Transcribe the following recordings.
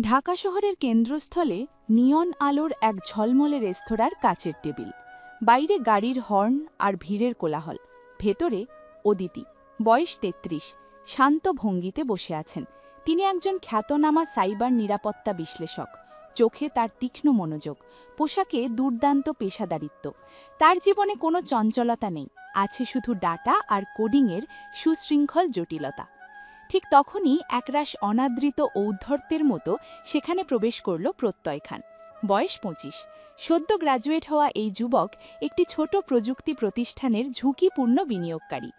ঢাকা শহরের কেন্দ্রস্থলে নিয়ন আলোর এক ঝলমলে রেস্তোরাঁর কাচের টেবিল। বাইরে গাড়ির হর্ন আর ভিড়ের কোলাহল। ভেতরে অদিতি, বয়স ৩৩, শান্ত ভঙ্গিতে বসে আছেন। তিনি একজন খ্যাতনামা সাইবার নিরাপত্তা বিশ্লেষক। চোখে তার তীক্ষ্ণ মনোযোগ, পোশাকে দুর্দান্ত পেশাদারিত্ব। তার জীবনে কোনো চঞ্চলতা নেই, আছে শুধু ডাটা আর কোডিংয়ের সুশৃঙ্খল জটিলতা। ঠিক তখনই একরাশ অনাদৃত ঔদ্ধত্যের মতো সেখানে প্রবেশ করল প্রত্যয় খান। বয়স ২৫। সদ্য গ্র্যাজুয়েট হওয়া এই যুবক একটি ছোট প্রযুক্তি প্রতিষ্ঠানের ঝুঁকিপূর্ণ বিনিয়োগকারী।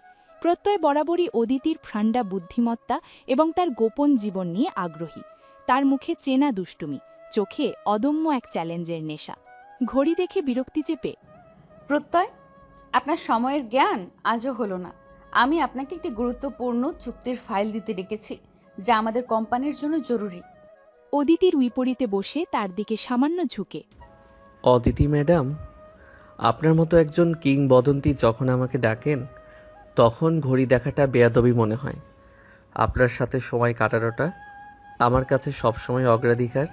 প্রত্যয় বরাবরই অদিতির ঠান্ডা বুদ্ধিমত্তা এবং তার গোপন জীবন নিয়ে আগ্রহী। তার মুখে চেনা দুষ্টুমি, চোখে অদম্য এক চ্যালেঞ্জের নেশা। ঘড়ি দেখে বিরক্তি চেপে, প্রত্যয়, আপনার সময়ের জ্ঞান আজও হলো না। আমি আপনাকে একটি গুরুত্বপূর্ণ চুক্তির ফাইল দিতে রেখেছি, যা আমাদের কোম্পানির জন্য জরুরি। অদিতির বিপরীতে বসে তার দিকে সামান্য ঝুঁকে, অদিতি ম্যাডাম, আপনার মতো একজন কিংবদন্তি যখন আমাকে ডাকেন, তখন ঘড়ি দেখাটা বেয়াদবি মনে হয়। আপনার সাথে সময় কাটানোটা আমার কাছে সবসময় অগ্রাধিকার।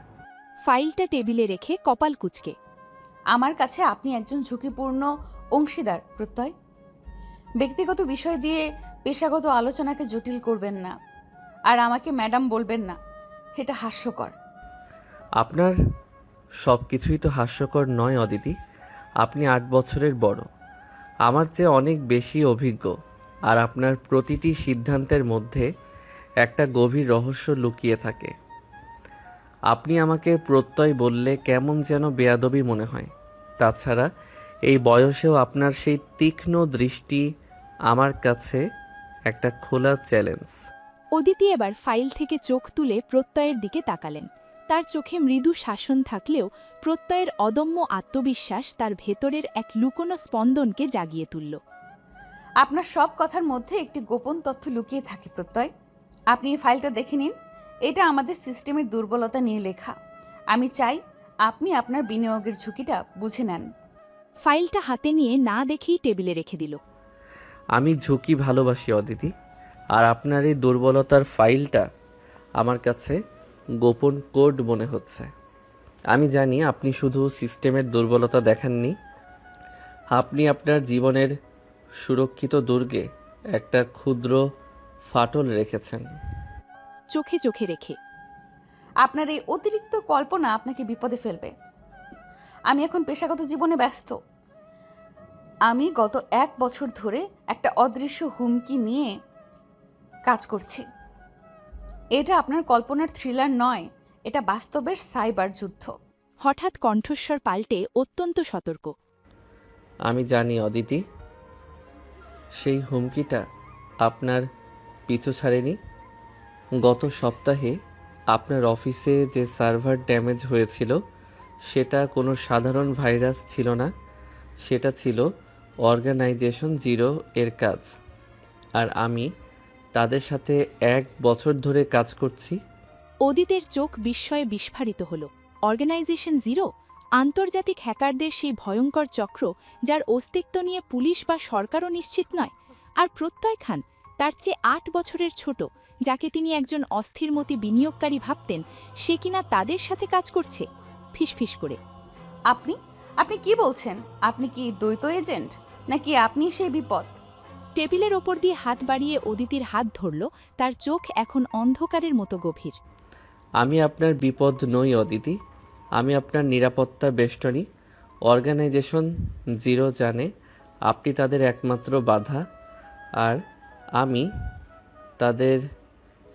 ফাইলটা টেবিলে রেখে কপাল কুঁচকে, আমার কাছে আপনি একজন ঝুঁকিপূর্ণ অংশীদার প্রত্যয়। ব্যক্তিগত বিষয় দিয়ে পেশাগত আলোচনাকে জটিল করবেন না, আর আমাকে ম্যাডাম বলবেন না, এটা হাস্যকর। আপনার সব কিছুই তো হাস্যকর নয় অদিতি। আপনি ৮ বছরের বড়, আমার চেয়ে অনেক বেশি অভিজ্ঞ, আর আপনার প্রতিটি সিদ্ধান্তের মধ্যে একটা গভীর রহস্য লুকিয়ে থাকে। আপনি আমাকে প্রত্যয় বললে কেমন যেন বেয়াদবি মনে হয়। তাছাড়া এই বয়সেও আপনার সেই তীক্ষ্ণ দৃষ্টি আমার কাছে একটা খোলা চ্যালেঞ্জ। অদিতি এবার ফাইল থেকে চোখ তুলে প্রত্যয়ের দিকে তাকালেন। তার চোখে মৃদু শাসন থাকলেও প্রত্যয়ের অদম্য আত্মবিশ্বাস তার ভেতরের এক লুকোনো স্পন্দনকে জাগিয়ে তুলল। আপনার সব কথার মধ্যে একটি গোপন তথ্য লুকিয়ে থাকে প্রত্যয়। আপনি এই ফাইলটা দেখে নিন, এটা আমাদের সিস্টেমের দুর্বলতা নিয়ে লেখা। আমি চাই আপনি আপনার বিনিয়োগের ঝুঁকিটা বুঝে নেন। ফাইলটা হাতে নিয়ে না দেখেই টেবিলে রেখে দিল। আমি ঝুঁকি ভালোবাসি অদিতি, আর আপনার এই দুর্বলতার ফাইলটা আমার কাছে গোপন কোড মনে হচ্ছে। আমি জানি আপনি শুধু সিস্টেমের দুর্বলতা দেখাননি, আপনি আপনার জীবনের সুরক্ষিত দুর্গে একটা ক্ষুদ্র ফাটল রেখেছেন। চোখে চোখে রেখে, আপনার এই অতিরিক্ত কল্পনা আপনাকে বিপদে ফেলবে। আমি এখন পেশাগত জীবনে ব্যস্ত। আমি গত ১ বছর ধরে একটা অদৃশ্য হুমকি নিয়ে কাজ করছি। এটা আপনার কল্পনার থ্রিলার নয়, এটা বাস্তবের সাইবার যুদ্ধ। হঠাৎ কণ্ঠস্বর পাল্টে অত্যন্ত সতর্ক। আমি জানি অদিতি, সেই হুমকিটা আপনার পিছু ছাড়েনি। গত সপ্তাহে আপনার অফিসে যে সার্ভার ড্যামেজ হয়েছিল, সেটা কোনো সাধারণ ভাইরাস ছিল না, সেটা ছিল অর্গানাইজেশন জিরো এর কাজ। আর আমি তাদের সাথে ১ বছর ধরে কাজ করছি। অদিতের চোখ বিস্ময়ে বিস্ফারিত হল। অর্গানাইজেশন জিরো, আন্তর্জাতিক হ্যাকারদের সেই ভয়ঙ্কর চক্র যার অস্তিত্ব নিয়ে পুলিশ বা সরকারও নিশ্চিত নয়। আর প্রত্যয় খান, তার চেয়ে ৮ বছরের ছোট, যাকে তিনি একজন অস্থিরমতি বিনিয়োগকারী ভাবতেন, সে কিনা তাদের সাথে কাজ করছে। ফিসফিস করে, আপনি আপনি কি বলছেন? আপনি কি দ্বৈত এজেন্ট, নাকি আপনি সেই বিপদ? টেবিলের ওপর দিয়ে হাত বাড়িয়ে অদিতির হাত ধরল। তার চোখ এখন অন্ধকারের মতো গভীর। আমি আপনার বিপদ নই অদিতি, আমি আপনার নিরাপত্তা বেষ্টনী। অর্গানাইজেশন জিরো জানে আপনি তাদের একমাত্র বাধা, আর আমি তাদের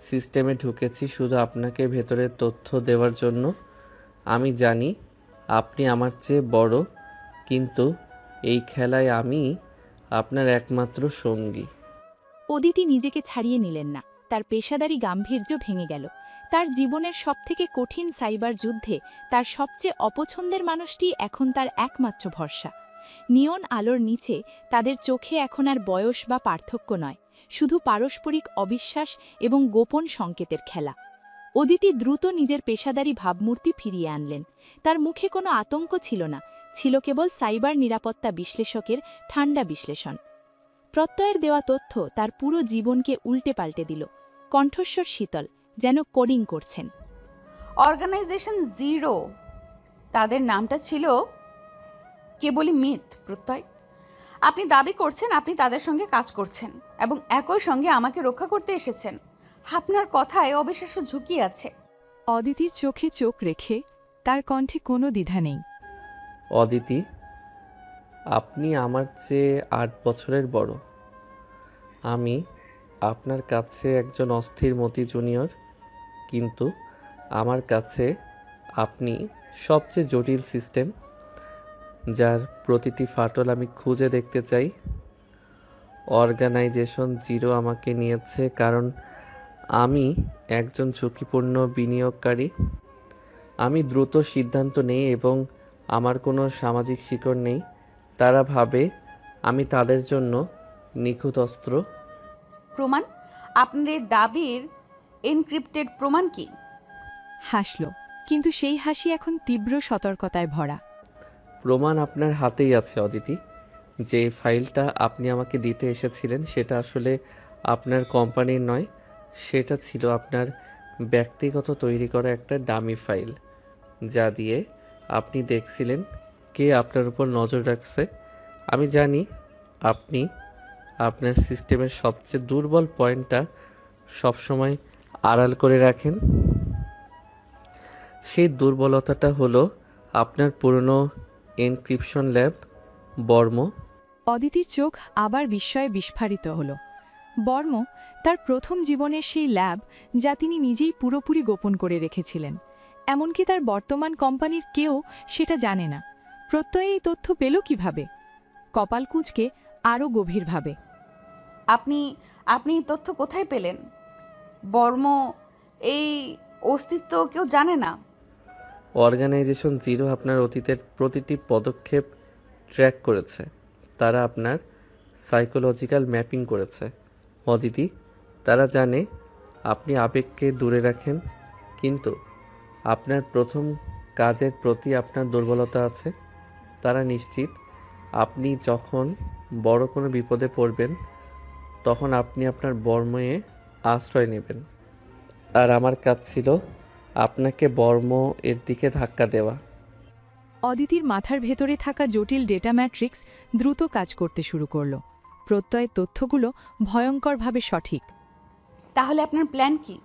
সিস্টেমে ঢুকেছি শুধু আপনাকে ভেতরের তথ্য দেওয়ার জন্য। আমি জানি আপনি আমার চেয়ে বড়, কিন্তু এই খেলায় আমি আপনার একমাত্র সঙ্গী। অদিতি নিজেকে ছাড়িয়ে নিলেন না। তার পেশাদারি গাম্ভীর্য ভেঙে গেল। তার জীবনের সবথেকে কঠিন সাইবার যুদ্ধে তার সবচেয়ে অপছন্দের মানুষটি এখন তার একমাত্র ভরসা। নিয়ন আলোর নিচে তাদের চোখে এখন আর বয়স বা পার্থক্য নয়, শুধু পারস্পরিক অবিশ্বাস এবং গোপন সংকেতের খেলা। অদিতি দ্রুত নিজের পেশাদারি ভাবমূর্তি ফিরিয়ে আনলেন। তার মুখে কোনো আতঙ্ক ছিল না, ছিল কেবল সাইবার নিরাপত্তা বিশ্লেষকের ঠান্ডা বিশ্লেষণ। প্রত্যয়ের দেওয়া তথ্য তার পুরো জীবনকে উল্টে পাল্টে দিল। কণ্ঠস্বর শীতল, যেন কোডিং করছেন। অর্গানাইজেশন জিরো, তাদের নামটা ছিল কেবলই মিথ প্রত্যয়। আপনি দাবি করছেন আপনি তাদের সঙ্গে কাজ করছেন এবং একই সঙ্গে আমাকে রক্ষা করতে এসেছেন। আপনার কথায় অবিশ্বাস্য ঝুঁকি আছে। অদিতির চোখে চোখ রেখে তার কণ্ঠে কোনো দ্বিধা নেই। অদিতি, আপনি আমার চেয়ে 8 বছরের বড়। আমি আপনার কাছে একজন অস্থির মতি জুনিয়র, কিন্তু আমার কাছে আপনি সবচেয়ে জটিল সিস্টেম, যার প্রতিটি ফাটল আমি খুঁজে দেখতে চাই। অর্গানাইজেশন জিরো আমাকে নিয়েছে কারণ আমি একজন ঝুঁকিপূর্ণ বিনিয়োগকারী। আমি দ্রুত সিদ্ধান্ত নেই এবং আমার কোনো সামাজিক শিকড় নেই। তারা ভাবে আমি তাদের জন্য নিখুঁত অস্ত্র। প্রমাণ? আপনার এই দাবির এনক্রিপ্টেড প্রমাণ কি? হাসল, কিন্তু সেই হাসি এখন তীব্র সতর্কতায় ভরা। প্রমাণ আপনার হাতেই আছে অদিতি। যে ফাইলটা আপনি আমাকে দিতে এসেছিলেন সেটা আসলে আপনার কোম্পানির নয়, সেটা ছিল আপনার ব্যক্তিগত তৈরি করা একটা ডামি ফাইল, যা দিয়ে আপনি দেখছিলেন কে আপনার উপর নজর রাখছে। আমি জানি আপনি আপনার সিস্টেমের সবচেয়ে দুর্বল পয়েন্টটা সবসময় আড়াল করে রাখেন। সেই দুর্বলতাটা হলো আপনার পুরনো এনক্রিপশন ল্যাব বর্ম। অদিতির চোখ আবার বিস্ময়ে বিস্ফারিত হল। বর্ম, তার প্রথম জীবনের সেই ল্যাব, যা তিনি নিজেই পুরোপুরি গোপন করে রেখেছিলেন। এমনকি তার বর্তমান কোম্পানির কেউ সেটা জানে না। প্রত্যয় এই তথ্য পেল কিভাবে? কপাল কুঁচকে আরও গভীরভাবে। আপনি আপনি এই তথ্য কোথায় পেলেন? বর্ম এই অস্তিত্ব কেউ জানে না। অর্গানাইজেশন জিরো আপনার অতীতের প্রতিটি পদক্ষেপ ট্র্যাক করেছে। তারা আপনার সাইকোলজিক্যাল ম্যাপিং করেছে অদিতি। তারা জানে আপনি আবেগকে দূরে রাখেন, কিন্তু আপনার প্রথম কাজের প্রতি আপনার দুর্বলতা আছে। তারা নিশ্চিত আপনি যখন বড় কোনো বিপদে পড়বেন তখন আপনি আপনার বর্ময়ে আশ্রয় নেবেন। আর আমার কাজ ছিল আপনাকে বর্ম এর দিকে ধাক্কা দেওয়া। অদিতির মাথার ভেতরে থাকা জটিল ডেটা ম্যাট্রিক্স দ্রুত কাজ করতে শুরু করল। প্রত্যয়ের তথ্যগুলো ভয়ঙ্করভাবে সঠিক। তাহলে আপনার প্ল্যান কি?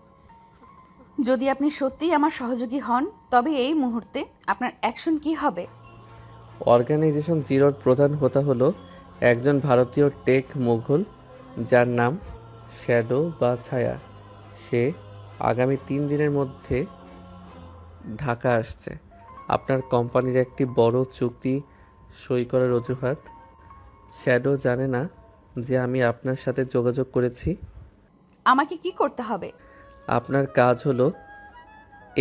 যদি আপনি সত্যিই আমার সহযোগী হন, তবে এই মুহূর্তে আপনার অ্যাকশন কি হবে? অর্গানাইজেশন জিরোর প্রধান হোতা হলো একজন ভারতীয় টেক মুঘল, যার নাম শ্যাডো বা ছায়া। সে আগামী 3 দিনের মধ্যে ঢাকা আসছে। আপনার কোম্পানির একটি বড় চুক্তি সই করার অজুহাত। শ্যাডো জানে না যে আমি আপনার সাথে যোগাযোগ করেছি। আমাকে কি করতে হবে? আপনার কাজ হলো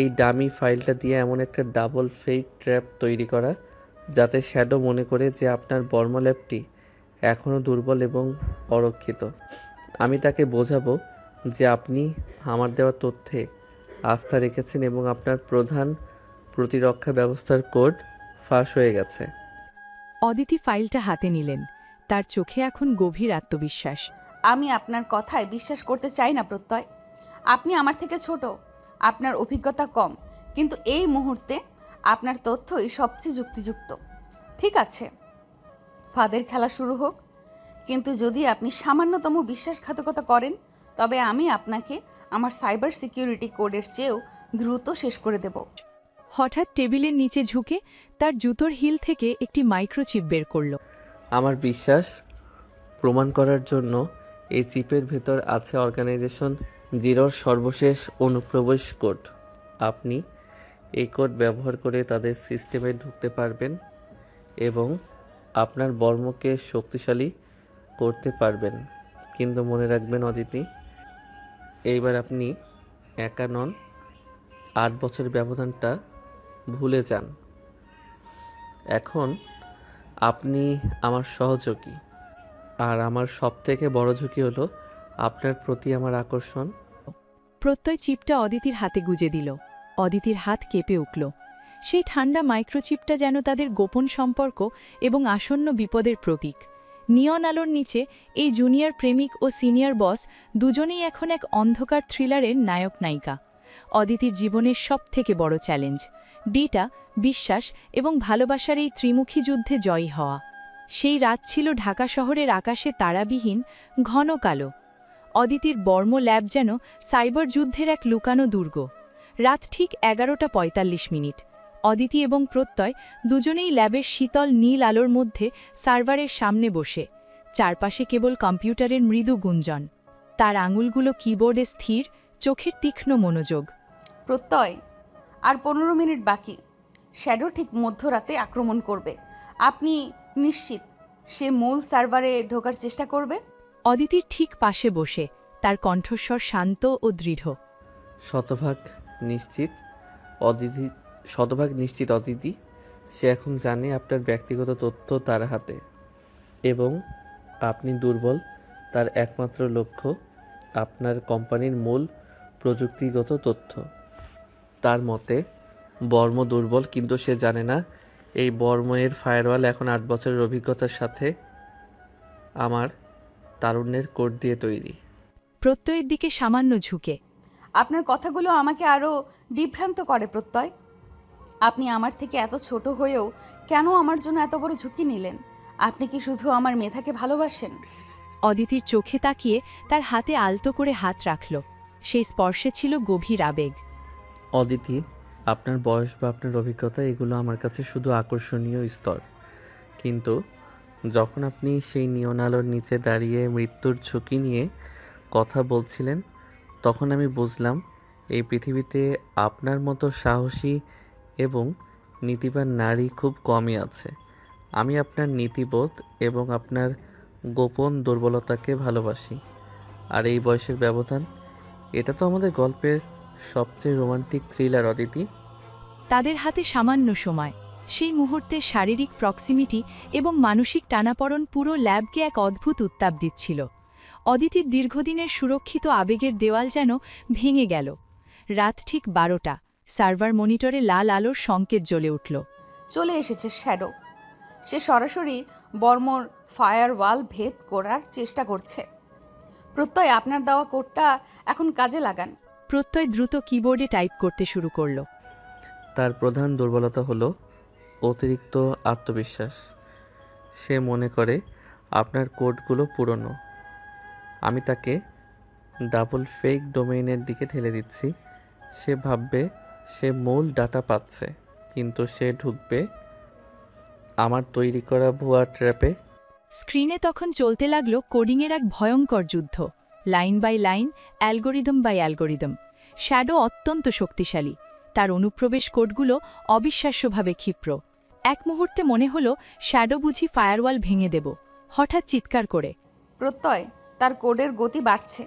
এই ডামি ফাইলটা দিয়ে এমন একটা ডাবল ফেক ট্র্যাপ তৈরি করা যাতে শ্যাডো মনে করে যে আপনার বর্মল্যাবটি এখনও দুর্বল এবং অরক্ষিত। আমি তাকে বোঝাবো যে আপনি আমার দেওয়া তথ্যে আস্থা রেখেছেন এবং আপনার প্রধান প্রতিরক্ষা ব্যবস্থার কোড ফাঁস হয়ে গেছে। অদিতি ফাইলটা হাতে নিলেন। তার চোখে এখন গভীর আত্মবিশ্বাস। আমি আপনার কথায় বিশ্বাস করতে চাই না প্রত্যয়। আপনি আমার থেকে ছোট, আপনার অভিজ্ঞতা কম, কিন্তু এই মুহূর্তে আপনার তথ্যই সবচেয়ে যুক্তিযুক্ত। ঠিক আছে, ফাঁদের খেলা শুরু হোক, কিন্তু যদি আপনি সামান্যতম বিশ্বাসঘাতকতা করেন তবে আমি আপনাকে আমার সাইবার সিকিউরিটি কোডের চেয়েও দ্রুত শেষ করে দেব। হঠাৎ টেবিলের নিচে ঝুঁকে তার জুতোর হিল থেকে একটি মাইক্রোচিপ বের করল। আমার বিশ্বাস প্রমাণ করার জন্য এই চিপের ভেতর আছে অর্গানাইজেশন জিরোর সর্বশেষ অনুপ্রবেশ কোড। আপনি এই কোড ব্যবহার করে তাদের সিস্টেমে ঢুকতে পারবেন এবং আপনার বর্মকে শক্তিশালী করতে পারবেন। কিন্তু মনে রাখবেন অদিতি, এইবার আপনি একা নন। 8 বছরের ব্যবধানটা ভুলে যান। এখন আপনি আমার সহযোগী, আর আমার সবথেকে বড় ঝুঁকি হলো আপনার প্রতি আমার আকর্ষণ। প্রত্যয় চিপটা অদিতির হাতে গুজে দিল। অদিতির হাত কেঁপে উঠল। সেই ঠান্ডা মাইক্রোচিপটা যেন তাদের গোপন সম্পর্ক এবং আসন্ন বিপদের প্রতীক। নিয়ন আলোর নিচে এই জুনিয়র প্রেমিক ও সিনিয়র বস দুজনেই এখন এক অন্ধকার থ্রিলারের নায়ক নায়িকা। অদিতির জীবনের সবথেকে বড় চ্যালেঞ্জ ডিটা, বিশ্বাস এবং ভালোবাসার এই ত্রিমুখী যুদ্ধে জয়ী হওয়া। সেই রাত ছিল ঢাকা শহরের আকাশে তারাবিহীন, ঘন কালো। অদিতির বর্ম ল্যাব যেন সাইবার যুদ্ধের এক লুকানো দুর্গ। রাত ঠিক 11:45। অদিতি এবং প্রত্যয় দুজনেই ল্যাবের শীতল নীল আলোর মধ্যে সার্ভারের সামনে বসে, চারপাশে কেবল কম্পিউটারের মৃদু গুঞ্জন। তার আঙুলগুলো কিবোর্ডে স্থির, চোখের তীক্ষ্ণ মনোযোগ। প্রত্যয়, আর 15 মিনিট বাকি। শ্যাডো ঠিক মধ্যরাতে আক্রমণ করবে। আপনি নিশ্চিত সে মূল সার্ভারে ঢোকার চেষ্টা করবে? অদিতির ঠিক পাশে বসে, তার কণ্ঠস্বর শান্ত ও দৃঢ়। শতভাগ নিশ্চিত অদিতি। সে এখন জানে আপনার ব্যক্তিগত তথ্য তার হাতে এবং আপনি দুর্বল। তার একমাত্র লক্ষ্য আপনার কোম্পানির মূল প্রযুক্তিগত তথ্য। তার মতে বর্ম দুর্বল, কিন্তু সে জানে না এই বর্মের ফায়ারওয়াল এখন 8 বছরের অভিজ্ঞতার সাথে আমার তারুণ্যের কোড দিয়ে তৈরি। প্রত্যয়ের দিকে সামান্য ঝুঁকে। আপনার কথাগুলো আমাকে আরও বিভ্রান্ত করে প্রত্যয়। আপনি আমার থেকে এত ছোট হয়েও কেন আমার জন্য এত বড় ঝুঁকি নিলেন? আপনি কি শুধু আমার মেধাকে ভালোবাসেন? অদিতির চোখে তাকিয়ে তার হাতে আলতো করে হাত রাখল। সেই স্পর্শে ছিল গভীর আবেগ। অদিতি, আপনার বয়স বা আপনার অভিজ্ঞতা এগুলো আমার কাছে শুধু আকর্ষণীয় স্তর, কিন্তু যখন আপনি সেই নিয়ন আলোর নিচে দাঁড়িয়ে মৃত্যুর ঝুঁকি নিয়ে কথা বলছিলেন, তখন আমি বুঝলাম এই পৃথিবীতে আপনার মতো সাহসী এবং নীতিবান নারী খুব কমই আছে। আমি আপনার নীতিবোধ এবং আপনার গোপন দুর্বলতাকে ভালোবাসি। আর এই বয়সের ব্যবধান, এটা তো আমাদের গল্পের সবচেয়ে রোমান্টিক থ্রিলার অদিতি। তাদের হাতে সামান্য সময়, সেই মুহূর্তের শারীরিক প্রক্সিমিটি এবং মানসিক টানাপড়ন পুরো ল্যাবকে এক অদ্ভুত উত্তাপ দিচ্ছিল। অদিতির দীর্ঘদিনের সুরক্ষিত আবেগের দেওয়াল যেন ভেঙে গেল। রাত ঠিক 12টা। সার্ভার মনিটরে লাল আলোর সংকেত জ্বলে উঠল। চলে এসেছে শ্যাডো। সে সরাসরি বর্মর ফায়ারওয়াল ভেদ করার চেষ্টা করছে। প্রত্যয়, আপনার দেওয়া কোডটা এখন কাজে লাগান। প্রত্যয় দ্রুত কিবোর্ডে টাইপ করতে শুরু করল। তার প্রধান দুর্বলতা হলো অতিরিক্ত আত্মবিশ্বাস। সে মনে করে আপনার কোডগুলো পুরনো। আমি তাকে ডাবল ফেক ডোমেইনের দিকে ঠেলে দিচ্ছি। সে ভাববে সে মূল ডাটা পাচ্ছে, কিন্তু সে ঢুকবে আমার তৈরি করা ভুয়া ট্র্যাপে। স্ক্রিনে তখন চলতে লাগল কোডিংয়ের এক ভয়ঙ্কর যুদ্ধ, line by line, algorithm by algorithm. Shadow অত্যন্ত শক্তিশালী। তার অনুপ্রবেশ কোডগুলো অবিশ্বাস্যভাবে ক্ষিপ্র। এক মুহূর্তে মনে হলো শ্যাডো বুঝি ফায়ারওয়াল ভেঙে দেব। হঠাৎ চিৎকার করে, প্রত্যয়, তার কোডের গতি বাড়ছে।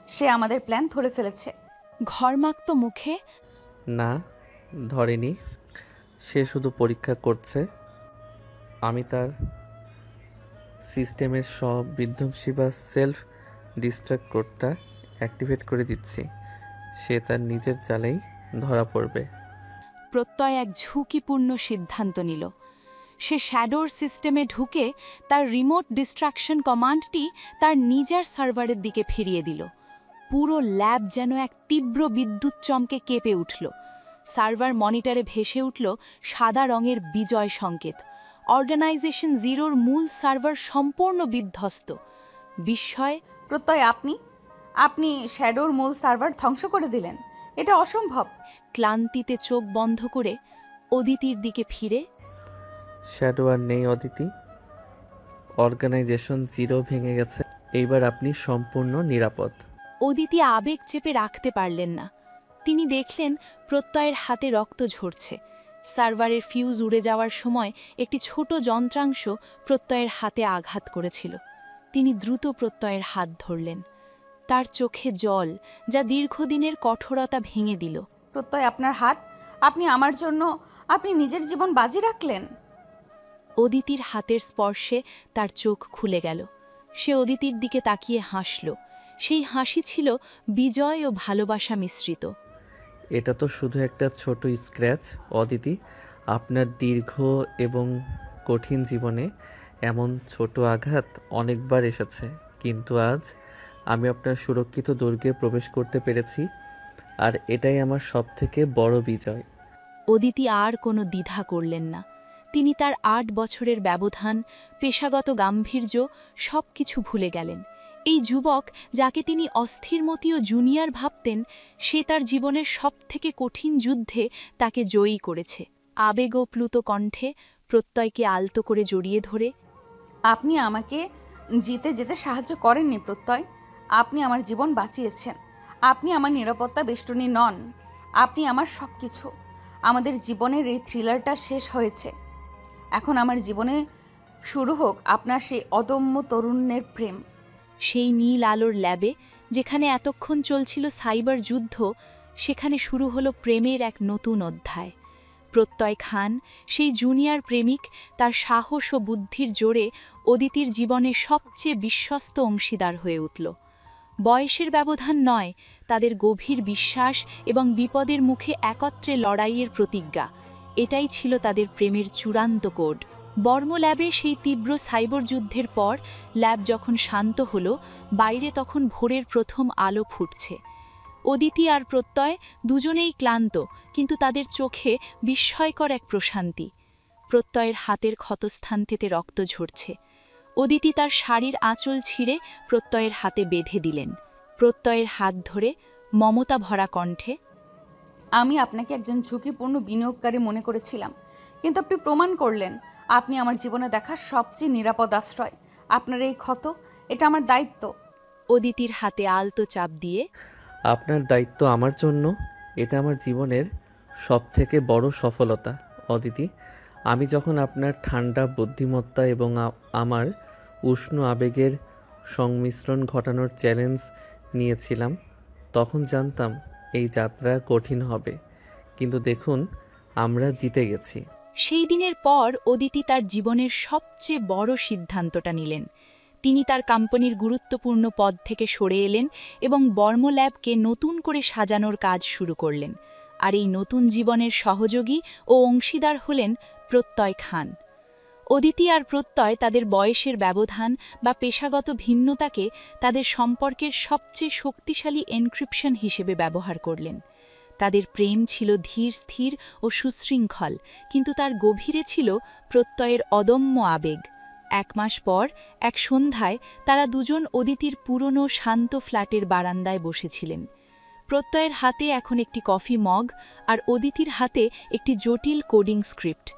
সে আমাদের প্ল্যান ধরে ফেলেছে। ঘরমাক্ত মুখে না, ধরেনি। সে শুধু পরীক্ষা করছে। আমি তার সিস্টেমের সব বিধ্বংসী বা সেলফ ডিস্ট্রাক্ট কোডটা অ্যাক্টিভেট করে দিচ্ছি। সে তার নিজের জালেই ধরা পড়বে। প্রত্যয় এক ঝুঁকিপূর্ণ সিদ্ধান্ত নিল। সে শ্যাডোর সিস্টেমে ঢুকে তার রিমোট ডিস্ট্রাকশন কমান্ডটি তার নিজের সার্ভারের দিকে ফিরিয়ে দিল। পুরো ল্যাব যেন এক তীব্র বিদ্যুৎ চমকে কেঁপে উঠল। সার্ভার মনিটরে ভেসে উঠল সাদা রঙের বিজয় সংকেত। অর্গানাইজেশন জিরোর মূল সার্ভার সম্পূর্ণ বিধ্বস্ত। বিস্ময়, প্রত্যয়, আপনি শ্যাডোর মূল সার্ভার ধ্বংস করে দিলেন। এটা অসম্ভব। ক্লান্তিতে চোখ বন্ধ করে অদিতির দিকে ফিরে, শ্যাডো আর নেই অদিতি। অর্গানাইজেশন জিরো ভেঙে গেছে। এইবার আপনি সম্পূর্ণ নিরাপদ। অদিতি আবেগ চেপে রাখতে পারলেন না। তিনি দেখলেন প্রত্যয়ের হাতে রক্ত ঝরছে। সার্ভারের ফিউজ উড়ে যাওয়ার সময় একটি ছোট যন্ত্রাংশ প্রত্যয়ের হাতে আঘাত করেছিল। তিনি দ্রুত প্রত্যয়ের হাত ধরলেন। তার চোখে জল, যা দীর্ঘদিনের কঠোরতা ভেঙে দিল। প্রত্যয়, আপনার হাত। আপনি আমার জন্য আপনি নিজের জীবন বাজি রাখলেন। অদিতির হাতের স্পর্শে তার চোখ খুলে গেল। সে অদিতির দিকে তাকিয়ে হাসল। সেই হাসি ছিল বিজয় ও ভালোবাসা মিশ্রিত। এটা তো শুধু একটা ছোট স্ক্র্যাচ অদিতি। আপনার দীর্ঘ এবং কঠিন জীবনে এমন ছোট আঘাত অনেকবার এসেছে, কিন্তু আজ আমি আপনার সুরক্ষিত দুর্গে প্রবেশ করতে পেরেছি, আর এটাই আমার সবথেকে বড় বিজয়। অদিতি আর কোনো দ্বিধা করলেন না। তিনি তার ৮ বছরের ব্যবধান, পেশাগত গাম্ভীর্য সব কিছু ভুলে গেলেন। এই যুবক, যাকে তিনি অস্থিরমতি ও জুনিয়র ভাবতেন, সে তার জীবনের সবথেকে কঠিন যুদ্ধে তাকে জয়ী করেছে। আবেগপ্লুত কণ্ঠে প্রত্যয়কে আলতো করে জড়িয়ে ধরে, আপনি আমাকে জিতে যেতে সাহায্য করেননি প্রত্যয়। আপনি আমার জীবন বাঁচিয়েছেন। আপনি আমার নিরাপত্তা বেষ্টনী নন। আপনি আমার সব কিছু। আমাদের জীবনের এই থ্রিলারটা শেষ হয়েছে। এখন আমার জীবনে শুরু হোক আপনার সেই অদম্য তরুণের প্রেম। সেই নীল আলোর ল্যাবে, যেখানে এতক্ষণ চলছিল সাইবার যুদ্ধ, সেখানে শুরু হলো প্রেমের এক নতুন অধ্যায়। প্রত্যয় খান, সেই জুনিয়র প্রেমিক, তার সাহস ও বুদ্ধির জোরে অদিতির জীবনে সবচেয়ে বিশ্বস্ত অংশীদার হয়ে উঠল। বয়সের ব্যবধান নয়, তাদের গভীর বিশ্বাস এবং বিপদের মুখে একত্রে লড়াইয়ের প্রতিজ্ঞা, এটাই ছিল তাদের প্রেমের চূড়ান্ত কোড। বর্ম ল্যাবে সেই তীব্র সাইবার যুদ্ধের পর ল্যাব যখন শান্ত হল, বাইরে তখন ভোরের প্রথম আলো ফুটছে। অদিতি আর প্রত্যয় দুজনেই ক্লান্ত, কিন্তু তাদের চোখে বিস্ময়কর এক প্রশান্তি। প্রত্যয়ের হাতের ক্ষতস্থান থেকে রক্ত ঝরছে। অদিতি তার শাড়ির আঁচল ছিঁড়ে প্রত্যয়ের হাতে বেঁধে দিলেন। প্রত্যয়ের হাত ধরে মমতা ভরা কণ্ঠে, আমি আপনাকে একজন ঝুঁকিপূর্ণ বিনিয়োগকারী মনে করেছিলাম, কিন্তু আপনি প্রমাণ করলেন আপনি আমার জীবনে দেখা সবচেয়ে নিরাপদ আশ্রয়। আপনার এই ক্ষত, এটা আমার দায়িত্ব। অদিতির হাতে আলতো চাপ দিয়ে, আপনার দায়িত্ব আমার জন্য, এটা আমার জীবনের সবথেকে বড় সফলতা। অদিতি, আমি যখন আপনার ঠান্ডা বুদ্ধিমত্তা এবং আমার উষ্ণ আবেগের সংমিশ্রণ ঘটানোর চ্যালেঞ্জ নিয়েছিলাম, তখন জানতাম এই যাত্রা কঠিন হবে, কিন্তু দেখুন আমরা জিতে গেছি। সেই দিনের পর অদিতি তার জীবনের সবচেয়ে বড় সিদ্ধান্তটা নিলেন। তিনি তার কোম্পানির গুরুত্বপূর্ণ পদ থেকে সরে এলেন এবং বর্ম ল্যাবকে নতুন করে সাজানোর কাজ শুরু করলেন। আর এই নতুন জীবনের সহযোগী ও অংশীদার হলেন প্রত্যয় খান। অদিতি আর প্রত্যয় তাদের বয়সের ব্যবধান বা পেশাগত ভিন্নতাকে তাদের সম্পর্কের সবচেয়ে শক্তিশালী এনক্রিপশন হিসেবে ব্যবহার করলেন। তাদের প্রেম ছিল ধীর স্থির ও সুশৃঙ্খল, কিন্তু তার গভীরে ছিল প্রত্যয়ের অদম্য আবেগ। ১ মাস পর এক সন্ধ্যায় তারা দুজন অদিতির পুরনো শান্ত ফ্ল্যাটের বারান্দায় বসেছিলেন। প্রত্যয়ের হাতে এখন একটি কফি মগ, আর অদিতির হাতে একটি জটিল কোডিং স্ক্রিপ্ট।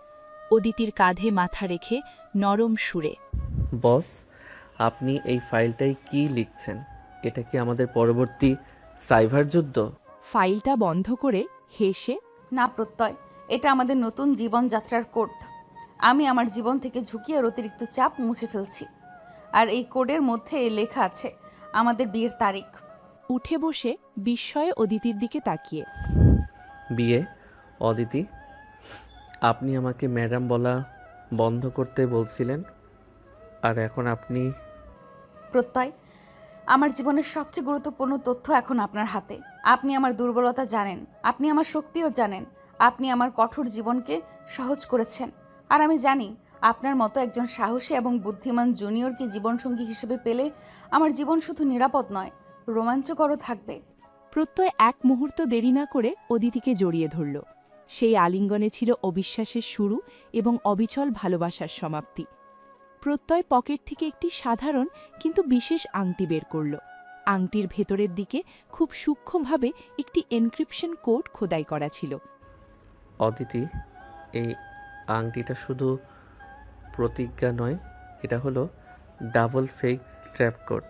অদিতির কাঁধে মাথা রেখে নরম সুরে, বস, আপনি এই ফাইলটায় কি লিখছেন? এটা কি আমাদের পরবর্তী সাইবার যুদ্ধ? ফাইলটা বন্ধ করে হেসে, না প্রত্যয়, এটা আমাদের নতুন জীবনযাত্রার কোড। আমি আমার জীবন থেকে ঝুঁকি আর অতিরিক্ত চাপ মুছে ফেলছি। আর এই কোডের মধ্যে লেখা আছে আমাদের বিয়ের তারিখ। উঠে বসে বিস্ময়ে অদিতির দিকে তাকিয়ে, বিয়ে? অদিতি, আপনি আমাকে ম্যাডাম বলা বন্ধ করতে বলছিলেন, আর এখন আপনি... প্রত্যয়, আমার জীবনের সবচেয়ে গুরুত্বপূর্ণ তথ্য এখন আপনার হাতে। আপনি আমার দুর্বলতা জানেন, আপনি আমার শক্তিও জানেন। আপনি আমার কঠোর জীবনকে সহজ করেছেন, আর আমি জানি আপনার মতো একজন সাহসী এবং বুদ্ধিমান জুনিয়রকে জীবনসঙ্গী হিসেবে পেলে আমার জীবন শুধু নিরাপদ নয়, রোমাঞ্চকরও থাকবে। প্রত্যয় এক মুহূর্ত দেরি না করে অদিতিকে জড়িয়ে ধরল। সেই আলিঙ্গনে ছিল অবিশ্বাসের শুরু এবং অবিচল ভালোবাসার সমাপ্তি। প্রত্যয় পকেট থেকে একটি সাধারণ কিন্তু বিশেষ আংটি বের করল। আংটির ভেতরের দিকে খুব সূক্ষ্মভাবে একটি এনক্রিপশন কোড খোদাই করা ছিল। অদিতি, এই আংটিটা শুধু প্রতিজ্ঞা নয়, এটা হলো ডাবল ফেক ট্র্যাপ কোড।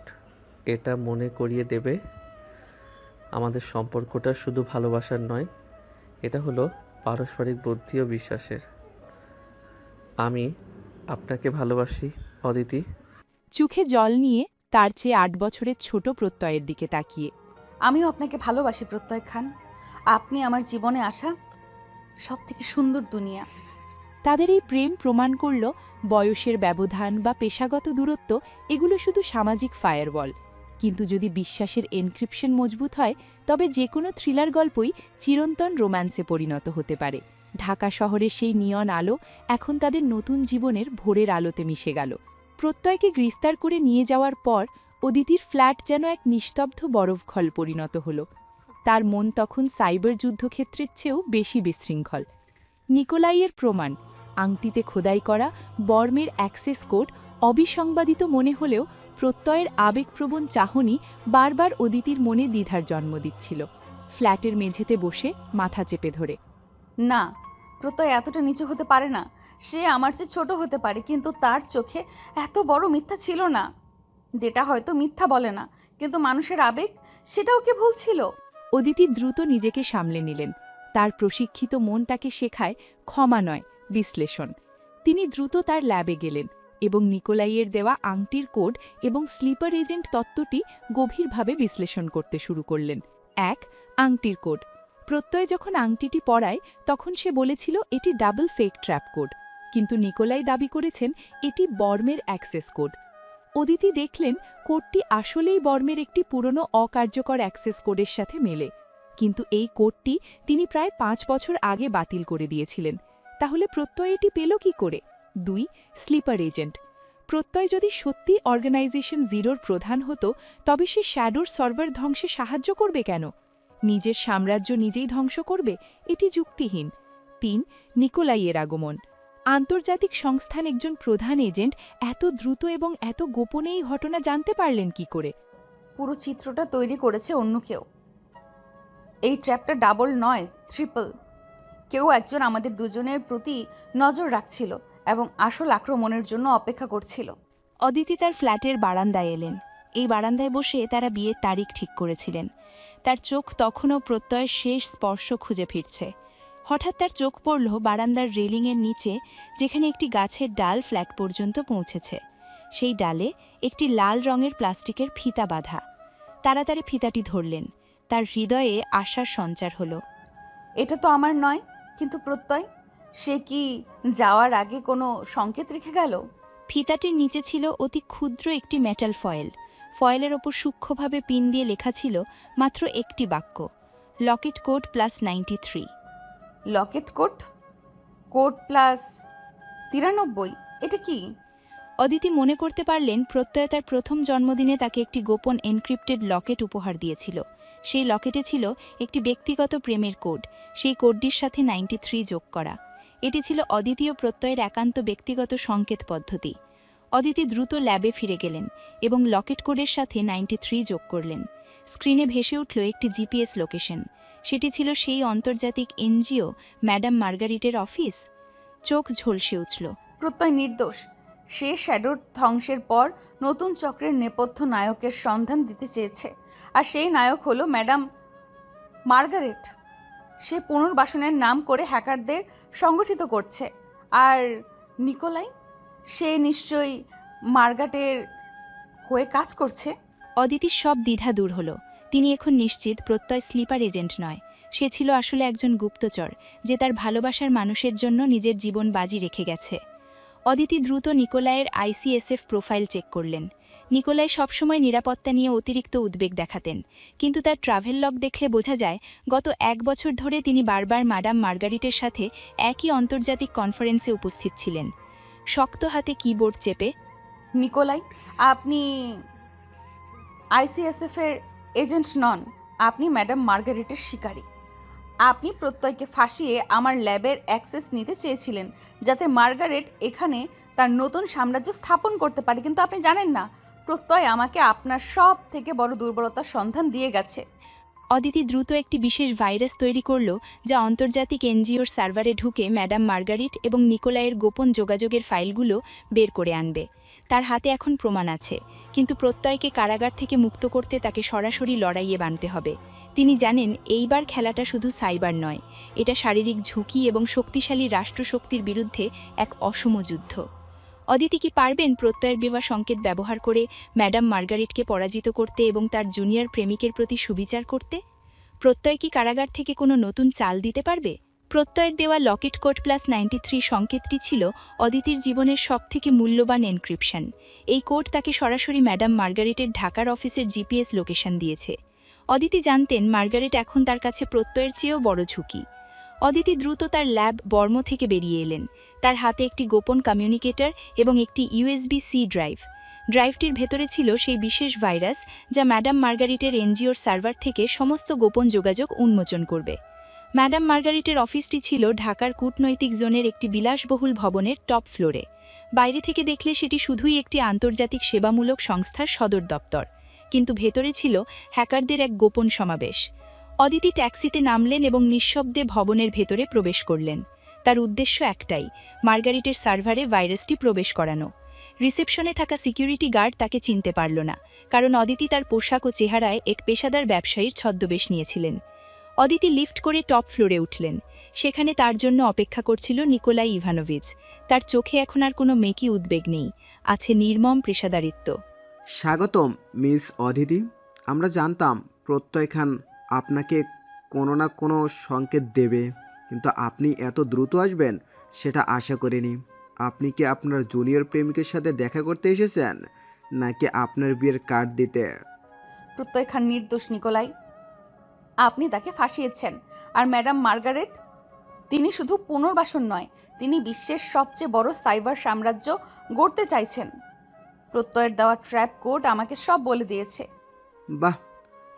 এটা মনে করিয়ে দেবে আমাদের সম্পর্কটা শুধু ভালোবাসার নয়, এটা হলো পারস্পরিক বুদ্ধি ও বিশ্বাসের। আমি আপনাকে ভালোবাসি অদিতি। চোখে জল নিয়ে তার চেয়ে ৮ বছরের ছোট প্রত্যয়ের দিকে তাকিয়ে, আমিও আপনাকে ভালোবাসি প্রত্যয় খান। আপনি আমার জীবনে আসা সবথেকে সুন্দর দুনিয়া। তাদের এই প্রেম প্রমাণ করল বয়সের ব্যবধান বা পেশাগত দূরত্ব এগুলো শুধু সামাজিক ফায়ারওয়াল, কিন্তু যদি বিশ্বাসের এনক্রিপশন মজবুত হয়, তবে যে কোনো থ্রিলার গল্পই চিরন্তন রোম্যান্সে পরিণত হতে পারে। ঢাকা শহরের সেই নিয়ন আলো এখন তাদের নতুন জীবনের ভোরের আলোতে মিশে গেল। প্রত্যয়কে গ্রেফতার করে নিয়ে যাওয়ার পর অদিতির ফ্ল্যাট যেন এক নিস্তব্ধ বরফঘল পরিণত হল। তার মন তখন সাইবার যুদ্ধক্ষেত্রের চেয়েও বেশি বিশৃঙ্খল। নিকোলাইয়ের প্রমাণ, আংটিতে খোদাই করা বর্মের অ্যাক্সেস কোড অবিসংবাদিত মনে হলেও প্রত্যয়ের আবেগপ্রবণ চাহনি বারবার অদিতির মনে দ্বিধার জন্ম দিচ্ছিল। ফ্ল্যাটের মেঝেতে বসে মাথা চেপে ধরে, না, প্রত্যয় এতটা নিচু হতে পারে না। সে আমার চেয়ে ছোট হতে পারে, কিন্তু তার চোখে এত বড় মিথ্যা ছিল না। ডেটা হয়তো মিথ্যা বলে না, কিন্তু মানুষের আবেগ, সেটাও কি ভুল ছিল? অদিতি দ্রুত নিজেকে সামলে নিলেন। তার প্রশিক্ষিত মন তাকে শেখায় ক্ষমা নয়, বিশ্লেষণ। তিনি দ্রুত তার ল্যাবে গেলেন এবং নিকোলাইয়ের দেওয়া আংটির কোড এবং স্লিপার এজেন্ট তত্ত্বটি গভীরভাবে বিশ্লেষণ করতে শুরু করলেন। ১. আংটির কোড। প্রত্যয় যখন আংটিটি পড়ায় তখন সে বলেছিল এটি ডাবল ফেক ট্র্যাপ কোড, কিন্তু নিকোলাই দাবি করেছেন এটি বর্মের অ্যাক্সেস কোড। অদিতি দেখলেন কোডটি আসলেই বর্মের একটি পুরনো অকার্যকর অ্যাক্সেস কোডের সাথে মেলে, কিন্তু এই কোডটি তিনি প্রায় ৫ বছর আগে বাতিল করে দিয়েছিলেন। তাহলে প্রত্যয় এটি পেল কি করে? ২. Sleeper agent. প্রত্যয় যদি সত্যি অর্গানাইজেশন জিরোর প্রধান হতো, তবে সে শ্যাডোর সার্ভার ধ্বংসে সাহায্য করবে কেন? নিজের সাম্রাজ্য নিজেই ধ্বংস করবে? এটি যুক্তিহীন। ৩. নিকোলাইয়ের আগমন। আন্তর্জাতিক সংস্থান একজন প্রধান এজেন্ট এত দ্রুত এবং এত গোপনে এই ঘটনা জানতে পারলেন কি করে? পুরো চিত্রটা তৈরি করেছে অন্য কেউ। এই ট্র্যাপটা ডাবল নয়, ট্রিপল। কেউ একজন আমাদের দুজনের প্রতি নজর রাখছিল এবং আসল আক্রমণের জন্য অপেক্ষা করছিল। অদিতি তার ফ্ল্যাটের বারান্দায় এলেন। এই বারান্দায় বসে তারা বিয়ের তারিখ ঠিক করেছিলেন। তার চোখ তখনও প্রত্যয়ের শেষ স্পর্শ খুঁজে ফিরছে। হঠাৎ তার চোখ পড়ল বারান্দার রেলিংয়ের নিচে, যেখানে একটি গাছের ডাল ফ্ল্যাট পর্যন্ত পৌঁছেছে। সেই ডালে একটি লাল রঙের প্লাস্টিকের ফিতা বাঁধা। তাড়াতাড়ি ফিতাটি ধরলেন। তার হৃদয়ে আশার সঞ্চার হলো। এটা তো আমার নয়, কিন্তু প্রত্যয়, সে কি যাওয়ার আগে কোনো সংকেত রেখে গেল? ফিতাটির নিচে ছিল অতি ক্ষুদ্র একটি মেটাল ফয়েল। ফয়েলের ওপর সূক্ষ্মভাবে পিন দিয়ে লেখা ছিল মাত্র একটি বাক্য, Locket code +93। Locket code? Code +93? এটা কি? অদিতি মনে করতে পারলেন প্রত্যয় তার প্রথম জন্মদিনে তাকে একটি গোপন এনক্রিপ্টেড লকেট উপহার দিয়েছিল। সেই লকেটে ছিল একটি ব্যক্তিগত প্রেমের কোড, সেই কোডটির সাথে 93 যোগ করা। এটি ছিল অদ্বিতীয় প্রত্যয়ের একান্ত ব্যক্তিগত সংকেত পদ্ধতি। অদিতি দ্রুত ল্যাবে ফিরে গেলেন এবং লকেট কোডের সাথে 93 যোগ করলেন। স্ক্রিনে ভেসে উঠল একটি জিপিএস লোকেশন। সেটি ছিল সেই আন্তর্জাতিক এনজিও ম্যাডাম মার্গারিটের অফিস। চোখ ঝলসে উঠল। প্রত্যয় নির্দোষ। সে শ্যাডোর ধ্বংসের পর নতুন চক্রের নেপথ্য নায়কের সন্ধান দিতে চেয়েছে, আর সেই নায়ক হলো ম্যাডাম মার্গারেট। সে পুনর্বাসনের নাম করে হ্যাকারদের সংগঠিত করছে। আর নিকোলাই, সে নিশ্চয়ই মার্গারেটের হয়ে কাজ করছে। অদিতির সব দ্বিধা দূর হল। তিনি এখন নিশ্চিত প্রত্যয় স্লিপার এজেন্ট নয়, সে ছিল আসলে একজন গুপ্তচর, যে তার ভালোবাসার মানুষের জন্য নিজের জীবন বাজি রেখে গেছে। অদিতি দ্রুত নিকোলাইয়ের আইসিএসএফ প্রোফাইল চেক করলেন। নিকোলাই সবসময় নিরাপত্তা নিয়ে অতিরিক্ত উদ্বেগ দেখাতেন, কিন্তু তার ট্রাভেল লগ দেখলে বোঝা যায় গত 1 বছর ধরে তিনি বারবার ম্যাডাম মার্গারিটের সাথে একই আন্তর্জাতিক কনফারেন্সে উপস্থিত ছিলেন। শক্ত হাতে কিবোর্ড চেপে, নিকোলাই, আপনি আইসিএসএফের এজেন্ট নন, আপনি ম্যাডাম মার্গারেটের শিকারী। আপনি প্রত্যয়কে ফাঁসিয়ে আমার ল্যাবের অ্যাক্সেস নিতে চেয়েছিলেন, যাতে মার্গারেট এখানে তার নতুন সাম্রাজ্য স্থাপন করতে পারে। কিন্তু আপনি জানেন না, প্রত্যয় আমাকে আপনার সব থেকে বড় দুর্বলতার সন্ধান দিয়ে গেছে। অদিতি দ্রুত একটি বিশেষ ভাইরাস তৈরি করল, যা আন্তর্জাতিক এনজিওর সার্ভারে ঢুকে ম্যাডাম মার্গারিট এবং নিকোলাইয়ের গোপন যোগাযোগের ফাইলগুলো বের করে আনবে। তার হাতে এখন প্রমাণ আছে, কিন্তু প্রত্যয়কে কারাগার থেকে মুক্ত করতে তাকে সরাসরি লড়াইয়ে বানতে হবে। তিনি জানেন এইবার খেলাটা শুধু সাইবার নয়, এটা শারীরিক ঝুঁকি এবং শক্তিশালী রাষ্ট্রশক্তির বিরুদ্ধে এক অসম যুদ্ধ। অদিতি কি পারবেন প্রত্যয়ের বিবাহ সংকেত ব্যবহার করে ম্যাডাম মার্গারিটকে পরাজিত করতে এবং তার জুনিয়র প্রেমিকের প্রতি সুবিচার করতে? প্রত্যয় কি কারাগার থেকে কোনো নতুন চাল দিতে পারবে? প্রত্যয়ের দেওয়া লকেট কোড +93 সংকেতটি ছিল অদিতির জীবনের সবথেকে মূল্যবান এনক্রিপশন। এই কোড তাকে সরাসরি ম্যাডাম মার্গারিটের ঢাকার অফিসের জিপিএস লোকেশন দিয়েছে। অদিতি জানতেন মার্গারেট এখন তার কাছে প্রত্যয়ের চেয়েও বড় ঝুঁকি। অদিতি দ্রুত তার ল্যাব বর্ম থেকে বেরিয়ে এলেন। তার হাতে একটি গোপন কমিউনিকেটর এবং একটি USB-C ড্রাইভ। ড্রাইভটির ভেতরে ছিল সেই বিশেষ ভাইরাস যা ম্যাডাম মার্গারিটের এনজিওর সার্ভার থেকে সমস্ত গোপন যোগাযোগ উন্মোচন করবে। ম্যাডাম মার্গারিটের অফিসটি ছিল ঢাকার কূটনৈতিক জোনের একটি বিলাসবহুল ভবনের টপ ফ্লোরে। বাইরে থেকে দেখলে সেটি শুধুই একটি আন্তর্জাতিক সেবামূলক সংস্থার সদর দপ্তর, কিন্তু ভেতরে ছিল হ্যাকারদের এক গোপন সমাবেশ। অদিতি ট্যাক্সিতে নামলেন এবং নিঃশব্দে ভবনের ভেতরে প্রবেশ করলেন। তার উদ্দেশ্য একটাই, মার্গারিটের সার্ভারে ভাইরাসটি প্রবেশ করানো। রিসেপশনে থাকা সিকিউরিটি গার্ড তাকে চিনতে পারল না, কারণ অদিতি তার পোশাক ও চেহারায় এক পেশাদার ব্যবসায়ীর ছদ্মবেশ নিয়েছিলেন। অদিতি লিফট করে টপ ফ্লোরে উঠলেন। সেখানে তার জন্য অপেক্ষা করছিল নিকোলাই ইভানোভিচ। তার চোখে এখন আর কোনো মেকি উদ্বেগ নেই, আছে নির্মম পেশাদারিত্ব। স্বাগতম মিস অদিতি। আমরা জানতাম প্রত্যয় খান আপনাকে কোনো না কোনো সংকেত দেবে, কিন্তু আপনি এত দ্রুত আসবেন সেটা আশা করিনি। আপনি কি আপনার জুনিয়র প্রেমিকের সাথে দেখা করতে এসেছেন, নাকি আপনার বিয়ের কার্ড দিতে? প্রত্যয় খান নির্দোষ নিকোলাই। আপনি তাকে ফাঁসিয়েছেন। আর ম্যাডাম মার্গারেট, তিনি শুধু পুনর্বাসন নয়, তিনি বিশ্বের সবচেয়ে বড় সাইবার সাম্রাজ্য গড়তে চাইছেন। প্রত্যয়ের দেওয়া ট্র্যাপ কোড আমাকে সব বলে দিয়েছে। বাহ,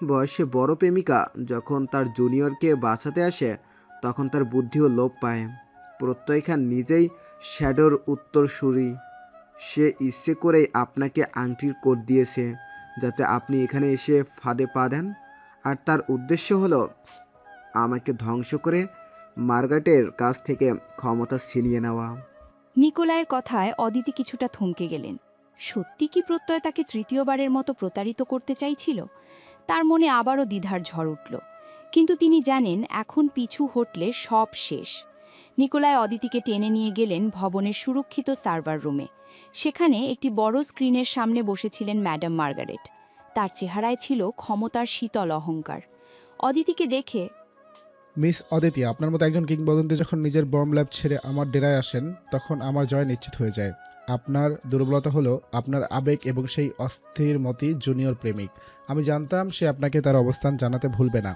বয়সে বড় প্রেমিকা যখন তার জুনিয়রকে বাঁচাতে আসে তখন তার বুদ্ধিও লোপ পায়। প্রত্যয় খান নিজেই শ্যাডোর উত্তরসূরি। সে ইচ্ছে করেই আপনাকে আংটির কোড দিয়েছে যাতে আপনি এখানে এসে ফাঁদে পা দেন। আর তার উদ্দেশ্য হলো আমাকে ধ্বংস করে মার্গারেটের কাছ থেকে ক্ষমতা ছিনিয়ে নেওয়া। নিকোলাইয়ের কথায় অদিতি কিছুটা থমকে গেলেন। সত্যি কি প্রত্যয় তাকে তৃতীয়বারের মতো প্রতারিত করতে চাইছিল? তার মনে আবারও দ্বিধার ঝড় উঠল, কিন্তু তিনি জানেন এখন পিছু হটলে সব শেষ। নিকোলাই অদিতিকে টেনে নিয়ে গেলেন ভবনের সুরক্ষিত সার্ভার রুমে। সেখানে একটি বড় স্ক্রিনের সামনে বসেছিলেন ম্যাডাম মার্গারেট। তার চেহারায় ছিল ক্ষমতার শীতল অহংকার। অদিতিকে দেখে, মিস অদিতি, আপনার মতো একজন কিংবদন্তি যখন নিজের বম্ব ল্যাব ছেড়ে আমার ডেরায় আসেন তখন আমার জয় নিশ্চিত হয়ে যায়। আপনার দুর্বলতা হলো আপনার আবেগ এবং সেই অস্থির মতি জুনিয়র প্রেমিক। আমি জানতাম সে আপনাকে তার অবস্থান জানাতে ভুলবে না।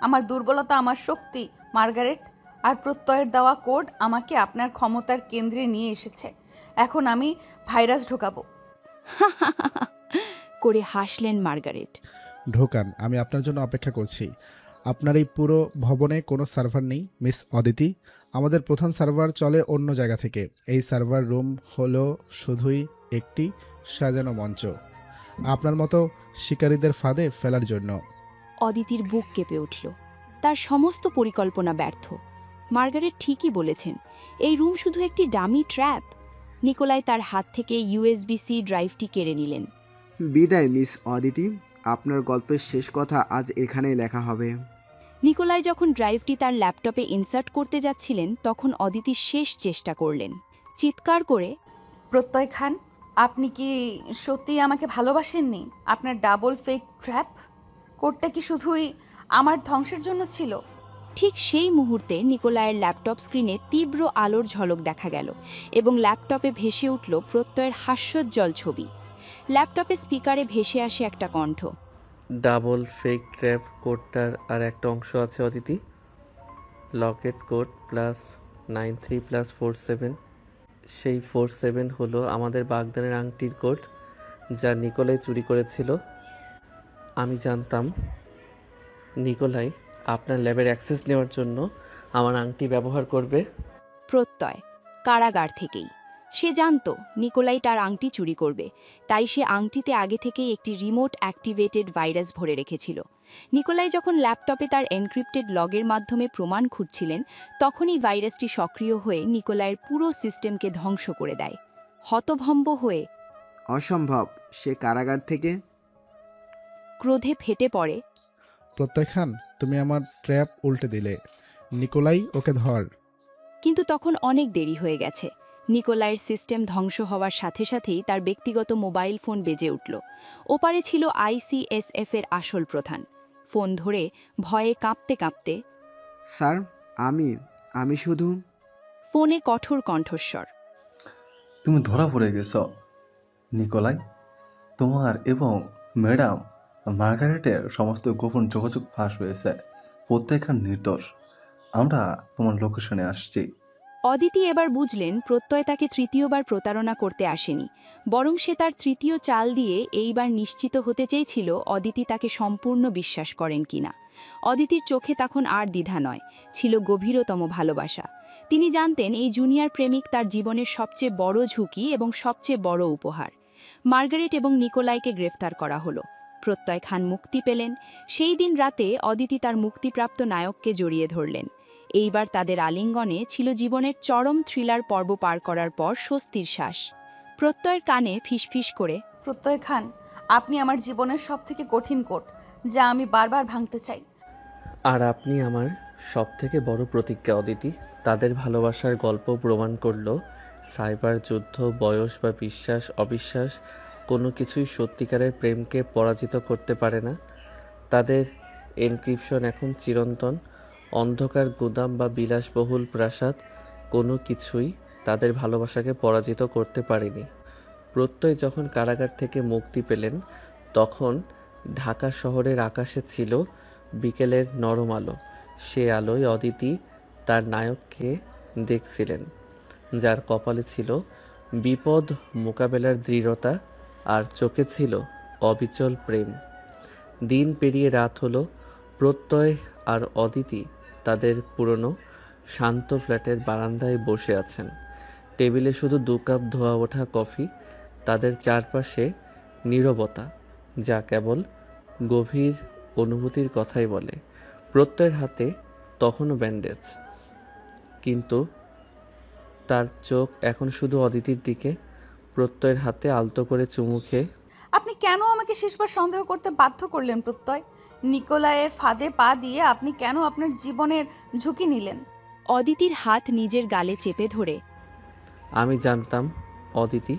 আমার দুর্বলতা আমার শক্তি, মার্গারেট। আর প্রত্যয়ের দেওয়া কোড আমাকে আপনার ক্ষমতার কেন্দ্রে নিয়ে এসেছে। এখন আমি ভাইরাস ঢোকাবো। করে হাসলেন মার্গারেট। ঢোকান, আমি আপনার জন্য অপেক্ষা করছি। আপনার এই পুরো ভবনে কোনো সার্ভার নেই মিস অদিতি। আমাদের প্রধান সার্ভার চলে অন্য জায়গা থেকে। এই সার্ভার রুম হলো শুধুই একটি সাজানো মঞ্চ আপনার মতো শিকারীদের ফাঁদে ফেলার জন্য। অদিতির বুক কেঁপে উঠল। তার সমস্ত পরিকল্পনা ব্যর্থ। মার্গারেট ঠিকই বলেছেন, এই রুম শুধু একটি ডামি ট্র্যাপ। নিকোলাই তার হাত থেকে USB-C ড্রাইভটি কেড়ে নিলেন। বিদায় মিস অদিতি, আপনার গল্পের শেষ কথা আজ এখানেই লেখা হবে। নিকোলাই যখন ড্রাইভটি তার ল্যাপটপে ইনসার্ট করতে যাচ্ছিলেন তখন অদিতি শেষ চেষ্টা করলেন। চিৎকার করে, প্রত্যয় খান, আপনি কি সত্যি আমাকে ভালোবাসেননি? আপনার ডাবল ফেক ট্র্যাপ কোডটা কি শুধুই আমার ধ্বংসের জন্য ছিল? ঠিক সেই মুহূর্তে নিকোলাইয়ের ল্যাপটপ স্ক্রিনে তীব্র আলোর ঝলক দেখা গেল এবং ল্যাপটপে ভেসে উঠল প্রত্যয়ের হাস্যোজ্জ্বল ছবি। ল্যাপটপে স্পিকারে ভেসে আসে একটা কণ্ঠ। ডাবল ফেক ট্র্যাপ কোডটার আর একটা অংশ আছে অদিতি। লকেট কোড +93+47। সেই 47 হলো আমাদের বাগদানের আংটির কোড, যা নিকোলাই চুরি করেছিল। আমি জানতাম নিকোলাই আপনার ল্যাবের অ্যাক্সেস নেওয়ার জন্য আমার আংটি ব্যবহার করবে। প্রত্যয় কারাগার থেকেই সে জানত নিকোলাই তার আংটি চুরি করবে, তাই সে আংটিতে আগে থেকেই একটি রিমোট অ্যাক্টিভেটেড ভাইরাস ভরে রেখেছিল। নিকোলাই যখন ল্যাপটপে তার এনক্রিপ্টেড লগের মাধ্যমে প্রমাণ খুঁজছিলেন তখনই ভাইরাসটি সক্রিয় হয়ে নিকোলাইয়ের পুরো সিস্টেমকে ধ্বংস করে দেয়। হতভম্ব হয়ে অসম্ভব, সে কারাগার থেকে? ক্রোধে ফেটে পড়ে, প্রত্যয় খান, তুমি আমার ট্র্যাপ উল্টে দিলে। নিকোলাই, ওকে ধর। কিন্তু তখন অনেক দেরি হয়ে গেছে। নিকোলাইয়ের সিস্টেম ধ্বংস হওয়ার সাথে সাথেই তার ব্যক্তিগত মোবাইল ফোন বেজে উঠল। ওপারে ছিল ICSF-এর আসল প্রধান। ফোন ধরে ভয়ে কাঁপতে কাঁপতে, স্যার, আমি শুধু। ফোনে কঠোর কণ্ঠস্বর, তুমি ধরা পড়ে গেছ নিকোলাই। তোমার এবং ম্যাডাম মার্গারেটের সমস্ত গোপন যোগাযোগ ফাঁস হয়েছে। প্রত্যেক খান নির্দোষ। আমরা তোমার লোকেশনে আসছি। অদিতি এবার বুঝলেন প্রত্যয় তাকে তৃতীয়বার প্রতারণা করতে আসেনি, বরং সে তার তৃতীয় চাল দিয়ে এইবার নিশ্চিত হতে চেয়েছিল অদিতি তাকে সম্পূর্ণ বিশ্বাস করেন কিনা। অদিতির চোখে তখন আর দ্বিধা নয়, ছিল গভীরতম ভালোবাসা। তিনি জানতেন এই জুনিয়র প্রেমিক তার জীবনের সবচেয়ে বড় ঝুঁকি এবং সবচেয়ে বড় উপহার। মার্গারেট এবং নিকোলাইকে গ্রেফতার করা হলো। প্রত্যয় খান মুক্তি পেলেন। সেই দিন রাতে অদিতি তার মুক্তিপ্রাপ্ত নায়ককে জড়িয়ে ধরলেন। এইবার তাদের আলিঙ্গনে ছিল জীবনের চরম থ্রিলার পর্ব পার করার পর স্বস্তির শ্বাস। প্রত্যয়ের কানে ফিসফিস করে, প্রত্যয় খান, আপনি আমার জীবনের সবথেকে কঠিন কোট, যা আমি বারবার ভাঙতে চাই। আর আপনি আমার সবথেকে বড় প্রতিজ্ঞা অদিতি। তাদের ভালোবাসার গল্প প্রমাণ করলো সাইবার যুদ্ধ, বয়স বা বিশ্বাস অবিশ্বাস কোনো কিছুই সত্যিকারের প্রেমকে পরাজিত করতে পারে না। তাদের এনক্রিপশন এখন চিরন্তন। অন্ধকার গুদাম বা বিলাসবহুল প্রাসাদ কোনো কিছুই তাদের ভালোবাসাকে পরাজিত করতে পারেনি। প্রত্যয় যখন কারাগার থেকে মুক্তি পেলেন, তখন ঢাকা শহরের আকাশে ছিল বিকেলের নরম আলো। সে আলোয় অদিতি তার নায়ককে দেখছিলেন, যার কপালে ছিল বিপদ মোকাবেলার দৃঢ়তা আর চোখে ছিল অবিচল প্রেম। দিন পেরিয়ে রাত হলো। প্রত্যয় আর অদিতি তাদের পুরনো শান্ত ফ্ল্যাটের বারান্দায় বসে আছেন। টেবিলে শুধু 2 কাপ ধোয়া ওঠা কফি। তাদের চারপাশে নীরবতা, যা কেবল গভীর অনুভূতির কথাই বলে। প্রত্যয়ের হাতে তখনও ব্যান্ডেজ, কিন্তু তার চোখ এখন শুধু অদিতির দিকে। প্রত্যয়ের হাতে আলতো করে চুমু খেয়ে, আপনি কেন আমাকে শেষবার সন্দেহ করতে বাধ্য করলেন প্রত্যয়? নিকোলাইয়ের ফাঁদে পা দিয়ে আপনি কেন আপনার জীবনের ঝুঁকি নিলেন? অদিতির হাত নিজের গালে চেপে ধরে, আমি জানতাম অদিতি,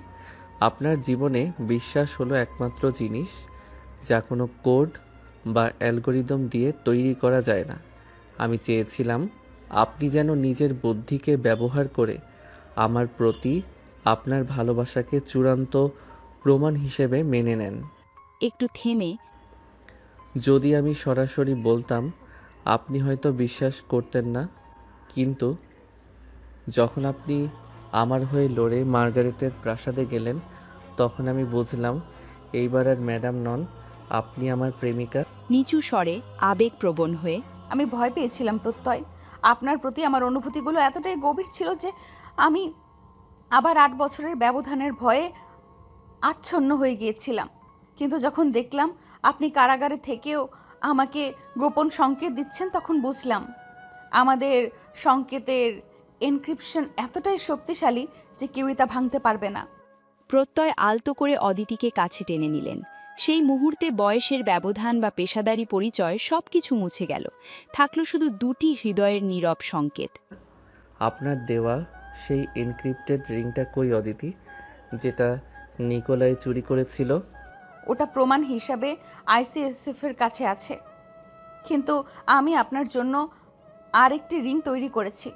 আপনার জীবনে বিশ্বাস হলো একমাত্র জিনিস যা কোনো কোড বা অ্যালগোরিদম দিয়ে তৈরি করা যায় না। আমি চেয়েছিলাম আপনি যেন নিজের বুদ্ধিকে ব্যবহার করে আমার প্রতি আপনার ভালোবাসাকে চূড়ান্ত প্রমাণ হিসেবে মেনে নেন। একটু থেমে, যদি আমি সরাসরি বলতাম, আপনি হয়তো বিশ্বাস করতেন না, কিন্তু যখন আপনি আমার হয়ে লড়ে মার্গারেটের প্রাসাদে গেলেন, তখন আমি বুঝলাম এইবার আর ম্যাডাম নন, আপনি আমার প্রেমিকা। নিচু স্বরে আবেগপ্রবণ হয়ে, আমি ভয় পেয়েছিলাম প্রত্যয়। আপনার প্রতি আমার অনুভূতিগুলো এতটাই গভীর ছিল যে আমি আবার 8 বছরের ব্যবধানের ভয়ে আচ্ছন্ন হয়ে গিয়েছিলাম। কিন্তু যখন দেখলাম আপনি কারাগারে থেকেও আমাকে গোপন সংকেত দিচ্ছেন, তখন বুঝলাম আমাদের সংকেতের এনক্রিপশন এতটাই শক্তিশালী যে কেউই তা ভাঙতে পারবে না। প্রত্যয় আলতো করে অদিতিকে কাছে টেনে নিলেন। সেই মুহূর্তে বয়সের ব্যবধান বা পেশাদারি পরিচয় সবকিছু মুছে গেল। থাকলো শুধু 2টি হৃদয়ের নীরব সংকেত। আপনার দেওয়া সেই এনক্রিপ্টেড রিংটা কই অদিতি, যেটা নিকোলাই চুরি করেছিল? ওটা প্রমাণ হিসাবে আইসিএসএফ এর কাছে আছে, কিন্তু আমি আপনার জন্য আরেকটি রিং তৈরি করেছি।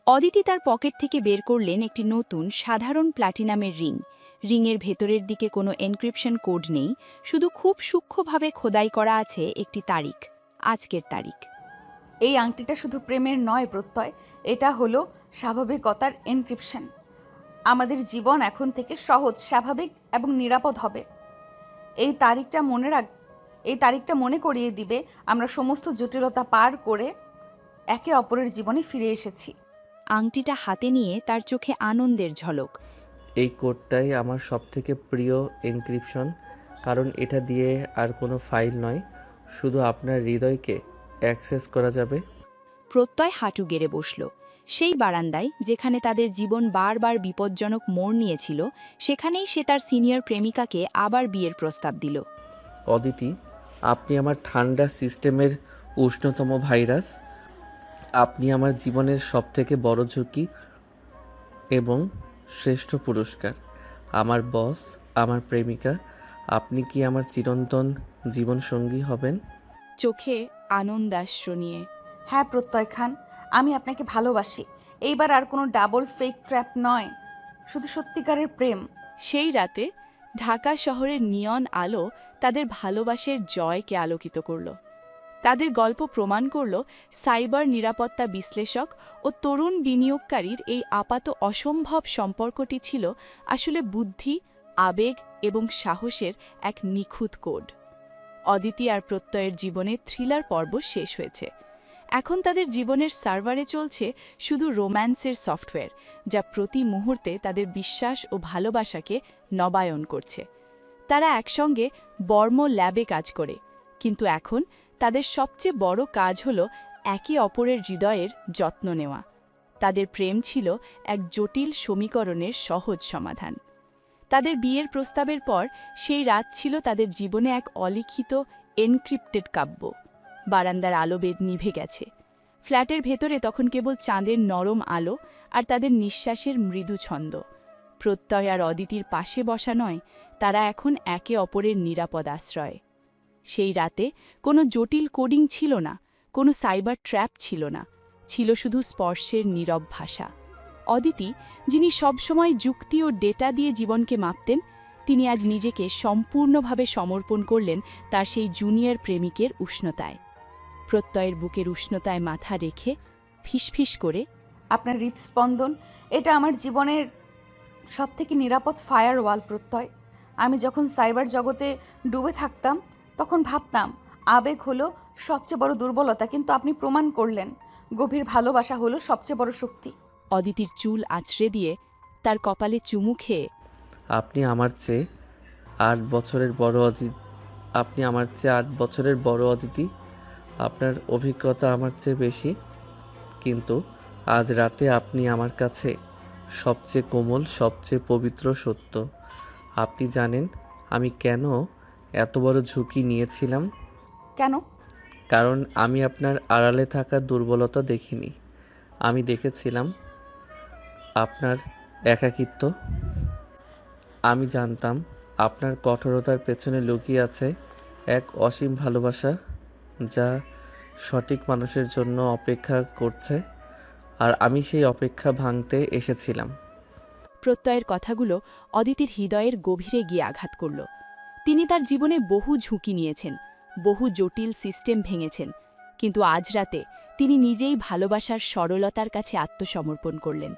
অদিতি তার পকেট থেকে বের করলেন একটি নতুন সাধারণ প্ল্যাটিনামের রিং। রিংয়ের ভেতরের দিকে কোনো এনক্রিপশন কোড নেই, শুধু খুব সূক্ষ্মভাবে খোদাই করা আছে একটি তারিখ, আজকের তারিখ। এই আংটিটা শুধু প্রেমের নয় প্রত্যয়, এটা হলো স্বাভাবিকতার এনক্রিপশন। আমাদের জীবন এখন থেকে সহজ, স্বাভাবিক এবং নিরাপদ হবে। এই তারিখটা মনে করিয়ে দিবে আমরা সমস্ত জটিলতা পার করে একে অপরের জীবনে ফিরে এসেছি। আংটিটা হাতে নিয়ে তার চোখে আনন্দের ঝলক। এই কোডটাই আমার সবথেকে প্রিয় এনক্রিপশন, কারণ এটা দিয়ে আর কোনো ফাইল নয়, শুধু আপনার হৃদয়কে অ্যাক্সেস করা যাবে। প্রত্যয় হাঁটু গেড়ে বসল। সেই বারান্দায়, যেখানে তাদের জীবন বারবার বিপজ্জনক মোড় নিয়েছিল, সেখানেই সে তার সিনিয়র প্রেমিকাকে আবার বিয়ের প্রস্তাব দিল। অদিতি, আপনি আমার ঠান্ডা সিস্টেমের উষ্ণতম ভাইরাস। আপনি আমার জীবনের সবথেকে বড় ঝুঁকি এবং শ্রেষ্ঠ পুরস্কার। আমার বস, আমার প্রেমিকা। আপনি কি আমার চিরন্তন জীবনসঙ্গী হবেন? চোখে আনন্দাশ্রু নিয়ে, হ্যাঁ প্রত্যয় খান, আমি আপনাকে ভালোবাসি। এইবার আর কোনো ডাবল ফেক ট্র্যাপ নয়, শুধু সত্যিকারের প্রেম। সেই রাতে ঢাকা শহরের নিয়ন আলো তাদের ভালোবাসার জয়কে আলোকিত করল। তাদের গল্প প্রমাণ করল সাইবার নিরাপত্তা বিশ্লেষক ও তরুণ বিনিয়োগকারীর এই আপাত অসম্ভব সম্পর্কটি ছিল আসলে বুদ্ধি, আবেগ এবং সাহসের এক নিখুঁত কোড। অদিতি আর প্রত্যয়ের জীবনে থ্রিলার পর্ব শেষ হয়েছে। এখন তাদের জীবনের সার্ভারে চলছে শুধু রোম্যান্সের সফটওয়্যার, যা প্রতি মুহূর্তে তাদের বিশ্বাস ও ভালোবাসাকে নবায়ন করছে। তারা একসঙ্গে বর্ম ল্যাবে কাজ করে, কিন্তু এখন তাদের সবচেয়ে বড় কাজ হল একে অপরের হৃদয়ের যত্ন নেওয়া। তাদের প্রেম ছিল এক জটিল সমীকরণের সহজ সমাধান। তাদের বিয়ের প্রস্তাবের পর সেই রাত ছিল তাদের জীবনে এক অলিখিত এনক্রিপ্টেড কাব্য। বারান্দার আলোবেদ নিভে গেছে। ফ্ল্যাটের ভেতরে তখন কেবল চাঁদের নরম আলো আর তাদের নিঃশ্বাসের মৃদু ছন্দ। প্রত্যয় আর অদিতির পাশে বসা নয়, তারা এখন একে অপরের নিরাপদ আশ্রয়। সেই রাতে কোনো জটিল কোডিং ছিল না, কোনো সাইবার ট্র্যাপ ছিল না, ছিল শুধু স্পর্শের নীরব ভাষা। অদিতি, যিনি সবসময় যুক্তি ও ডেটা দিয়ে জীবনকে মাপতেন, তিনি আজ নিজেকে সম্পূর্ণভাবে সমর্পণ করলেন তার সেই জুনিয়র প্রেমিকের উষ্ণতায়। প্রত্যয়ের বুকের উষ্ণতায় মাথা রেখে ফিসফিস করে, আপনার হৃদস্পন্দন, এটা আমার জীবনের সবথেকে নিরাপদ ফায়ারওয়াল প্রত্যয়। আমি যখন সাইবার জগতে ডুবে থাকতাম তখন ভাবতাম আবেগ হলো সবচেয়ে বড় দুর্বলতা, কিন্তু আপনি প্রমাণ করলেন গভীর ভালোবাসা হলো সবচেয়ে বড় শক্তি। অদিতির চুল আঁচড়ে দিয়ে তার কপালে চুমু খেয়ে, আপনি আমার চেয়ে 8 বছরের বড় অদিতি। আপনার অভিজ্ঞতা আমার চেয়ে বেশি, কিন্তু আজ রাতে আপনি আমার কাছে সবচেয়ে কোমল, সবচেয়ে পবিত্র সত্য। আপনি জানেন আমি কেন এত বড় ঝুঁকি নিয়েছিলাম? কেন? কারণ আমি আপনার আড়ালে থাকা দুর্বলতা দেখিনি। আমি দেখেছিলাম আপনার একাকিত্ব। আমি জানতাম আপনার কঠোরতার পেছনে লুকিয়ে আছে এক অসীম ভালোবাসা, যা সঠিক মানুষের জন্য অপেক্ষা করছে, আর আমি সেই অপেক্ষা ভাঙতে এসেছিলাম। প্রত্যয়ের কথাগুলো অদিতির হৃদয়ের গভীরে গিয়ে আঘাত করল। তিনি তার জীবনে বহু ঝুঁকি নিয়েছেন, বহু জটিল সিস্টেম ভেঙেছেন, কিন্তু আজ রাতে তিনি নিজেই ভালোবাসার সরলতার কাছে আত্মসমর্পণ করলেন।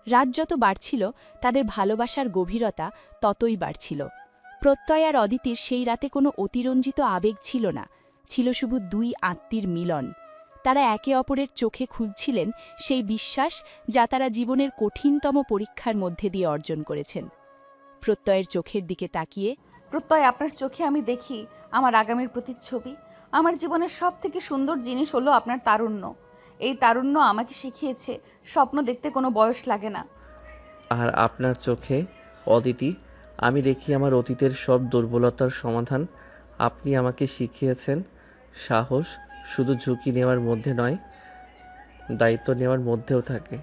রাত যত বাড়ছিল, তাদের ভালোবাসার গভীরতা ততই বাড়ছিল। প্রত্যয় আর অদিতির সেই রাতে কোনো অতিরঞ্জিত আবেগ ছিল না, ছিল শুধু দুই আত্মীর মিলন। তারা একে অপরের চোখে খুঁজছিলেন সেই বিশ্বাস যা তারা জীবনের কঠিনতম পরীক্ষার মধ্যে দিয়ে অর্জন করেছেন। প্রত্যয়ের চোখের দিকে তাকিয়ে, প্রত্যয়, আপনার চোখে আমি দেখি আমার আগামীর প্রতিচ্ছবি। আমার জীবনের সবথেকে সুন্দর জিনিস হলো আপনার তারুণ্য। এই তারুণ্য আমাকে শিখিয়েছে স্বপ্ন দেখতে কোনো বয়স লাগে না। আর আপনার চোখে অদিতি, আমি দেখি আমার অতীতের সব দুর্বলতার সমাধান। আপনি আমাকে শিখিয়েছেন সাহস শুধু ঝুঁকি নেওয়ার মধ্যে নয়, দায়িত্ব নেওয়ার মধ্যেও থাকে।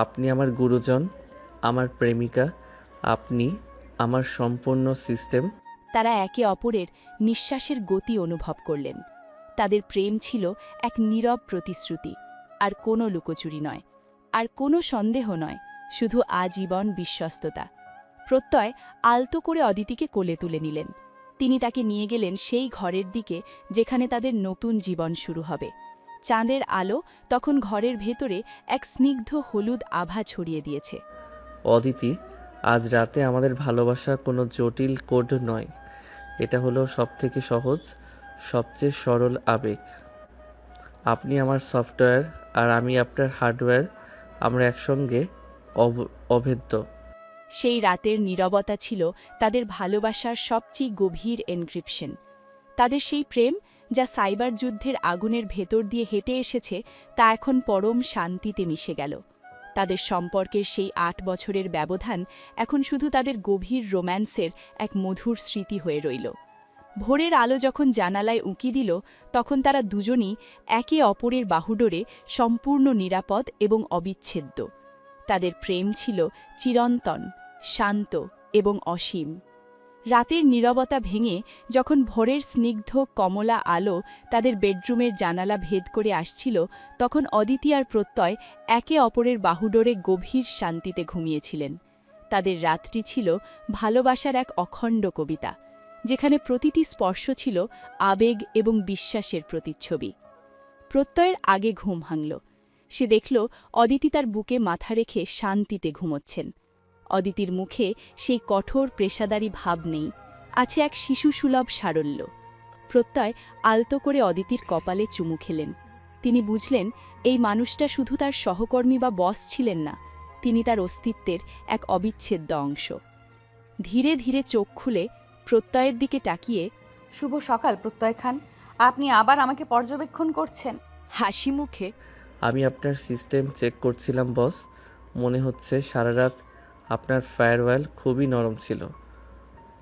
আপনি আমার গুরুজন, আমার প্রেমিকা, আপনি আমার সম্পূর্ণ সিস্টেম। তারা একে অপরের নিঃশ্বাসের গতি অনুভব করলেন। তাদের প্রেম ছিল এক নীরব প্রতিশ্রুতি, আর কোনো লুকোচুরি নয়, আর কোনো সন্দেহ নয়, শুধু আজীবন বিশ্বস্ততা। প্রত্যয় আলতো করে অদিতিকে কোলে তুলে নিলেন। তিনি তাকে নিয়ে গেলেন সেই ঘরের দিকে যেখানে তাদের নতুন জীবন শুরু হবে। চাঁদের আলো তখন ঘরের ভেতরে এক স্নিগ্ধ হলুদ আভা ছড়িয়ে দিয়েছে। অদিতি, আজ রাতে আমাদের ভালোবাসা কোনো জটিল কোড নয়, এটা হলো সবথেকে সহজ, সবচেয়ে সরল আবেগ। আপনি আমার সফটওয়্যার আর আমি আপনার হার্ডওয়্যার, আমরা একসঙ্গে অভেদ্য। সেই রাতের নীরবতা ছিল তাদের ভালোবাসার সবচেয়ে গভীর এনক্রিপশন। তাদের সেই প্রেম, যা সাইবার যুদ্ধের আগুনের ভেতর দিয়ে হেঁটে এসেছে, তা এখন পরম শান্তিতে মিশে গেল। তাদের সম্পর্কের সেই 8 বছরের ব্যবধান এখন শুধু তাদের গভীর রোম্যান্সের এক মধুর স্মৃতি হয়ে রইল। ভোরের আলো যখন জানালায় উঁকি দিল, তখন তারা দুজনই একে অপরের বাহুডোরে সম্পূর্ণ নিরাপদ এবং অবিচ্ছেদ্য। তাদের প্রেম ছিল চিরন্তন, শান্ত এবং অসীম। রাতের নীরবতা ভেঙে যখন ভোরের স্নিগ্ধ কমলা আলো তাদের বেডরুমের জানালা ভেদ করে আসছিল, তখন অদিতি আর প্রত্যয় একে অপরের বাহুডোরে গভীর শান্তিতে ঘুমিয়েছিলেন। তাদের রাতটি ছিল ভালোবাসার এক অখণ্ড কবিতা, যেখানে প্রতিটি স্পর্শ ছিল আবেগ এবং বিশ্বাসের প্রতিচ্ছবি। প্রত্যয়ের আগে ঘুম ভাঙল। সে দেখল অদিতি তার বুকে মাথা রেখে শান্তিতে ঘুমোচ্ছেন। অদিতির মুখে সেই কঠোর পেশাদারি ভাব নেই, আছে এক শিশুসুলভ সারল্য। প্রত্যয় আলতো করে অদিতির কপালে চুমু খেলেন। তিনি বুঝলেন এই মানুষটা শুধু তার সহকর্মী বা বস ছিলেন না, তিনি তার অস্তিত্বের এক অবিচ্ছেদ্য অংশ। ধীরে ধীরে চোখ খুলে প্রত্যয়ের দিকে তাকিয়ে, শুভ সকাল প্রত্যয় খান, আপনি আবার আমাকে পর্যবেক্ষণ করছেন। হাসি মুখে, আমি আপনার সিস্টেম চেক করছিলাম বস। মনে হচ্ছে সারা রাত আপনার ফায়ারওয়াল খুবই নরম ছিল।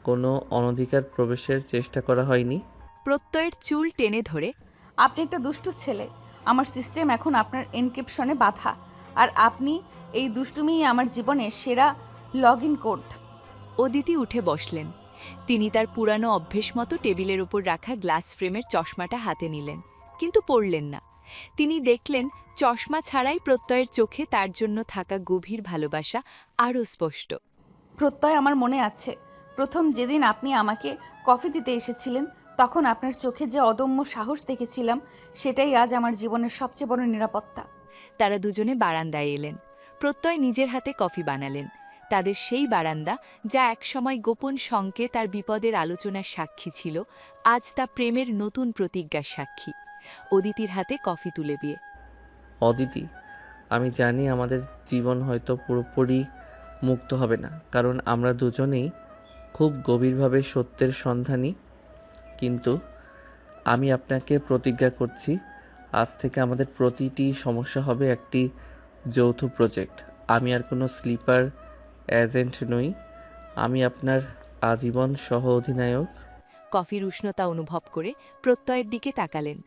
কোনো অনধিকার প্রবেশের চেষ্টা করা হয়নি। প্রত্যয়ের চুল টেনে ধরে, আপনি একটা দুষ্টু ছেলে। আমার সিস্টেম এখন আপনার এনক্রিপশনে বাধা, আর আপনি এই দুষ্টুমিই আমার জীবনের সেরা লগ ইন কোড। অদিতি উঠে বসলেন। তিনি তার পুরানো অভ্যেস মতো টেবিলের উপর রাখা গ্লাস ফ্রেমের চশমাটা হাতে নিলেন, কিন্তু পড়লেন না। তিনি দেখলেন চশমা ছাড়াই প্রত্যয়ের চোখে তার জন্য থাকা গভীর ভালোবাসা আরও স্পষ্ট। প্রত্যয়, আমার মনে আছে প্রথম যেদিন আপনি আমাকে কফি দিতে এসেছিলেন, তখন আপনার চোখে যে অদম্য সাহস দেখেছিলাম, সেটাই আজ আমার জীবনের সবচেয়ে বড় নিরাপত্তা। তারা দুজনে বারান্দায় এলেন। প্রত্যয় নিজের হাতে কফি বানালেন। তাদের সেই বারান্দা, যা একসময় গোপন সংকেত তার বিপদের আলোচনার সাক্ষী ছিল, আজ তা প্রেমের নতুন প্রতিজ্ঞার সাক্ষী। অদিতির হাতে কফি তুলে দিয়ে, অদিতি, আমি জানি আমাদের জীবন হয়তো পুরোপুরি মুক্ত হবে না, কারণ আমরা দুজনেই খুব গভীরভাবে সত্যের সন্ধানী, কিন্তু আমি আপনাকে প্রতিজ্ঞা করছি, আজ থেকে আমাদের প্রতিটি সমস্যা হবে একটি যৌথ প্রজেক্ট। আমি আর কোনো স্লিপার এজেন্ট নই, আমি আপনার আজীবন সহ অধিনায়ক। কফির উষ্ণতা অনুভব করে প্রত্যয়ের দিকে তাকালেন।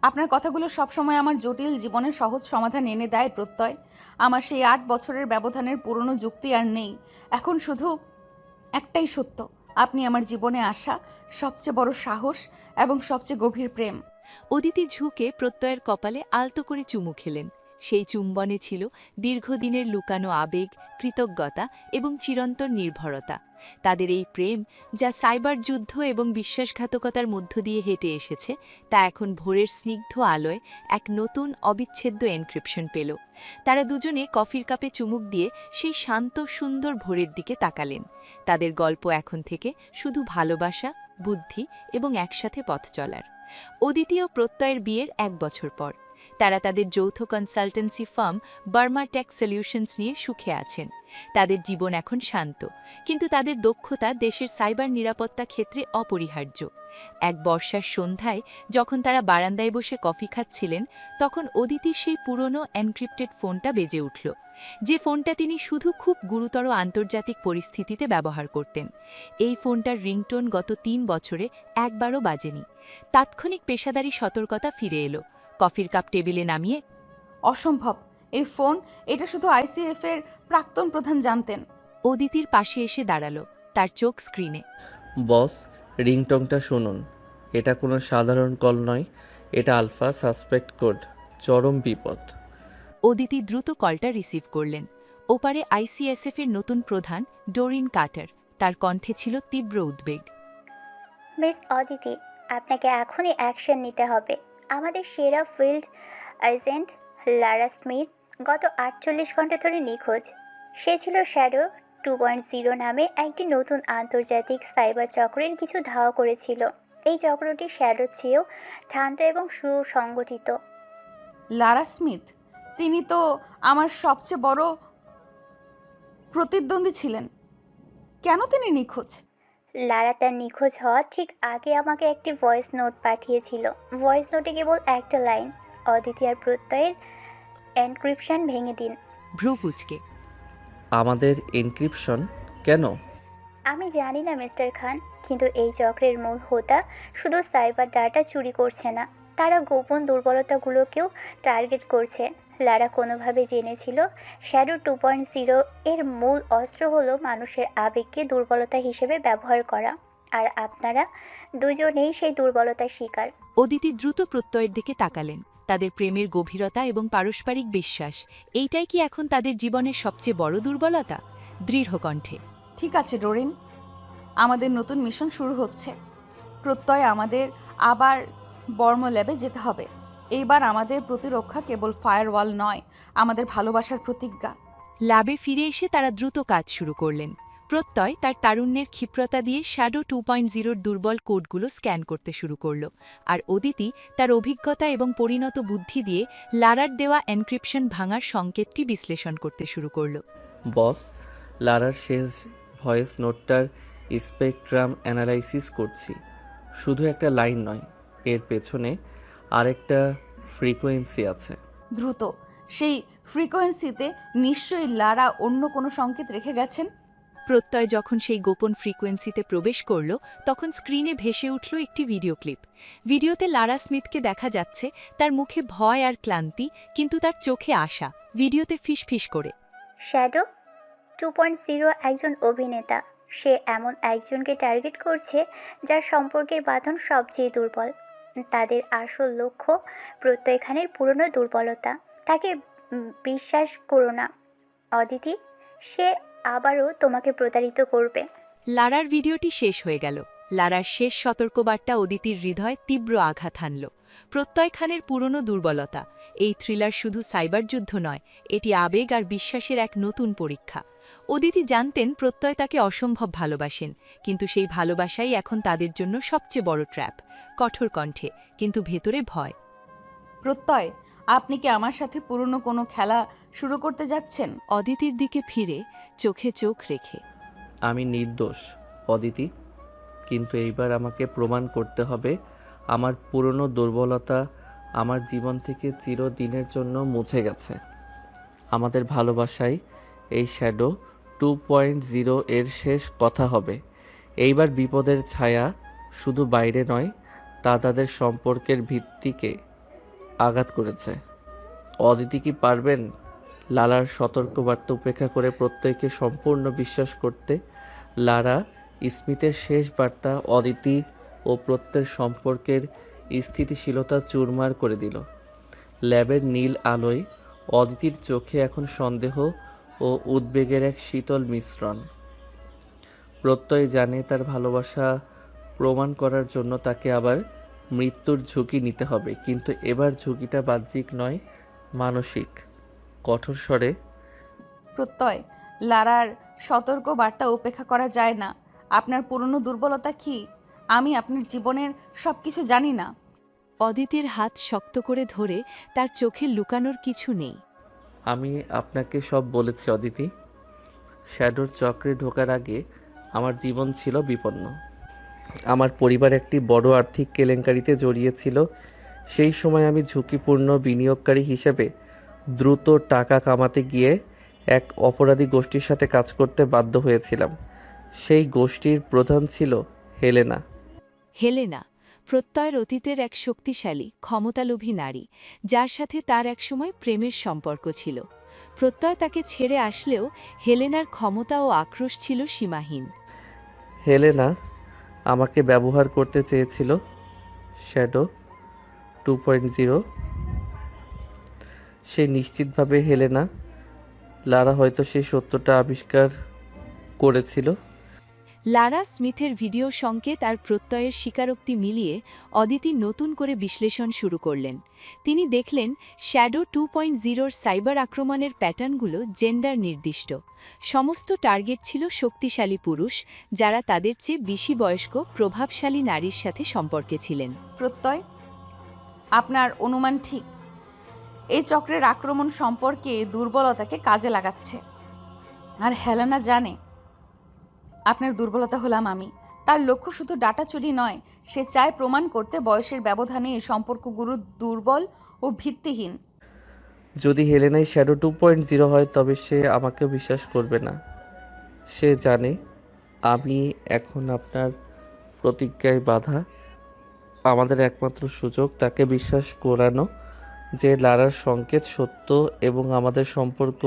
আপনার কথাগুলো সবসময় আমার জটিল জীবনের সহজ সমাধান এনে দেয় প্রত্যয়। আমার সেই 8 বছরের ব্যবধানের পুরনো যুক্তি আর নেই। এখন শুধু একটাই সত্য, আপনি আমার জীবনে আসা সবচেয়ে বড় সাহস এবং সবচেয়ে গভীর প্রেম। অদিতি ঝুঁকে প্রত্যয়ের কপালে আলতো করে চুমু খেলেন। সেই চুম্বনে ছিল দীর্ঘদিনের লুকানো আবেগ, কৃতজ্ঞতা এবং চিরন্তন নির্ভরতা। তাদের এই প্রেম, যা সাইবার যুদ্ধ এবং বিশ্বাসঘাতকতার মধ্য দিয়ে হেঁটে এসেছে, তা এখন ভোরের স্নিগ্ধ আলোয় এক নতুন অবিচ্ছেদ্য এনক্রিপশন পেল। তারা দুজনে কফির কাপে চুমুক দিয়ে সেই শান্ত সুন্দর ভোরের দিকে তাকালেন। তাদের গল্প এখন থেকে শুধু ভালোবাসা, বুদ্ধি এবং একসাথে পথ চলার। অদিতি ও প্রত্যয়ের বিয়ের 1 বছর পর তারা তাদের যৌথ consultancy firm Barma tech solutions নিয়ে সুখে আছেন। তাদের জীবন এখন শান্ত, কিন্তু তাদের দক্ষতা দেশের সাইবার নিরাপত্তা ক্ষেত্রে অপরিহার্য। এক বর্ষার সন্ধ্যায় যখন তারা বারান্দায় বসে কফি খাচ্ছিলেন, তখন অদিতির সেই পুরনো এনক্রিপ্টেড ফোনটা বেজে উঠল, যে ফোনটা তিনি শুধু খুব গুরুতর আন্তর্জাতিক পরিস্থিতিতে ব্যবহার করতেন। এই ফোনটার রিংটোন গত 3 বছরে একবারও বাজেনি। তাৎক্ষণিক পেশাদারি সতর্কতা ফিরে এলো। কফির কাপ টেবিলে নামিয়ে, অসম্ভব, এই ফোন, এটা শুধু আইসিএফ এর প্রাক্তন প্রধান জানতেন। অদিতির পাশে এসে দাঁড়ালো, তার চোখ স্ক্রিনে। বস, রিংটংটা শুনুন। এটা কোনো সাধারণ কল নয়, এটা আলফা সাসপেক্ট কোড, চরম বিপদ। অদিতি দ্রুত কলটা রিসিভ করলেন। ওপারে আইসিএসএফের নতুন প্রধান ডোরিন কার্টার। তার কণ্ঠে ছিল তীব্র উদ্বেগ। মিস অদিতি, আপনাকে এখনই অ্যাকশন নিতে হবে। আমাদের সেরা ফিল্ড এজেন্ট লারা স্মিথ গত 48 ঘন্টা ধরে নিখোঁজ। সে ছিল শ্যাডো 2.0 নামে একটি নতুন আন্তর্জাতিক সাইবার চক্রের কিছু ধাওয়া করেছিল। এই চক্রটি শ্যাডোর চেয়েও ঠান্ডা এবং সুসংগঠিত। লারা স্মিথ, তিনি তো আমার সবচেয়ে বড় প্রতিদ্বন্দ্বী ছিলেন। কেন তিনি নিখোঁজ? লারা তার নিখোঁজ হওয়ার ঠিক আগে আমাকে একটি ভয়েস নোট পাঠিয়েছিল। ভয়েস নোটে কেবল একটা লাইন, অদিতি আর প্রত্যয়ের এনক্রিপশন ভেঙে দিন। ভ্রু কুঁচকে, আমাদের এনক্রিপশন কেন? আমি জানি না মিস্টার খান, কিন্তু এই চক্রের মূল হোতা শুধু সাইবার ডাটা চুরি করছে না, তারা গোপন দুর্বলতাগুলোকেও টার্গেট করছে। লারা কোনোভাবে জেনেছিল শ্যাডো 2.0 এর মূল অস্ত্র হলো মানুষের আবেগকে দুর্বলতা হিসেবে ব্যবহার করা, আর আপনারা দুজনেই সেই দুর্বলতার শিকার। অদিতি দ্রুত প্রত্যয়ের দিকে তাকালেন। তাদের প্রেমের গভীরতা এবং পারস্পরিক বিশ্বাস, এইটাই কি এখন তাদের জীবনের সবচেয়ে বড় দুর্বলতা? দৃঢ় কণ্ঠে, ঠিক আছে ডোরিন, আমাদের নতুন মিশন শুরু হচ্ছে। প্রত্যয় আমাদের আবার বর্ম ল্যাবে যেতে হবে। এইবার আমাদের প্রতিরক্ষা কেবল ফায়ারওয়াল নয়, আমাদের ভালোবাসার প্রতিজ্ঞা। ল্যাবে ফিরে এসে তারা দ্রুত কাজ শুরু করলেন। প্রত্যয় তার তারুণ্যের ক্ষিপ্রতা দিয়ে শ্যাডো 2.0-র দুর্বল কোডগুলো স্ক্যান করতে শুরু করল, আর অদিতি তার অভিজ্ঞতা এবং পরিণত বুদ্ধি দিয়ে লারার দেওয়া এনক্রিপশন ভাঙার সংকেতটি বিশ্লেষণ করতে শুরু করল। বস, লারার শেষ ভয়েস নোটটার স্পেকট্রাম অ্যানালাইসিস করছি। শুধু একটা লাইন নয়, এর পেছনে আরেকটা ফ্রিকোয়েন্সি আছে। দ্রুত সেই ফ্রিকোয়েন্সিতে নিশ্চয়ই লারা অন্য কোনো সংকেত রেখে গেছেন। প্রত্যয় যখন সেই গোপন ফ্রিকোয়েন্সিতে প্রবেশ করল, তখন স্ক্রিনে ভেসে উঠল একটি ভিডিও ক্লিপ। ভিডিওতে লারা স্মিথকে দেখা যাচ্ছে, তার মুখে ভয় আর ক্লান্তি, কিন্তু তার চোখে আশা। ভিডিওতে ফিসফিস করে, শ্যাডো 2.0 একজন অভিনেতা। সে এমন একজনকে টার্গেট করছে যার সম্পর্কের বাঁধন সবচেয়ে দুর্বল। তাদের আসল লক্ষ্য প্রত্যয় খানের পুরনো দুর্বলতা। তাকে বিশ্বাস করো না অদিতি, সে আবারও তোমাকে প্রতারিত করবে। লারার ভিডিওটি শেষ হয়ে গেল। লারার শেষ সতর্কবার্তা অদিতির হৃদয়ে তীব্র আঘাত হানল। প্রত্যয় খানের পুরনো দুর্বলতা। এই থ্রিলার শুধু সাইবার যুদ্ধ নয়, এটি আবেগ আর বিশ্বাসের এক নতুন পরীক্ষা। অদিতি জানতেন প্রত্যয় তাকে অসম্ভব ভালোবাসেন, কিন্তু সেই ভালোবাসাই এখন তাদের জন্য সবচেয়ে বড় ট্র্যাপ। কঠোর কণ্ঠে, কিন্তু ভেতরে ভয়। প্রত্যয়, আপনি কি আমার সাথে পুরনো কোনো খেলা শুরু করতে যাচ্ছেন? অদিতির দিকে ফিরে চোখে চোখ রেখে, আমি নির্দোষ অদিতি, কিন্তু এইবার আমাকে প্রমাণ করতে হবে আমার পুরনো দুর্বলতা আমার জীবন থেকে চিরদিনের জন্য মুছে গেছে। আমাদের ভালোবাসায় এই শ্যাডো 2.0 এর শেষ কথা হবে। এইবার বিপদের ছায়া শুধু বাইরে নয়, তা তাদের সম্পর্কের ভিত্তিকে আঘাত করেছে। অদিতি কি পারবেন লালার সতর্কবার্তা উপেক্ষা করে প্রত্যয়কে সম্পূর্ণ বিশ্বাস করতে? লারা স্মিথের শেষ বার্তা অদিতি ও প্রত্যয়ের সম্পর্কের স্থিতিশীলতা চুরমার করে দিল। ল্যাবের নীল আলোয় অদিতির চোখে এখন সন্দেহ ও উদ্বেগের এক শীতল মিশ্রণ। প্রত্যয় জানে তার ভালোবাসা প্রমাণ করার জন্য তাকে আবার মৃত্যুর ঝুঁকি নিতে হবে, কিন্তু এবার ঝুঁকিটা বাহ্যিক নয়, মানসিক। কঠোর স্বরে, প্রত্যয়, লারার সতর্ক বার্তা উপেক্ষা করা যায় না। আপনার পুরনো দুর্বলতা কি? আমি আপনার জীবনের সব কিছু জানি না। অদিতির হাত শক্ত করে ধরে তার চোখে লুকানোর কিছু নেই। আমি আপনাকে সব বলেছি অদিতি। শ্যাডোর চক্রে ঢোকার আগে আমার জীবন ছিল বিপন্ন। আমার পরিবার একটি বড় আর্থিক কেলেঙ্কারিতে জড়িয়েছিল। সেই সময় আমি ঝুঁকিপূর্ণ বিনিয়োগকারী হিসেবে দ্রুত টাকা কামাতে গিয়ে এক অপরাধী গোষ্ঠীর সাথে কাজ করতে বাধ্য হয়েছিলাম। সেই গোষ্ঠীর প্রধান ছিল হেলেনা। হেলেনা প্রত্যয়ের অতীতের এক শক্তিশালী ক্ষমতালোভী নারী, যার সাথে তার একসময় প্রেমের সম্পর্ক ছিল। প্রত্যয় তাকে ছেড়ে আসলেও হেলেনার ক্ষমতা ও আক্রোশ ছিল সীমাহীন। হেলেনা আমাকে ব্যবহার করতে চেয়েছিল। শ্যাডো 2.0 সে নিশ্চিতভাবে হেলেনা। লারা হয়তো সেই সত্যটা আবিষ্কার করেছিল। লারা স্মিথের ভিডিও সংকেত আর প্রত্যয়ের স্বীকারোক্তি মিলিয়ে অদিতি নতুন করে বিশ্লেষণ শুরু করলেন। তিনি দেখলেন শ্যাডো 2.0-র সাইবার আক্রমণের প্যাটার্নগুলো জেন্ডার নির্দিষ্ট। সমস্ত টার্গেট ছিল শক্তিশালী পুরুষ, যারা তাদের চেয়ে বেশি বয়স্ক প্রভাবশালী নারীর সাথে সম্পর্কে ছিলেন। প্রত্যয়, আপনার অনুমান ঠিক। এই চক্রের আক্রমণ সম্পর্কে দুর্বলতাকে কাজে লাগাচ্ছে। আর হেলেনা জানে আপনার দুর্বলতা হলাম আমি। তার লক্ষ্য শুধু ডাটা চুরি নয়, সে চায় প্রমাণ করতে বয়সের ব্যবধানে এই সম্পর্কগুলো দুর্বল ও ভিত্তিহীন। যদি হেলেনাই শ্যাডো 2.0 হয়, তবে সে আমাকেও বিশ্বাস করবে না। সে জানে আমি এখন আপনার প্রতিজ্ঞায় বাধা। আমাদের একমাত্র সুযোগ তাকে বিশ্বাস করানো যে লারার সংকেত সত্য এবং আমাদের সম্পর্ক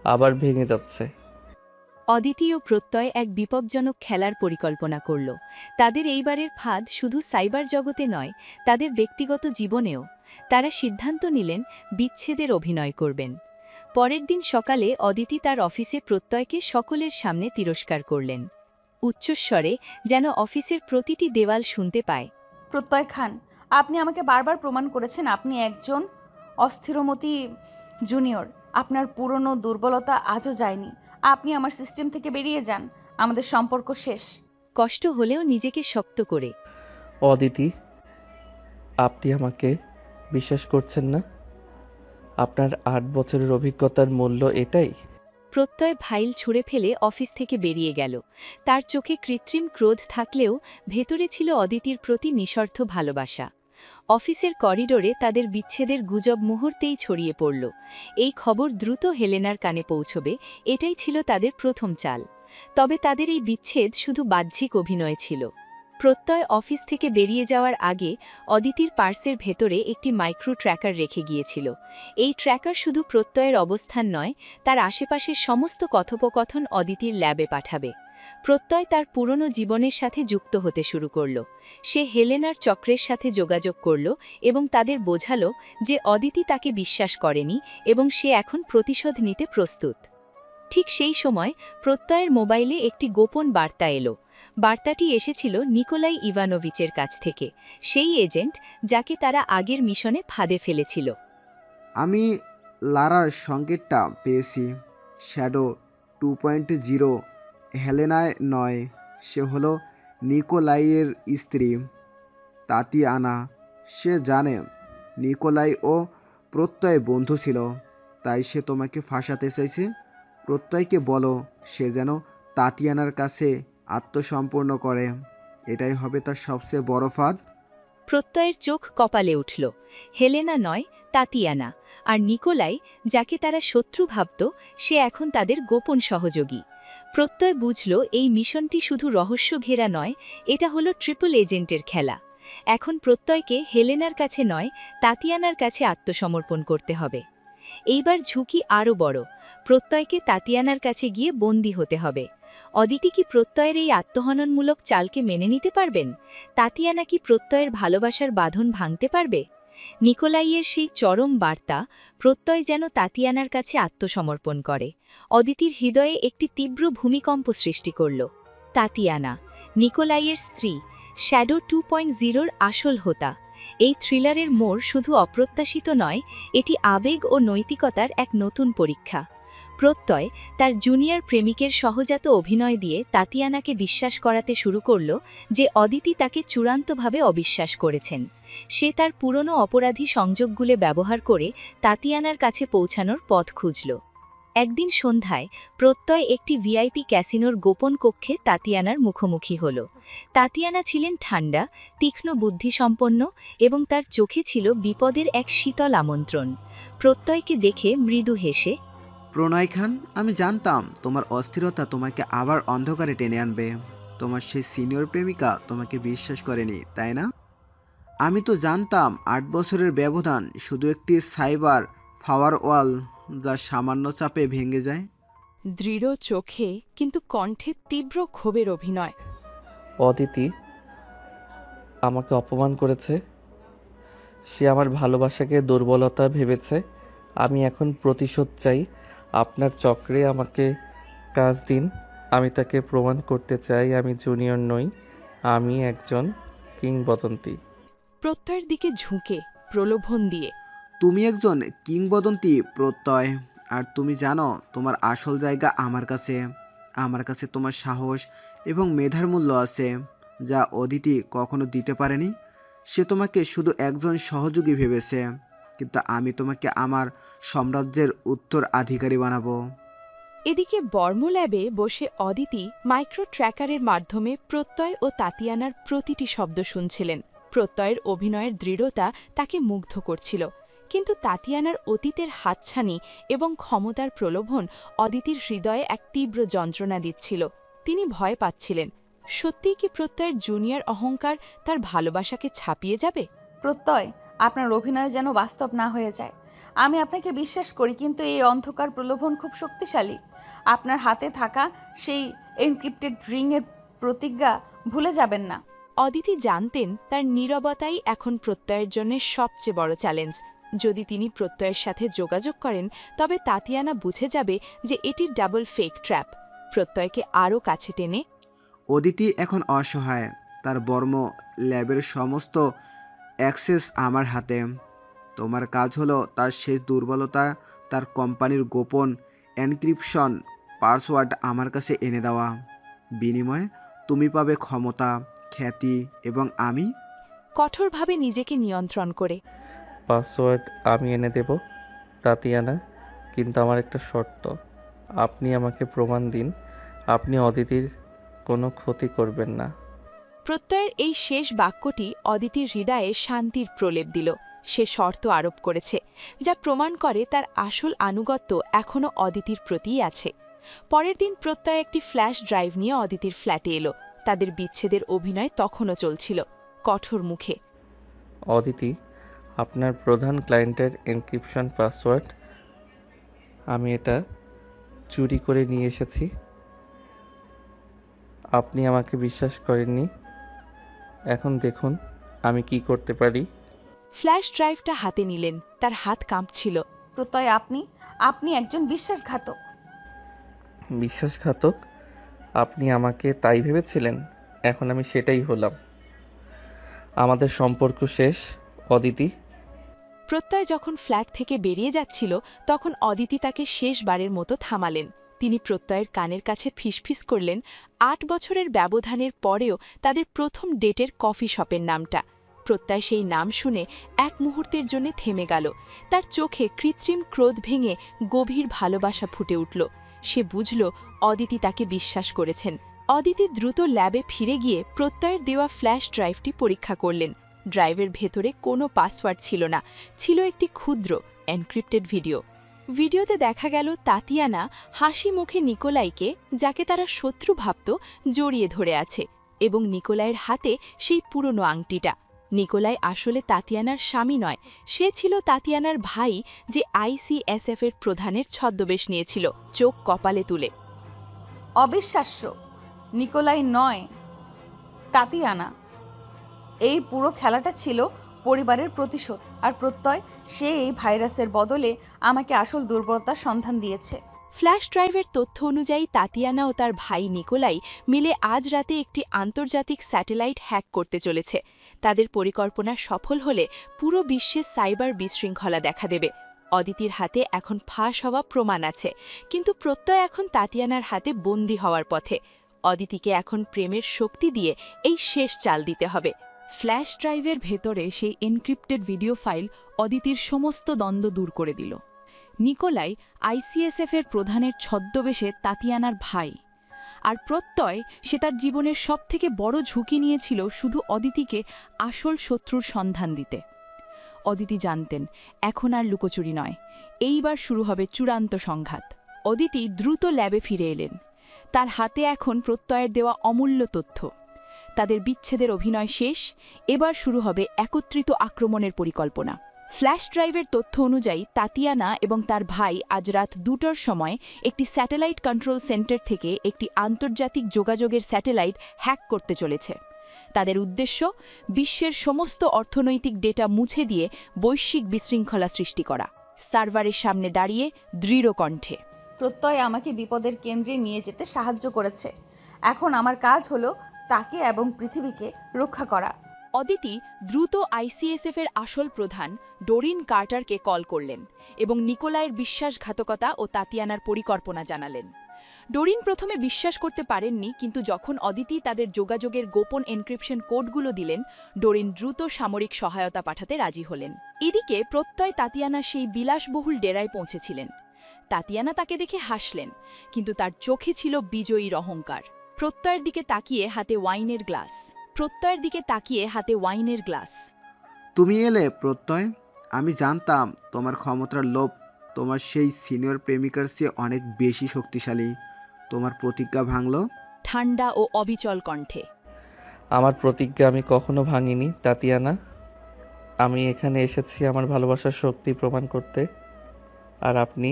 আবার ভেঙে যাচ্ছে। অদিতি ও প্রত্যয় এক বিপজ্জনক খেলার পরিকল্পনা করল। তাদের এইবারের ফাঁদ শুধু সাইবার জগতে নয়, তাদের ব্যক্তিগত জীবনেও। তারা সিদ্ধান্ত নিলেন বিচ্ছেদের অভিনয় করবেন। পরের দিন সকালে অদিতি তার অফিসে প্রত্যয়কে সকলের সামনে তিরস্কার করলেন। উচ্চস্বরে, যেন অফিসের প্রতিটি দেওয়াল শুনতে পায়। প্রত্যয় খান, আপনি আমাকে বারবার প্রমাণ করেছেন আপনি একজন অস্থিরমতি জুনিয়র। আপনার পুরনো দুর্বলতা আজও যায়নি। আপনি আমার সিস্টেম থেকে বেরিয়ে যান, আমাদের সম্পর্ক শেষ। কষ্ট হলেও নিজেকে শক্ত করে। অদিতি, আপনি আমাকে বিশ্বাস করছেন না? আপনার 8 বছরের অভিজ্ঞতার মূল্য এটাই? প্রত্যয় ফাইল ছুঁড়ে ফেলে অফিস থেকে বেরিয়ে গেল। তার চোখে কৃত্রিম ক্রোধ থাকলেও ভেতরে ছিল অদিতির প্রতি নিঃস্বার্থ ভালোবাসা। অফিসের করিডোরে তাদের বিচ্ছেদের গুজব মুহূর্তেই ছড়িয়ে পড়ল। এই খবর দ্রুত হেলেনার কানে পৌঁছবে, এটাই ছিল তাদের প্রথম চাল। তবে তাদের এই বিচ্ছেদ শুধু বাহ্যিক অভিনয় ছিল। প্রত্যয় অফিস থেকে বেরিয়ে যাওয়ার আগে অদিতির পার্সের ভেতরে একটি মাইক্রো ট্র্যাকার রেখে গিয়েছিল। এই ট্র্যাকার শুধু প্রত্যয়ের অবস্থান নয়, তার আশেপাশের সমস্ত কথোপকথন অদিতির ল্যাবে পাঠাবে। প্রত্যয় তার পুরনো জীবনের সাথে যুক্ত হতে শুরু করল। সে হেলেনার চক্রের সাথে যোগাযোগ করল এবং তাদের বোঝালো যে অদিতি তাকে বিশ্বাস করেনি এবং সে এখন প্রতিশোধ নিতে প্রস্তুত। ঠিক সেই সময় প্রত্যয়ের মোবাইলে একটি গোপন বার্তা এলো। বার্তাটি এসেছিল নিকোলাই ইভানোভিচের কাছ থেকে, সেই এজেন্ট যাকে তারা আগের মিশনে ফাঁদে ফেলেছিল। আমি লারার সংকেতটা পেয়েছি। শ্যাডো 2.0 হেলেনায় নয়, সে হলো নিকোলাইয়ের স্ত্রী তাতিয়ানা। সে জানে নিকোলাই ও প্রত্যয় বন্ধু ছিল, তাই সে তোমাকে ফাঁসাতে চাইছে। প্রত্যয়কে বলো সে যেন তাতিয়ানার কাছে আত্মসমর্পণ করে। এটাই হবে তার সবচেয়ে বড় ফাঁদ। প্রত্যয়ের চোখ কপালে উঠল। হেলেনা নয়, তাতিয়ানা। আর নিকোলাই, যাকে তারা শত্রু ভাবত, সে এখন তাদের গোপন সহযোগী। প্রত্যয় বুঝল এই মিশনটি শুধু রহস্য ঘেরা নয়, এটা হলো ট্রিপল এজেন্টের খেলা। এখন প্রত্যয়কে হেলেনার কাছে নয়, তাতিয়ানার কাছে আত্মসমর্পণ করতে হবে। এইবার ঝুঁকি আরও বড়। প্রত্যয়কে তাতিয়ানার কাছে গিয়ে বন্দী হতে হবে। অদিতি কি প্রত্যয়ের এই আত্মহননমূলক চালকে মেনে নিতে পারবেন? তাতিয়ানা কি প্রত্যয়ের ভালোবাসার বাঁধন ভাঙতে পারবে? নিকোলাইয়ের সেই চরম বার্তা, প্রত্যয় যেন তাতিয়ানার কাছে আত্মসমর্পণ করে, অদিতির হৃদয়ে একটি তীব্র ভূমিকম্প সৃষ্টি করল। তাতিয়ানা, নিকোলাইয়ের স্ত্রী, শ্যাডো 2.0-র আসল হোতা। এই থ্রিলারের মোড় শুধু অপ্রত্যাশিত নয়, এটি আবেগ ও নৈতিকতার এক নতুন পরীক্ষা। প্রত্যয় তার জুনিয়র প্রেমিকের সহজাত অভিনয় দিয়ে তাতিয়ানাকে বিশ্বাস করাতে শুরু করল যে অদিতি তাকে চূড়ান্তভাবে অবিশ্বাস করেছেন। সে তার পুরনো অপরাধী সংযোগগুলো ব্যবহার করে তাতিয়ানার কাছে পৌঁছানোর পথ খুঁজল। একদিন সন্ধ্যায় প্রত্যয় একটি ভিআইপি ক্যাসিনোর গোপন কক্ষে তাতিয়ানার মুখোমুখি হল। তাতিয়ানা ছিলেন ঠান্ডা, তীক্ষ্ণ বুদ্ধিসম্পন্ন এবং তার চোখে ছিল বিপদের এক শীতল আমন্ত্রণ। প্রত্যয়কে দেখে মৃদু হেসে, প্রণয় খান, আমি জানতাম তোমার অস্থিরতা তোমাকে আবার অন্ধকারে টেনে আনবে। তোমার সেই সিনিয়র প্রেমিকা তোমাকে বিশ্বাস করেনি, তাই না? আমি তো জানতাম 8 বছরের ব্যবধান শুধু একটি সাইবার ফায়ারওয়াল যা সামান্য চাপে ভেঙে যায়। দৃঢ় চোখে কিন্তু কণ্ঠে তীব্র ক্ষোভের অভিনয়। অদিতি আমাকে অপমান করেছে। সে আমার ভালোবাসাকে দুর্বলতা ভেবেছে। আমি এখন প্রতিশোধ চাই। আপনার চক্রে আমাকে কাজ দিন। আমি তাকে প্রমাণ করতে চাই আমি জুনিয়র নই, আমি একজন কিংবদন্তি। প্রত্যয়ের দিকে ঝুঁকে প্রলোভন দিয়ে, তুমি একজন কিংবদন্তি প্রত্যয়, আর তুমি জানো তোমার আসল জায়গা আমার কাছে। আমার কাছে তোমার সাহস এবং মেধার মূল্য আছে, যা অদিতি কখনো দিতে পারেনি। সে তোমাকে শুধু একজন সহযোগী ভেবেছে, কিন্তু আমি তোমাকে আমার সাম্রাজ্যের উত্তরাধিকারী বানাবো। এদিকে বর্মল্যাবে বসে অদিতি মাইক্রো ট্র্যাকারের মাধ্যমে প্রত্যয় ও তাতিয়ানার প্রতিটি শব্দ শুনছিলেন। প্রত্যয়ের অভিনয়ের দৃঢ়তা তাকে মুগ্ধ করছিল, কিন্তু তাতিয়ানার অতীতের হাতছানি এবং ক্ষমতার প্রলোভন অদিতির হৃদয়ে এক তীব্র যন্ত্রণা দিচ্ছিল। তিনি ভয় পাচ্ছিলেন, সত্যিই কি প্রত্যয়ের জুনিয়র অহংকার তার ভালোবাসাকে ছাপিয়ে যাবে? প্রত্যয়, আপনার অভিনয় যেন বাস্তব না হয়ে যায়। আমি আপনাকে বিশ্বাস করি, কিন্তু এই অন্ধকার প্রলোভন খুব শক্তিশালী। আপনার হাতে থাকা সেই এনক্রিপ্টেড রিংয়ের প্রতিজ্ঞা ভুলে যাবেন না। অদিতি জানতেন তার নীরবতাই এখন প্রত্যয়ের জন্য সবচেয়ে বড় চ্যালেঞ্জ। যদি তিনি প্রত্যয়ের সাথে যোগাযোগ করেন, তবে তাতিয়ানা বুঝে যাবে যে এটি ডাবল ফেক ট্র্যাপ। প্রত্যয়কে আরও কাছে টেনে, অদিতি এখন অসহায়। তার বর্ম ল্যাবের সমস্ত অ্যাক্সেস আমার হাতে। তোমার কাজ হলো তার শেষ দুর্বলতা, তার কোম্পানির গোপন এনক্রিপশন পাসওয়ার্ড আমার কাছে এনে দেওয়া। বিনিময়ে তুমি পাবে ক্ষমতা, খ্যাতি এবং আমি। কঠোরভাবে নিজেকে নিয়ন্ত্রণ করে। পাসওয়ার্ড আমি এনে দেব তাতিয়ানা, কিন্তু আমার একটা শর্ত। আপনি আমাকে প্রমাণ দিন আপনি অদিতির কোনো ক্ষতি করবেন না। প্রত্যয়ের এই শেষ বাক্যটি অদিতির হৃদয়ে শান্তির প্রলেপ দিল। সে শর্ত আরোপ করেছে, যা প্রমাণ করে তার আসল আনুগত্য এখনও অদিতির প্রতিই আছে। পরের দিন প্রত্যয় একটি ফ্ল্যাশ ড্রাইভ নিয়ে অদিতির ফ্ল্যাটে এলো। তাদের বিচ্ছেদের অভিনয় তখনও চলছিল। কঠোর মুখে, অদিতি, আপনার প্রধান ক্লায়েন্টের এনক্রিপশন পাসওয়ার্ড আমি এটা চুরি করে নিয়ে এসেছি। আপনি আমাকে বিশ্বাস করেননি, এখন দেখুন আমি কি করতে পারি। ফ্ল্যাশ ড্রাইভটা হাতে নিলেন। তার হাত কাঁপছিল। প্রত্যয় আপনি একজন বিশ্বাসঘাতক। বিশ্বাসঘাতক? আপনি আমাকে তাই ভেবেছিলেন? এখন আমি সেটাই হলাম। আমাদের সম্পর্ক শেষ, অদিতি। প্রত্যয় যখন ফ্ল্যাট থেকে বেরিয়ে যাচ্ছিল তখন অদিতি তাকে শেষবারের মতো থামালেন। তিনি প্রত্যয়ের কানের কাছে ফিসফিস করলেন ৮ বছরের ব্যবধানের পরেও তাদের প্রথম ডেটের কফি শপের নামটা। প্রত্যয় সেই নাম শুনে এক মুহূর্তের জন্য থেমে গেল। তার চোখে কৃত্রিম ক্রোধ ভেঙে গভীর ভালোবাসা ফুটে উঠল। সে বুঝল অদিতি তাকে বিশ্বাস করেছেন। অদিতি দ্রুত ল্যাবে ফিরে গিয়ে প্রত্যয়ের দেওয়া ফ্ল্যাশ ড্রাইভটি পরীক্ষা করলেন। ড্রাইভের ভেতরে কোনো পাসওয়ার্ড ছিল না, ছিল একটি ক্ষুদ্র এনক্রিপ্টেড ভিডিও। ভিডিওতে দেখা গেল তাতিয়ানা হাসি মুখে নিকোলাইকে, যাকে তারা শত্রু ভাবত, জড়িয়ে ধরে আছে, এবং নিকোলাইয়ের হাতে সেই পুরনো আংটিটা। নিকোলাই আসলে তাতিয়ানার স্বামী নয়, সে ছিল তাতিয়ানার ভাই, যে আইসিএসএফের প্রধানের ছদ্মবেশ নিয়েছিল, চোখ কপালে তুলে। অবিশ্বাস্য! নিকোলাই নয়, তাতিয়ানা। এই পুরো খেলাটা ছিল পরিবারের প্রতিশোধ। আর প্রত্যয়, সে এই ভাইরাসের বদলে আমাকে আসল দুর্বলতার সন্ধান দিয়েছে। ফ্ল্যাশ ড্রাইভের তথ্য অনুযায়ী তাতিয়ানা ও তার ভাই নিকোলাই মিলে আজ রাতে একটি আন্তর্জাতিক স্যাটেলাইট হ্যাক করতে চলেছে। তাদের পরিকল্পনা সফল হলে পুরো বিশ্বে সাইবার বিশৃঙ্খলা দেখা দেবে। অদিতির হাতে এখন ফাঁস হওয়া প্রমাণ আছে, কিন্তু প্রত্যয় এখন তাতিয়ানার হাতে বন্দী হওয়ার পথে। অদিতিকে এখন প্রেমের শক্তি দিয়ে এই শেষ চাল দিতে হবে। ফ্ল্যাশ ড্রাইভের ভেতরে সেই এনক্রিপ্টেড ভিডিও ফাইল অদিতির সমস্ত দ্বন্দ্ব দূর করে দিল। নিকোলাই আইসিএসএফের প্রধানের ছদ্মবেশে তাতিয়ানার ভাই, আর প্রত্যয়, সে তার জীবনের সবথেকে বড় ঝুঁকি নিয়েছিল শুধু অদিতিকে আসল শত্রুর সন্ধান দিতে। অদিতি জানতেন এখন আর লুকোচুরি নয়, এইবার শুরু হবে চূড়ান্ত সংঘাত। অদিতি দ্রুত ল্যাবে ফিরে এলেন। তার হাতে এখন প্রত্যয়ের দেওয়া অমূল্য তথ্য। তাদের বিচ্ছেদের অভিনয় শেষ, এবার শুরু হবে একত্রিত আক্রমণের পরিকল্পনা। ফ্ল্যাশ ড্রাইভের তথ্য অনুযায়ী তাতিয়ানা এবং তার ভাই আজ রাত 2টার সময় একটি স্যাটেলাইট কন্ট্রোল সেন্টার থেকে একটি আন্তর্জাতিক যোগাযোগের স্যাটেলাইট হ্যাক করতে চলেছে। তাদের উদ্দেশ্য বিশ্বের সমস্ত অর্থনৈতিক ডেটা মুছে দিয়ে বৈশ্বিক বিশৃঙ্খলা সৃষ্টি করা। সার্ভারের সামনে দাঁড়িয়ে দৃঢ় কণ্ঠে, প্রত্যয় আমাকে বিপদের কেন্দ্রে নিয়ে যেতে সাহায্য করেছে। এখন আমার কাজ হলো তাকে এবং পৃথিবীকে রক্ষা করা। অদিতি দ্রুত আইসিএসএফের আসল প্রধান ডোরিন কার্টারকে কল করলেন এবং নিকোলাইয়ের বিশ্বাসঘাতকতা ও তাতিয়ানার পরিকল্পনা জানালেন। ডোরিন প্রথমে বিশ্বাস করতে পারেননি, কিন্তু যখন অদিতি তাদের যোগাযোগের গোপন এনক্রিপশন কোডগুলো দিলেন, ডোরিন দ্রুত সামরিক সহায়তা পাঠাতে রাজি হলেন। এদিকে প্রত্যয় তাতিয়ানা সেই বিলাসবহুল ডেরায় পৌঁছেছিলেন। তাতিয়ানা তাকে দেখে হাসলেন, কিন্তু তার চোখে ছিল বিজয়ীর অহংকার। প্রত্যয়ের দিকে তাকিয়ে হাতে ওয়াইনের গ্লাস। তুমি এলে প্রত্যয়। আমি জানতাম তোমার ক্ষমতার লোভ তোমার সেই সিনিয়র প্রেমিকার চেয়ে অনেক বেশি শক্তিশালী। তোমার প্রতিজ্ঞা ভাঙল। ঠান্ডা ও অবিচল কণ্ঠে, আমার প্রতিজ্ঞা আমি কখনো ভাঙিনি তাতিয়ানা। আমি এখানে এসেছি আমার ভালোবাসার শক্তি প্রমাণ করতে, আর আপনি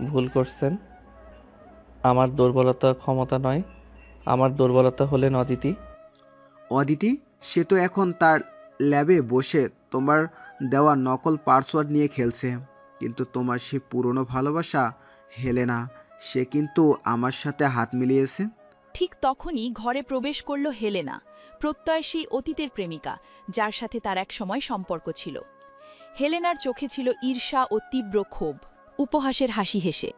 ভুল করছেন। আমার দুর্বলতা ক্ষমতা নয়, আমার দুর্বলতা হলেন অদিতি। অদিতি, সে তো এখন তার ল্যাবে বসে তোমার দেওয়া নকল পাসওয়ার্ড নিয়ে খেলছে, কিন্তু তোমার সে পুরনো ভালোবাসা হেলেনা, সে কিন্তু আমার সাথে হাত মিলিয়েছে। ঠিক তখনই ঘরে প্রবেশ করল হেলেনা, প্রত্যয় সেই অতীতের প্রেমিকা, যার সাথে তার এক সময় সম্পর্ক ছিল। হেলেনার চোখে ছিল ঈর্ষা ও তীব্র ক্ষোভ, উপহাসের হাসি হেসে।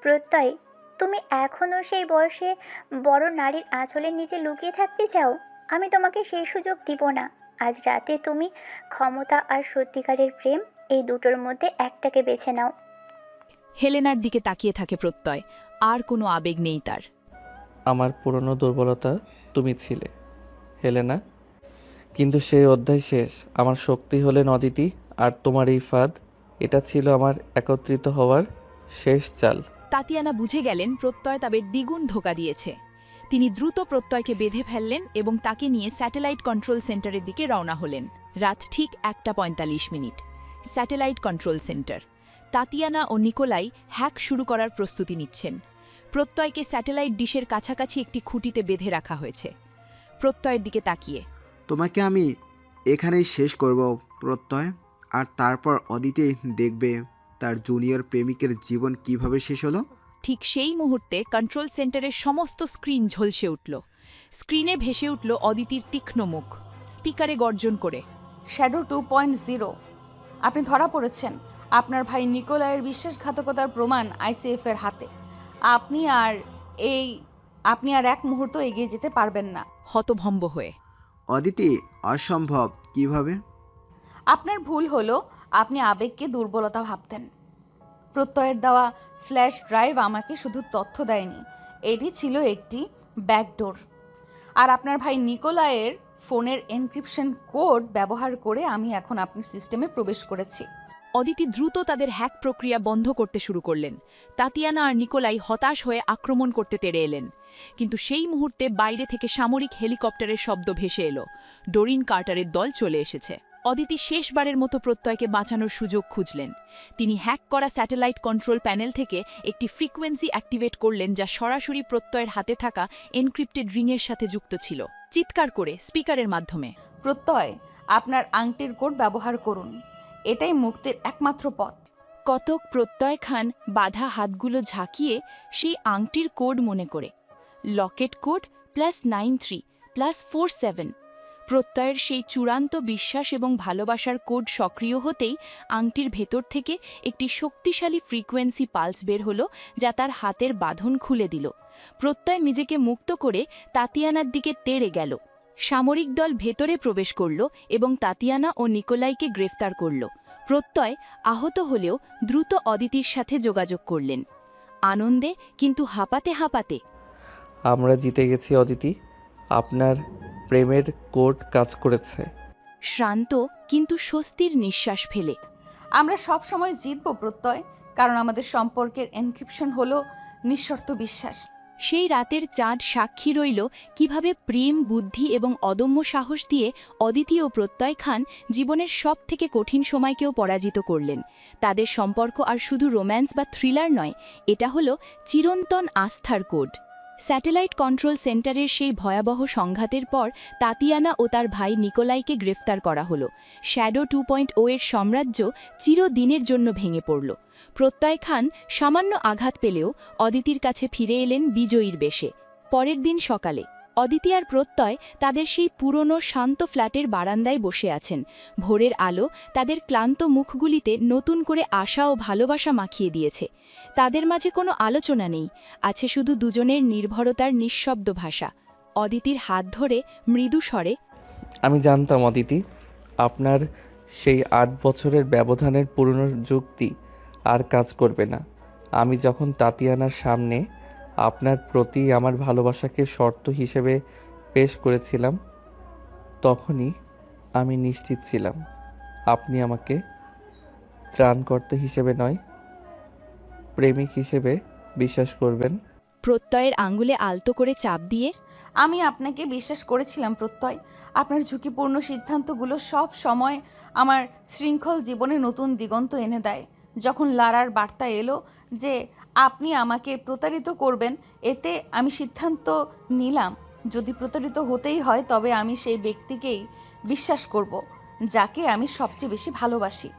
প্রত্যয়, তুমি এখনও সেই বয়সে বড় নারীর আঁচলের নিচে লুকিয়ে থাকতে চাও? আমি তোমাকে সেই সুযোগ দিব না। আজ রাতে তুমি ক্ষমতা আর সত্যিকারের প্রেম, এই দুটোর মধ্যে একটাকে বেছে নাও। হেলেনার দিকে তাকিয়ে থাকে প্রত্যয়, আর কোনো আবেগ নেই তার। আমার পুরনো দুর্বলতা তুমি ছিলে, হেলেনা। কিন্তু সেই অধ্যায় শেষ। আমার শক্তি হলেন অদিতি, আর তোমার এই ফাঁদ, এটা ছিল আমার একত্রিত হওয়ার শেষ চাল। তাতিয়ানা বুঝে গেলেন প্রত্যয় তাদের দ্বিগুণ ধোঁকা দিয়েছে। তিনি দ্রুত প্রত্যয়কে বেঁধে ফেললেন এবং তাকে নিয়ে স্যাটেলাইট কন্ট্রোল সেন্টারের দিকে রওনা হলেন। রাত ঠিক 1:45। Satellite control centre. তাতিয়ানা ও নিকোলাই হ্যাক শুরু করার প্রস্তুতি নিচ্ছেন। প্রত্যয়কে স্যাটেলাইট ডিশের কাছাকাছি একটি খুঁটিতে বেঁধে রাখা হয়েছে। প্রত্যয়ের দিকে তাকিয়ে, তোমাকে আমি এখানেই শেষ করব প্রত্যয়, আর তারপর অদিতি দেখবে তার জুনিয়র প্রেমিকের জীবন কিভাবে শেষ হলো। ঠিক সেই মুহূর্তে কন্ট্রোল সেন্টারের সমস্ত স্ক্রিন ঝলসে উঠল। স্ক্রিনে ভেসে উঠল অদিতির তীক্ষ্ণ মুখ, স্পিকারে গর্জন করে। শ্যাডো 2.0, আপনি ধরা পড়েছেন। আপনার ভাই নিকোলাইয়ের বিশ্বাসঘাতকতার প্রমাণ ICF এর হাতে। আপনি আর এক মুহূর্ত এগিয়ে যেতে পারবেন না। হতভম্ব হয়ে, অদিতি, অসম্ভব, কিভাবে? আপনার ভুল হলো আপনি আবেগকে দুর্বলতা ভাবতেন। প্রত্যয়ের দেওয়া ফ্ল্যাশ ড্রাইভ আমাকে শুধু তথ্য দেয়নি, এটি ছিল একটি ব্যাকডোর। আর আপনার ভাই নিকোলাইয়ের ফোনের এনক্রিপশন কোড ব্যবহার করে আমি এখন আপনার সিস্টেমে প্রবেশ করেছি। অদিতি দ্রুত তাদের হ্যাক প্রক্রিয়া বন্ধ করতে শুরু করলেন। তাতিয়ানা আর নিকোলাই হতাশ হয়ে আক্রমণ করতে তেড়ে এলেন। কিন্তু সেই মুহূর্তে বাইরে থেকে সামরিক হেলিকপ্টারের শব্দ ভেসে এলো। ডোরিন কার্টারের দল চলে এসেছে। অদিতি শেষবারের মতো প্রত্যয়কে বাঁচানোর সুযোগ খুঁজলেন। তিনি হ্যাক করা স্যাটেলাইট কন্ট্রোল প্যানেল থেকে একটি ফ্রিকোয়েন্সি অ্যাক্টিভেট করলেন, যা সরাসরি প্রত্যয়ের হাতে থাকা এনক্রিপ্টেড রিংয়ের সাথে যুক্ত ছিল। চিৎকার করে স্পিকারের মাধ্যমে, প্রত্যয়, আপনার আংটির কোড ব্যবহার করুন, এটাই মুক্তির একমাত্র পথ। কতক প্রত্যয় খান বাধা হাতগুলো ঝাঁকিয়ে সেই আংটির কোড মনে করে। লকেট কোড +93+47। প্রত্যয়ের সেই চূড়ান্ত বিশ্বাস এবং ভালোবাসার কোড সক্রিয় হতেই আংটির ভেতর থেকে একটি শক্তিশালী ফ্রিকোয়েন্সি পালস বের হলো, যা তার হাতের বাঁধন খুলে দিল। প্রত্যয় নিজেকে মুক্ত করে তাতিয়ানার দিকে তেড়ে গেল। সামরিক দল ভেতরে প্রবেশ করল এবং তাতিয়ানা ও নিকোলাইকে গ্রেফতার করল। প্রত্যয় আহত হলেও দ্রুত অদিতির সাথে যোগাযোগ করলেন, আনন্দে কিন্তু হাঁপাতে হাঁপাতে। আমরা জিতে গেছি অদিতি, আপনার প্রেমের কোড কাজ করেছে। শ্রান্ত কিন্তু স্বস্তির নিঃশ্বাস ফেলে। আমরা সব সময় জিতব প্রত্যয়, কারণ আমাদের সম্পর্কের এনক্রিপশন হলো নিঃশর্ত বিশ্বাস। সেই রাতের চাঁদ সাক্ষী রইল কিভাবে প্রেম, বুদ্ধি এবং অদম্য সাহস দিয়ে অদিতি ও প্রত্যয় খান জীবনের সব থেকে কঠিন সময়কেও পরাজিত করলেন। তাদের সম্পর্ক আর শুধু রোম্যান্স বা থ্রিলার নয়, এটা হলো চিরন্তন আস্থার কোড। স্যাটেলাইট কন্ট্রোল সেন্টারের সেই ভয়াবহ সংঘাতের পর তাতিয়ানা ও তার ভাই নিকোলাইকে গ্রেফতার করা হলো। শ্যাডো 2.0 এর সাম্রাজ্য চিরদিনের জন্য ভেঙে পড়ল। প্রত্যয় খান সামান্য আঘাত পেলেও অদিতির কাছে ফিরে এলেন বিজয়ীর বেশে। পরের দিন সকালে অদিতি আর প্রত্যয় তাদের সেই পুরনো শান্ত ফ্ল্যাটের বারান্দায় বসে আছেন। ভোরের আলো তাদের ক্লান্ত মুখগুলিতে নতুন করে আশা ও ভালোবাসা মাখিয়ে দিয়েছে। তাদের মাঝে কোনো আলোচনা নেই, আছে শুধু দুজনের নির্ভরতার নিঃশব্দ ভাষা। অদিতির হাত ধরে মৃদু স্বরে, আমি জানতাম অদিতি, আপনার সেই 8 বছরের ব্যবধানের পুনরুক্তি আর কাজ করবে না। আমি যখন তাতিয়ানার সামনে আপনার প্রতি আমার ভালোবাসাকে শর্ত হিসেবে পেশ করেছিলাম, তখনই আমি নিশ্চিত ছিলাম আপনি আমাকে ত্রাণকর্তা হিসেবে নয়, প্রেমিক হিসেবে বিশ্বাস করবেন। প্রত্যয়ের আঙ্গুলে আলতো করে চাপ দিয়ে, আমি আপনাকে বিশ্বাস করেছিলাম প্রত্যয়। আপনার ঝুঁকিপূর্ণ সিদ্ধান্তগুলো সব সময় আমার শৃঙ্খল জীবনে নতুন দিগন্ত এনে দেয়। যখন লারার বার্তা এলো যে আপনি আমাকে প্রতারিত করবেন, এতে আমি সিদ্ধান্ত নিলাম, যদি প্রতারিত হতেই হয় তবে আমি সেই ব্যক্তিকেই বিশ্বাস করব যাকে আমি সবচেয়ে বেশি ভালোবাসি।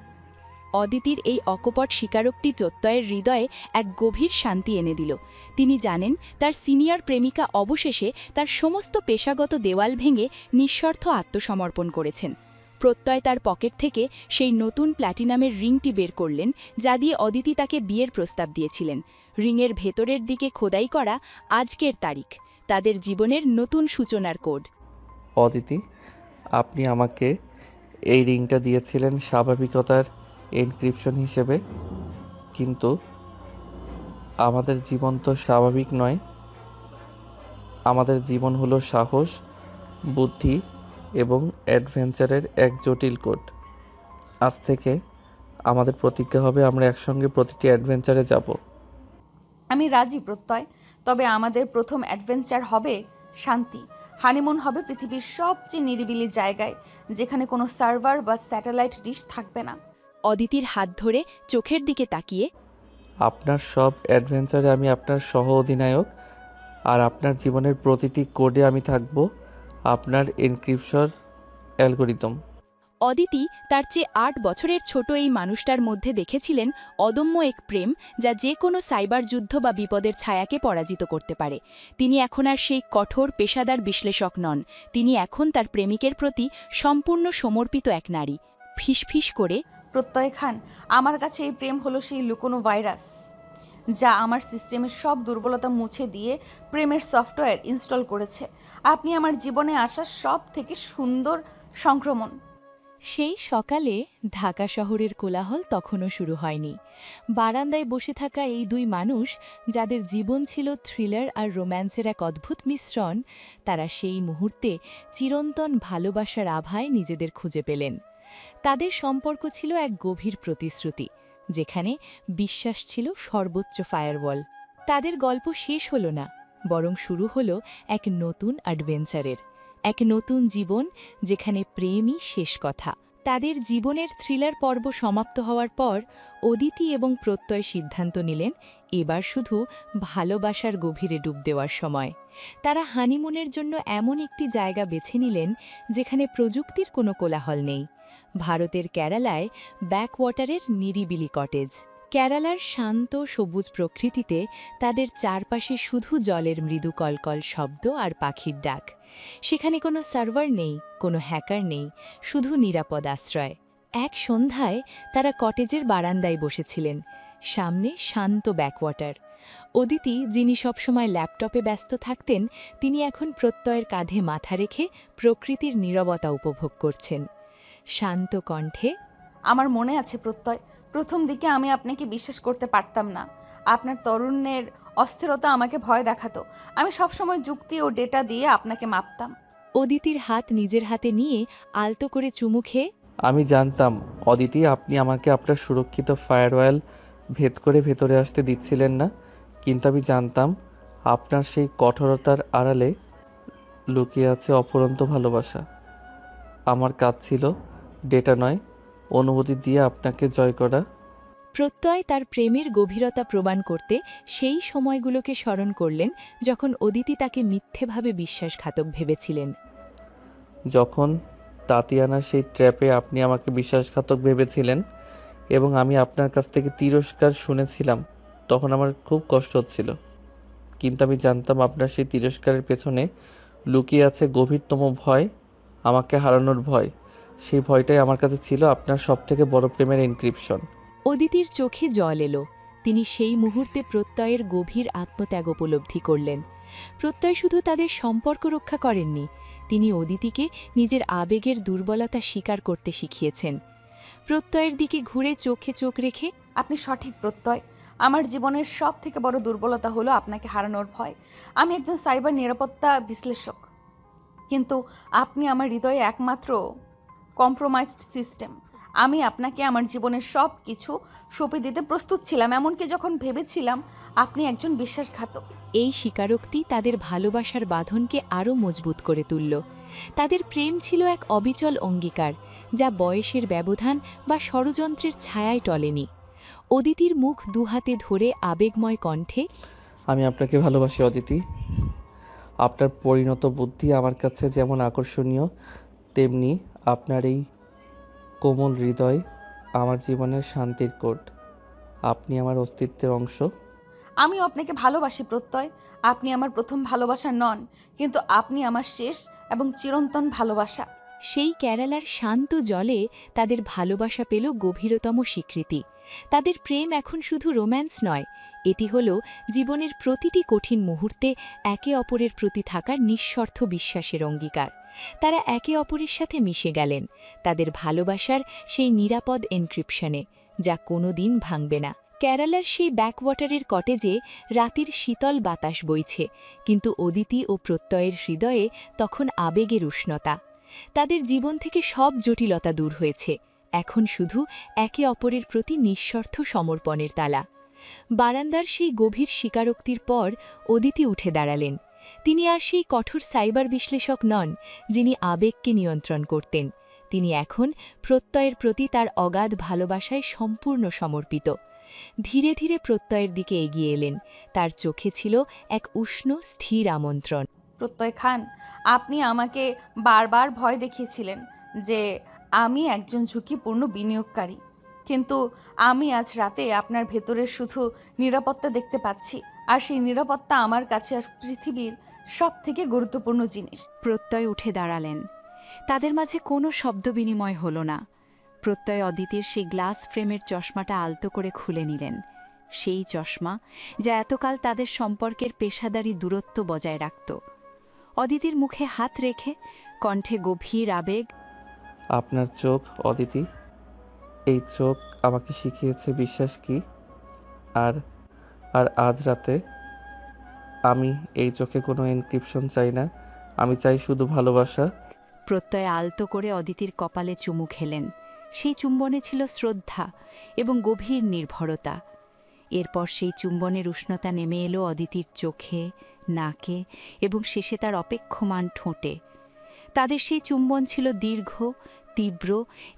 অদিতির এই অকপট স্বীকারোক্তি প্রত্যয়ের হৃদয়ে এক গভীর শান্তি এনে দিল। তিনি জানেন তার সিনিয়র প্রেমিকা অবশেষে তার সমস্ত পেশাগত দেওয়াল ভেঙে নিঃস্বার্থ আত্মসমর্পণ করেছেন। প্রত্যয় তার পকেট থেকে সেই নতুন প্ল্যাটিনামের রিংটি বের করলেন, যা দিয়ে অদিতি তাকে বিয়ের প্রস্তাব দিয়েছিলেন। রিংয়ের ভেতরের দিকে খোদাই করা আজকের তারিখ, তাদের জীবনের নতুন সূচনার কোড। অদিতি, আপনি আমাকে এই রিংটা দিয়েছিলেন স্বাভাবিকতার এনক্রিপশন হিসেবে, কিন্তু আমাদের জীবন তো স্বাভাবিক নয়। আমাদের জীবন হলো সাহস, বুদ্ধি এবং অ্যাডভেঞ্চারের এক জটিল কোড। আজ থেকে আমাদের প্রতিজ্ঞা হবে আমরা একসঙ্গে প্রতিটি অ্যাডভেঞ্চারে যাব। আমি রাজি প্রত্যয়, তবে আমাদের প্রথম অ্যাডভেঞ্চার হবে শান্তি। হানিমুন হবে পৃথিবীর সবচেয়ে নিরিবিলি জায়গায়, যেখানে কোনো সার্ভার বা স্যাটেলাইট ডিশ থাকবে না। অদিতির হাত ধরে চোখের দিকে তাকিয়ে, আপনার সব অ্যাডভেঞ্চারে আমি আপনার সহ অধিনায়ক, আর আপনার জীবনের প্রতিটি কোডে আমি থাকব আপনার এনক্রিপশন অ্যালগোরিদম। অদিতি তার চেয়ে ৮ বছরের ছোট এই মানুষটার মধ্যে দেখেছিলেন অদম্য এক প্রেম, যা যে কোনো সাইবার যুদ্ধ বা বিপদের ছায়াকে পরাজিত করতে পারে। তিনি এখন আর সেই কঠোর পেশাদার বিশ্লেষক নন, তিনি এখন তার প্রেমিকের প্রতি সম্পূর্ণ সমর্পিত এক নারী। ফিসফিস করে, প্রত্যয় খান, আমার কাছে এই প্রেম হলো সেই লুকোনো ভাইরাস, যা আমার সিস্টেমের সব দুর্বলতা মুছে দিয়ে প্রেমের সফটওয়্যার ইনস্টল করেছে। আপনি আমার জীবনে আসা সব থেকে সুন্দর সংক্রমণ। সেই সকালে ঢাকা শহরের কোলাহল তখনও শুরু হয়নি। বারান্দায় বসে থাকা এই দুই মানুষ, যাদের জীবন ছিল থ্রিলার আর রোম্যান্সের এক অদ্ভুত মিশ্রণ, তারা সেই মুহূর্তে চিরন্তন ভালোবাসার আভায় নিজেদের খুঁজে পেলেন। তাদের সম্পর্ক ছিল এক গভীর প্রতিশ্রুতি, যেখানে বিশ্বাস ছিল সর্বোচ্চ ফায়ারওয়াল। তাদের গল্প শেষ হলো না, বরং শুরু হলো এক নতুন অ্যাডভেঞ্চারের, এক নতুন জীবন যেখানে প্রেমই শেষ কথা। তাদের জীবনের থ্রিলার পর্ব সমাপ্ত হওয়ার পর অদিতি এবং প্রত্যয় সিদ্ধান্ত নিলেন এবার শুধু ভালোবাসার গভীরে ডুব দেওয়ার সময়। তারা হানিমুনের জন্য এমন একটি জায়গা বেছে নিলেন যেখানে প্রযুক্তির কোনো কোলাহল নেই, ভারতের কেরালায় ব্যাকওয়াটারের নিরিবিলি কটেজ। কেরালার শান্ত সবুজ প্রকৃতিতে তাদের চারপাশে শুধু জলের মৃদু কলকল শব্দ আর পাখির ডাক। সেখানে কোনো সার্ভার নেই, কোনো হ্যাকার নেই, শুধু নিরাপদ আশ্রয়। এক সন্ধ্যায় তারা কটেজের বারান্দায় বসেছিলেন, সামনে শান্ত ব্যাকওয়াটার। অদিতি, যিনি সবসময় ল্যাপটপে ব্যস্ত থাকতেন, তিনি এখন প্রত্যয়ের কাঁধে মাথা রেখে প্রকৃতির নীরবতা উপভোগ করছেন। শান্ত কণ্ঠে, আমার মনে আছে প্রত্যয়, প্রথম দিকে আমি আপনাকে বিশ্বাস করতে পারতাম না। আপনার তরুণের অস্থিরতা আমাকে ভয় দেখাতো। আমি সবসময় যুক্তি ও ডেটা দিয়ে আপনাকে মাপতাম। অদিতির হাত নিজের হাতে নিয়ে আলতো করে চুমু খেয়ে, আমি জানতাম অদিতি, আপনি আমাকে আপনার সুরক্ষিত ফায়ারওয়াল ভেদ করে ভেতরে আসতে দিচ্ছিলেন না, কিন্তু আমি জানতাম আপনার সেই কঠোরতার আড়ালে লুকিয়ে আছে অফুরন্ত ভালোবাসা। আমার কাজ ছিল ডেটা নয়, অনুভূতি দিয়ে আপনাকে জয় করা। প্রত্যয় তার প্রেমের গভীরতা প্রমাণ করতে সেই সময়গুলোকে স্মরণ করলেন যখন অদিতি তাকে মিথ্যেভাবে বিশ্বাসঘাতক ভেবেছিলেন। যখন তাতিয়ানার সেই ট্র্যাপে আপনি আমাকে বিশ্বাসঘাতক ভেবেছিলেন এবং আমি আপনার কাছ থেকে তিরস্কার শুনেছিলাম, তখন আমার খুব কষ্ট হচ্ছিল। কিন্তু আমি জানতাম আপনার সেই তিরস্কারের পেছনে লুকিয়ে আছে গভীরতম ভয়, আমাকে হারানোর ভয়। সেই ভয়টাই আমার কাছে ছিল আপনার সবথেকে বড় প্রেমের এনক্রিপশন। অদিতির চোখে জল এলো। তিনি সেই মুহূর্তে প্রত্যয়ের গভীর আত্মত্যাগ উপলব্ধি করলেন। প্রত্যয় শুধু তাদের সম্পর্ক রক্ষা করেননি, তিনি অদিতিকে নিজের আবেগের দুর্বলতা স্বীকার করতে শিখিয়েছেন। প্রত্যয়ের দিকে ঘুরে চোখে চোখ রেখে, আপনি সঠিক প্রত্যয়, আমার জীবনের সব থেকে বড় দুর্বলতা হলো আপনাকে হারানোর ভয়। আমি একজন সাইবার নিরাপত্তা বিশ্লেষক, কিন্তু আপনি আমার হৃদয়ে একমাত্র কম্প্রোমাইজড সিস্টেম। আমি আপনাকে আমার জীবনের সব কিছু সঁপে দিতে প্রস্তুত ছিলাম, এমনকি যখন ভেবেছিলাম আপনি একজন বিশ্বাসঘাতক। এই স্বীকারোক্তি তাদের ভালোবাসার বাঁধনকে আরও মজবুত করে তুলল। তাদের প্রেম ছিল এক অবিচল অঙ্গীকার, যা বয়সের ব্যবধান বা ষড়যন্ত্রের ছায়ায় টলেনি। অদিতির মুখ দুহাতে ধরে আবেগময় কণ্ঠে, আমি আপনাকে ভালোবাসি অদিতি। আপনার পরিণত বুদ্ধি আমার কাছে যেমন আকর্ষণীয়, তেমনি আপনার এই কোমল হৃদয় আমার জীবনের শান্তির কোড। আপনি আমার অস্তিত্বের অংশ। আমিও আপনাকে ভালোবাসি প্রত্যয়। আপনি আমার প্রথম ভালোবাসা নন, কিন্তু আপনি আমার শেষ এবং চিরন্তন ভালোবাসা। সেই কেরালার শান্ত জলে তাদের ভালোবাসা পেল গভীরতম স্বীকৃতি। তাদের প্রেম এখন শুধু রোম্যান্স নয়, এটি হল জীবনের প্রতিটি কঠিন মুহূর্তে একে অপরের প্রতি থাকার নিঃস্বার্থ বিশ্বাসের অঙ্গীকার। তারা একে অপরের সাথে মিশে গেলেন তাদের ভালোবাসার সেই নিরাপদ এনক্রিপশনে, যা কোনো দিন ভাঙবে না। কেরালার সেই ব্যাকওয়াটারের কটেজে রাতের শীতল বাতাস বইছে, কিন্তু অদিতি ও প্রত্যয়ের হৃদয়ে তখন আবেগের উষ্ণতা। তাদের জীবন থেকে সব জটিলতা দূর হয়েছে, এখন শুধু একে অপরের প্রতি নিঃস্বার্থ সমর্পণের তালা। বারান্দার সেই গভীর স্বীকারোক্তির পর অদিতি উঠে দাঁড়ালেন। তিনি আর সেই কঠোর সাইবার বিশ্লেষক নন যিনি আবেগকে নিয়ন্ত্রণ করতেন। তিনি এখন প্রত্যয়ের প্রতি তার অগাধ ভালোবাসায় সম্পূর্ণ সমর্পিত। ধীরে ধীরে প্রত্যয়ের দিকে এগিয়ে এলেন, তার চোখে ছিল এক উষ্ণ স্থির আমন্ত্রণ। প্রত্যয় খান, আপনি আমাকে বারবার ভয় দেখিয়েছিলেন যে আমি একজন ঝুঁকিপূর্ণ বিনিয়োগকারী, কিন্তু আমি আজ রাতে আপনার ভেতরের শুধু নিরাপত্তা দেখতে পাচ্ছি, আর সেই নিরাপত্তা আমার কাছে আজ পৃথিবীর সবথেকে গুরুত্বপূর্ণ জিনিস। প্রত্যয় উঠে দাঁড়ালেন। তাদের মাঝে কোনো শব্দ বিনিময় হল না। প্রত্যয় অদিতির সেই গ্লাস ফ্রেমের চশমাটা আলতো করে খুলে নিলেন, সেই চশমা যা এতকাল তাদের সম্পর্কের পেশাদারি দূরত্ব বজায় রাখত। অদিতির মুখে হাত রেখে কণ্ঠে গভীর আবেগ, আপনার চোখ অদিতি, এই চোখ আমাকে শিখিয়েছে বিশ্বাস কি। আর আর আজ রাতে আমি এই চোখে কোনো এনক্রিপশন চাই না, আমি চাই শুধু ভালোবাসা। প্রত্যয় আলতো করে অদিতির কপালে চুমু খেলেন। সেই চুম্বনে ছিল শ্রদ্ধা এবং গভীর নির্ভরতা। এরপর সেই চুম্বনের উষ্ণতা নেমে এলো অদিতির চোখে, নাকে এবং শেষে তার অপেক্ষমান ঠোঁটে। তাদের সেই চুম্বন ছিল দীর্ঘ, তীব্র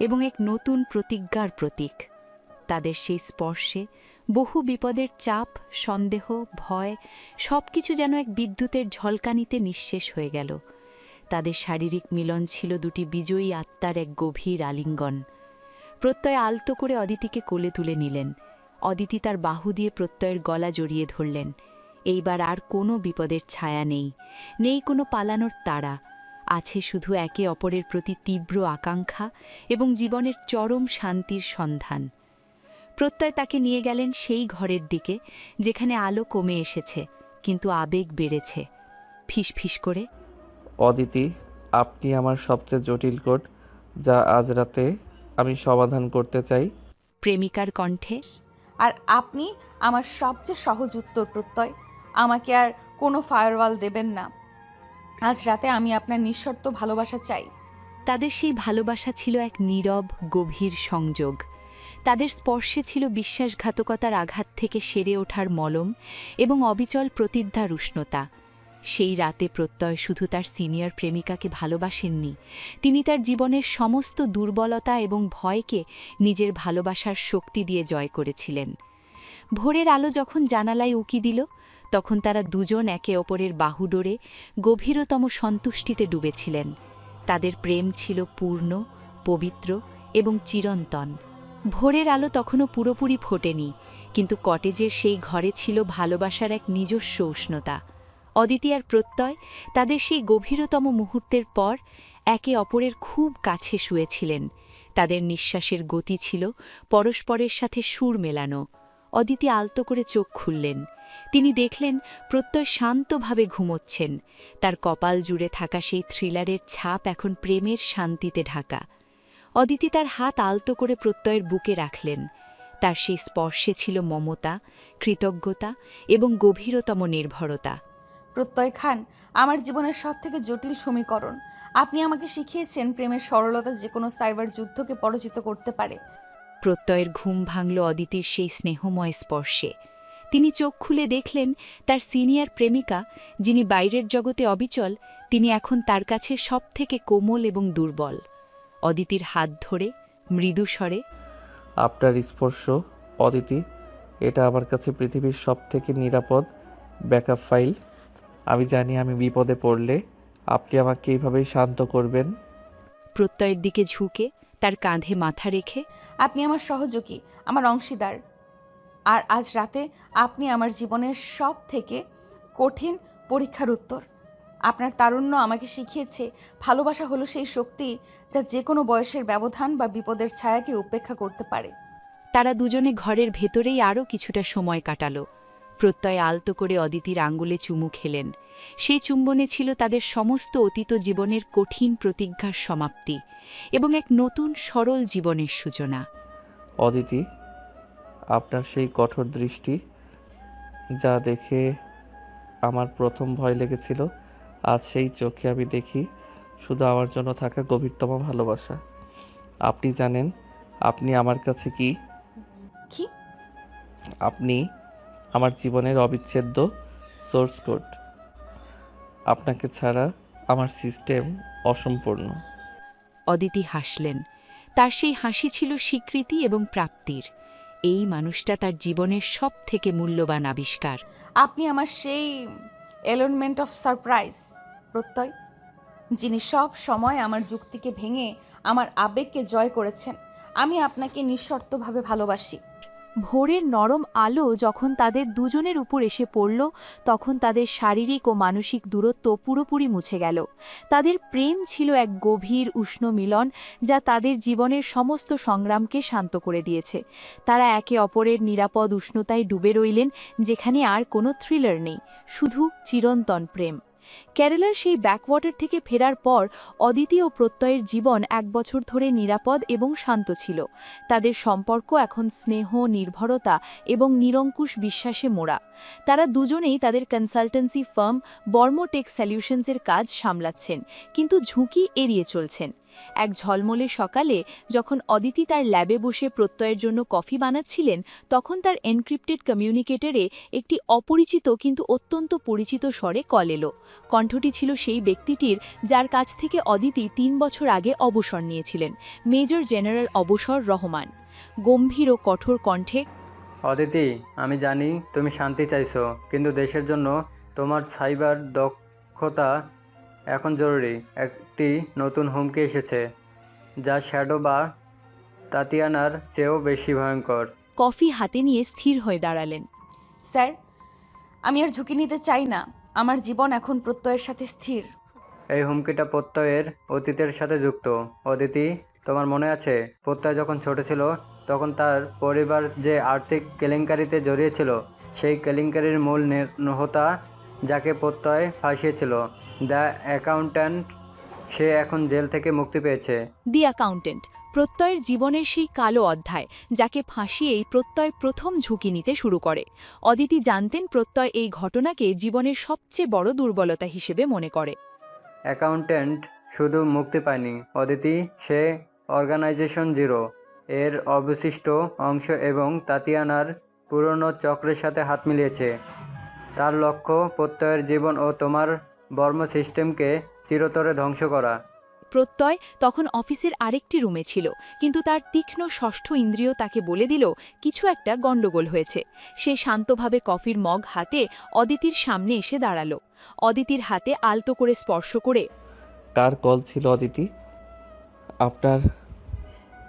এবং এক নতুন প্রতিজ্ঞার প্রতীক। তাদের সেই স্পর্শে বহু বিপদের চাপ, সন্দেহ, ভয় সবকিছু যেন এক বিদ্যুতের ঝলকানিতে নিঃশেষ হয়ে গেল। তাদের শারীরিক মিলন ছিল দুটি বিজয়ী আত্মার এক গভীর আলিঙ্গন। প্রত্যয় আলতো করে অদিতিকে কোলে তুলে নিলেন। অদিতি তার বাহু দিয়ে প্রত্যয়ের গলা জড়িয়ে ধরলেন। এইবার আর কোনো বিপদের ছায়া নেই, নেই কোনো পালানোর তাড়া, আছে শুধু একে অপরের প্রতি তীব্র আকাঙ্ক্ষা এবং জীবনের চরম শান্তির সন্ধান। প্রত্যয় তাকে নিয়ে গেলেন সেই ঘরের দিকে যেখানে আলো কমে এসেছে, কিন্তু আবেগ বেড়েছে। ফিসফিস করে, অদিতি, আপনি আমার সবচেয়ে জটিল কোড, যা আজ রাতে আমি সমাধান করতে চাই। প্রেমিকার কণ্ঠে, আর আপনি আমার সবচেয়ে সহজ উত্তর প্রত্যয়। আমাকে আর কোনো ফায়ারওয়াল দেবেন না। আজ রাতে আমি আপনার নিঃশর্ত ভালোবাসা চাই। তাদের সেই ভালোবাসা ছিল এক নীরব গভীর সংযোগ। তাদের স্পর্শে ছিল বিশ্বাসঘাতকতার আঘাত থেকে সেরে ওঠার মলম এবং অবিচল প্রতিজ্ঞার উষ্ণতা। সেই রাতে প্রত্যয় শুধু তার সিনিয়র প্রেমিকাকে ভালোবাসেননি, তিনি তার জীবনের সমস্ত দুর্বলতা এবং ভয়কে নিজের ভালোবাসার শক্তি দিয়ে জয় করেছিলেন। ভোরের আলো যখন জানালায় উকি দিল, তখন তারা দুজন একে অপরের বাহু ডোরে গভীরতম সন্তুষ্টিতে ডুবেছিলেন। তাদের প্রেম ছিল পূর্ণ, পবিত্র এবং চিরন্তন। ভোরের আলো তখনও পুরোপুরি ফোটেনি, কিন্তু কটেজের সেই ঘরে ছিল ভালোবাসার এক নিজস্ব উষ্ণতা। অদিতি আর প্রত্যয় তাদের সেই গভীরতম মুহূর্তের পর একে অপরের খুব কাছে শুয়েছিলেন। তাদের নিঃশ্বাসের গতি ছিল পরস্পরের সাথে সুর মেলানো। অদিতি আলতো করে চোখ খুললেন। তিনি দেখলেন প্রত্যয় শান্তভাবে ঘুমোচ্ছেন। তার কপাল জুড়ে থাকা সেই থ্রিলারের ছাপ এখন প্রেমের শান্তিতে ঢাকা। অদিতি তার হাত আলতো করে প্রত্যয়ের বুকে রাখলেন। তার সেই স্পর্শে ছিল মমতা, কৃতজ্ঞতা এবং গভীরতম নির্ভরতা। প্রত্যয় খান, আমার জীবনের সবথেকে জটিল সমীকরণ। আপনি আমাকে শিখিয়েছেন প্রেমের সরলতা যে কোনো সাইবার যুদ্ধকে পরাজিত করতে পারে। প্রত্যয়ের ঘুম ভাঙল অদিতির সেই স্নেহময় স্পর্শে। তিনি চোখ খুলে দেখলেন তার সিনিয়র প্রেমিকা, যিনি বাইরের জগতে অবিচল, তিনি এখন তার কাছে সবথেকে কোমল এবং দুর্বল। অদিতির হাত ধরে মৃদু স্বরে, আপনার স্পর্শ অদিতি, এটা আমার কাছে পৃথিবীর সবথেকে নিরাপদ ব্যাকআপ ফাইল। আমি জানি আমি বিপদে পড়লে আপনি আমাকে এইভাবেই শান্ত করবেন। প্রত্যয়ের দিকে ঝুঁকে তার কাঁধে মাথা রেখে। আপনি আমার সহযোগী, আমার অংশীদার। আর আজ রাতে আপনি আমার জীবনের সব থেকে কঠিন পরীক্ষার উত্তর। আপনার তারুণ্য আমাকে শিখিয়েছে ভালোবাসা হলো সেই শক্তি যা যে কোনো বয়সের ব্যবধান বা বিপদের ছায়াকে উপেক্ষা করতে পারে। তারা দুজনে ঘরের ভেতরেই আরও কিছুটা সময় কাটালো। প্রত্যয় আলতো করে অদিতির আঙ্গুলে চুমু খেলেন। সেই চুম্বনে ছিল তাদের সমস্ত অতীত জীবনের কঠিন প্রতিজ্ঞার সমাপ্তি এবং এক নতুন সরল জীবনের সূচনা। অদিতি, আপনার সেই কঠোর দৃষ্টি যা দেখে আমার প্রথম ভয় লেগেছিল, আজ সেই চোখে আমি দেখি শুধু আমার জন্য থাকা গভীরতম ভালোবাসা। আপনি জানেন আপনি আমার কাছে কি? কি? আপনি আমার জীবনের অবিচ্ছেদ্য সোর্স কোড। আপনাকে ছাড়া আমার সিস্টেম অসম্পূর্ণ। অদিতি হাসলেন। তার সেই হাসি ছিল স্বীকৃতি এবং প্রাপ্তির। এই মানুষটা তার জীবনের সব থেকে মূল্যবান আবিষ্কার। আপনি আমার সেই এলিমেন্ট অফ সারপ্রাইজ প্রত্যয়, যিনি সব সময় আমার যুক্তিকে ভেঙে আমার আবেগকে জয় করেছেন। আমি আপনাকে নিঃশর্তভাবে ভালোবাসি। ভোরের নরম আলো যখন তাদের দুজনের উপর এসে পড়ল, তখন তাদের শারীরিক ও মানসিক দূরত্ব পুরোপুরি মুছে গেল। তাদের প্রেম ছিল এক গভীর উষ্ণ মিলন যা তাদের জীবনের সমস্ত সংগ্রামকে শান্ত করে দিয়েছে। তারা একে অপরের নিরাপদ উষ্ণতায় ডুবে রইলেন, যেখানে আর কোনো থ্রিলার নেই, শুধু চিরন্তন প্রেম। কেরালার সেই ব্যাকওয়াটার থেকে ফেরার পর অদিতি ও প্রত্যয়ের জীবন 1 বছর ধরে নিরাপদ এবং শান্ত ছিল। তাদের সম্পর্ক এখন স্নেহ, নির্ভরতা এবং নিরঙ্কুশ বিশ্বাসে মোড়া। তারা দুজনেই তাদের কনসালটেন্সি ফার্ম বর্মোটেক সলিউশনসের কাজ সামলাচ্ছেন, কিন্তু ঝুঁকি এড়িয়ে চলছেন। এক ঝলমলে সকালে যখন অদিতি তার ল্যাবে বসে প্রত্যয়ের জন্য কফি বানাচ্ছিলেন, তখন তার এনক্রিপ্টেড কমিউনিকেটরে একটি অপরিচিত কিন্তু অত্যন্ত পরিচিত স্বরে কল এলো। কণ্ঠটি ছিল সেই ব্যক্তিটির যার কাছ থেকে অদিতি 3 বছর আগে অবসর নিয়েছিলেন, মেজর জেনারেল অবসর রহমান। গম্ভীর ও কঠোর কণ্ঠে, অদিতি, আমি জানি তুমি শান্তি চাইছো, কিন্তু দেশের জন্য তোমার সাইবার দক্ষতা এখন জরুরি। একটি নতুন হুমকি এসেছে যা শ্যাডো বা তাতিয়ানার চেয়েও বেশি ভয়ঙ্কর। কফি হাতে নিয়ে স্থির হয়ে দাঁড়ালেন। স্যার, আমি আর ঝুঁকি নিতে চাই না। আমার জীবন এখন প্রত্যয়ের সাথে স্থির। এই হুমকিটা প্রত্যয়ের অতীতের সাথে যুক্ত। অদিতি, তোমার মনে আছে প্রত্যয় যখন ছোট ছিল তখন তার পরিবার যে আর্থিক কেলেঙ্কারিতে জড়িয়েছিল, সেই কেলেঙ্কারির মূল হোতা যাকে প্রত্যয় ফাঁসিয়েছিল, দ্য অ্যাকাউন্ট্যান্ট, সে এখন জেল থেকে মুক্তি পেয়েছে। দি অ্যাকাউন্টেন্ট, প্রত্যয়ের জীবনের সেই কালো অধ্যায় যাকে ফাঁসিয়েই প্রত্যয় প্রথম ঝুঁকি নিতে শুরু করে। অদিতি জানতেন প্রত্যয় এই ঘটনাকে জীবনের সবচেয়ে বড় দুর্বলতা হিসেবে মনে করে। অ্যাকাউন্ট্যান্ট শুধু মুক্তি পায়নি অদিতি, সে অর্গানাইজেশন জিরো এর অবশিষ্ট অংশ এবং তাতিয়ানার পুরনো চক্রের সাথে হাত মিলিয়েছে। তার লক্ষ্য প্রত্যয়ের জীবন ও তোমার বর্ম সিস্টেমকে চিরতরে ধ্বংস করা। প্রত্যয় তখন অফিসের আরেকটি রুমে ছিল, কিন্তু তার তীক্ষ্ণ ষষ্ঠ ইন্দ্রিয় তাকে বলে দিল কিছু একটা গণ্ডগোল হয়েছে। সে শান্তভাবে কফির মগ হাতে অদিতির সামনে এসে দাঁড়ালো। অদিতির হাতে আলতো করে স্পর্শ করে, কার কল ছিল অদিতি? আপনার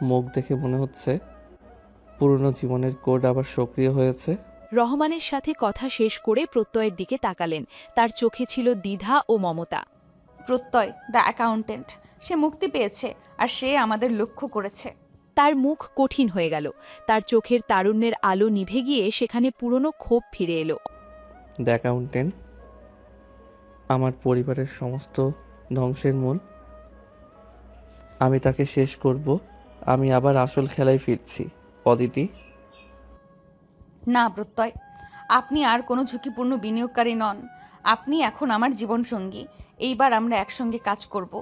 মুখ দেখে মনে হচ্ছে পুরনো জীবনের কোড আবার সক্রিয় হয়েছে। রহমানের সাথে কথা শেষ করে প্রত্যয়ের দিকে তাকালেন। তার চোখে ছিল দ্বিধা ও মমতা। প্রত্যয়, দ্য অ্যাকাউন্টেন্ট, সে মুক্তি পেয়েছে আর সে আমাদের লক্ষ্য করেছে। তার মুখ কঠিন হয়ে গেল। তার চোখের তারুণ্যের আলো নিভে গিয়ে সেখানে পুরনো ক্ষোভ ফিরে এলো। দ্য অ্যাকাউন্টেন্ট আমার পরিবারের সমস্ত ধ্বংসের মূল। আমি তাকে শেষ করব। আমি আবার আসল খেলায় ফিরছি। অদিতি, না প্রত্যয়, আপনি আর কোনো ঝুঁকিপূর্ণ বিনিয়োগকারী নন। আপনি এখন আমার জীবনসঙ্গী। এইবার আমরা একসঙ্গে কাজ করব,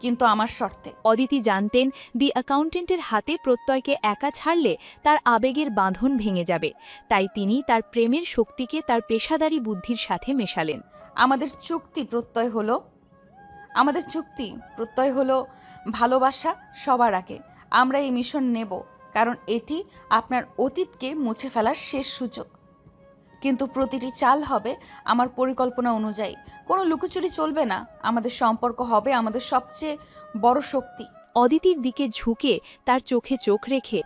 কিন্তু আমার শর্তে। অদিতি জানতেন দি অ্যাকাউন্টেন্টের হাতে প্রত্যয়কে একা ছাড়লে তার আবেগের বাঁধন ভেঙে যাবে, তাই তিনি তার প্রেমের শক্তিকে তার পেশাদারী বুদ্ধির সাথে মেশালেন। আমাদের চুক্তি প্রত্যয় হলো ভালোবাসা সবার আগে। আমরা এই মিশন নেব কারণ এটি আপনার অতীতকে মুছে ফেলার শেষ সুযোগ। কিন্তু প্রতিটি চাল হবে আমার পরিকল্পনা অনুযায়ী। কোনো লুকোচুরি চলবে না। আমাদের সম্পর্ক হবে আমাদের সবচেয়ে বড় শক্তি। অদিতির দিকে ঝুঁকে তার চোখে চোখ রেখে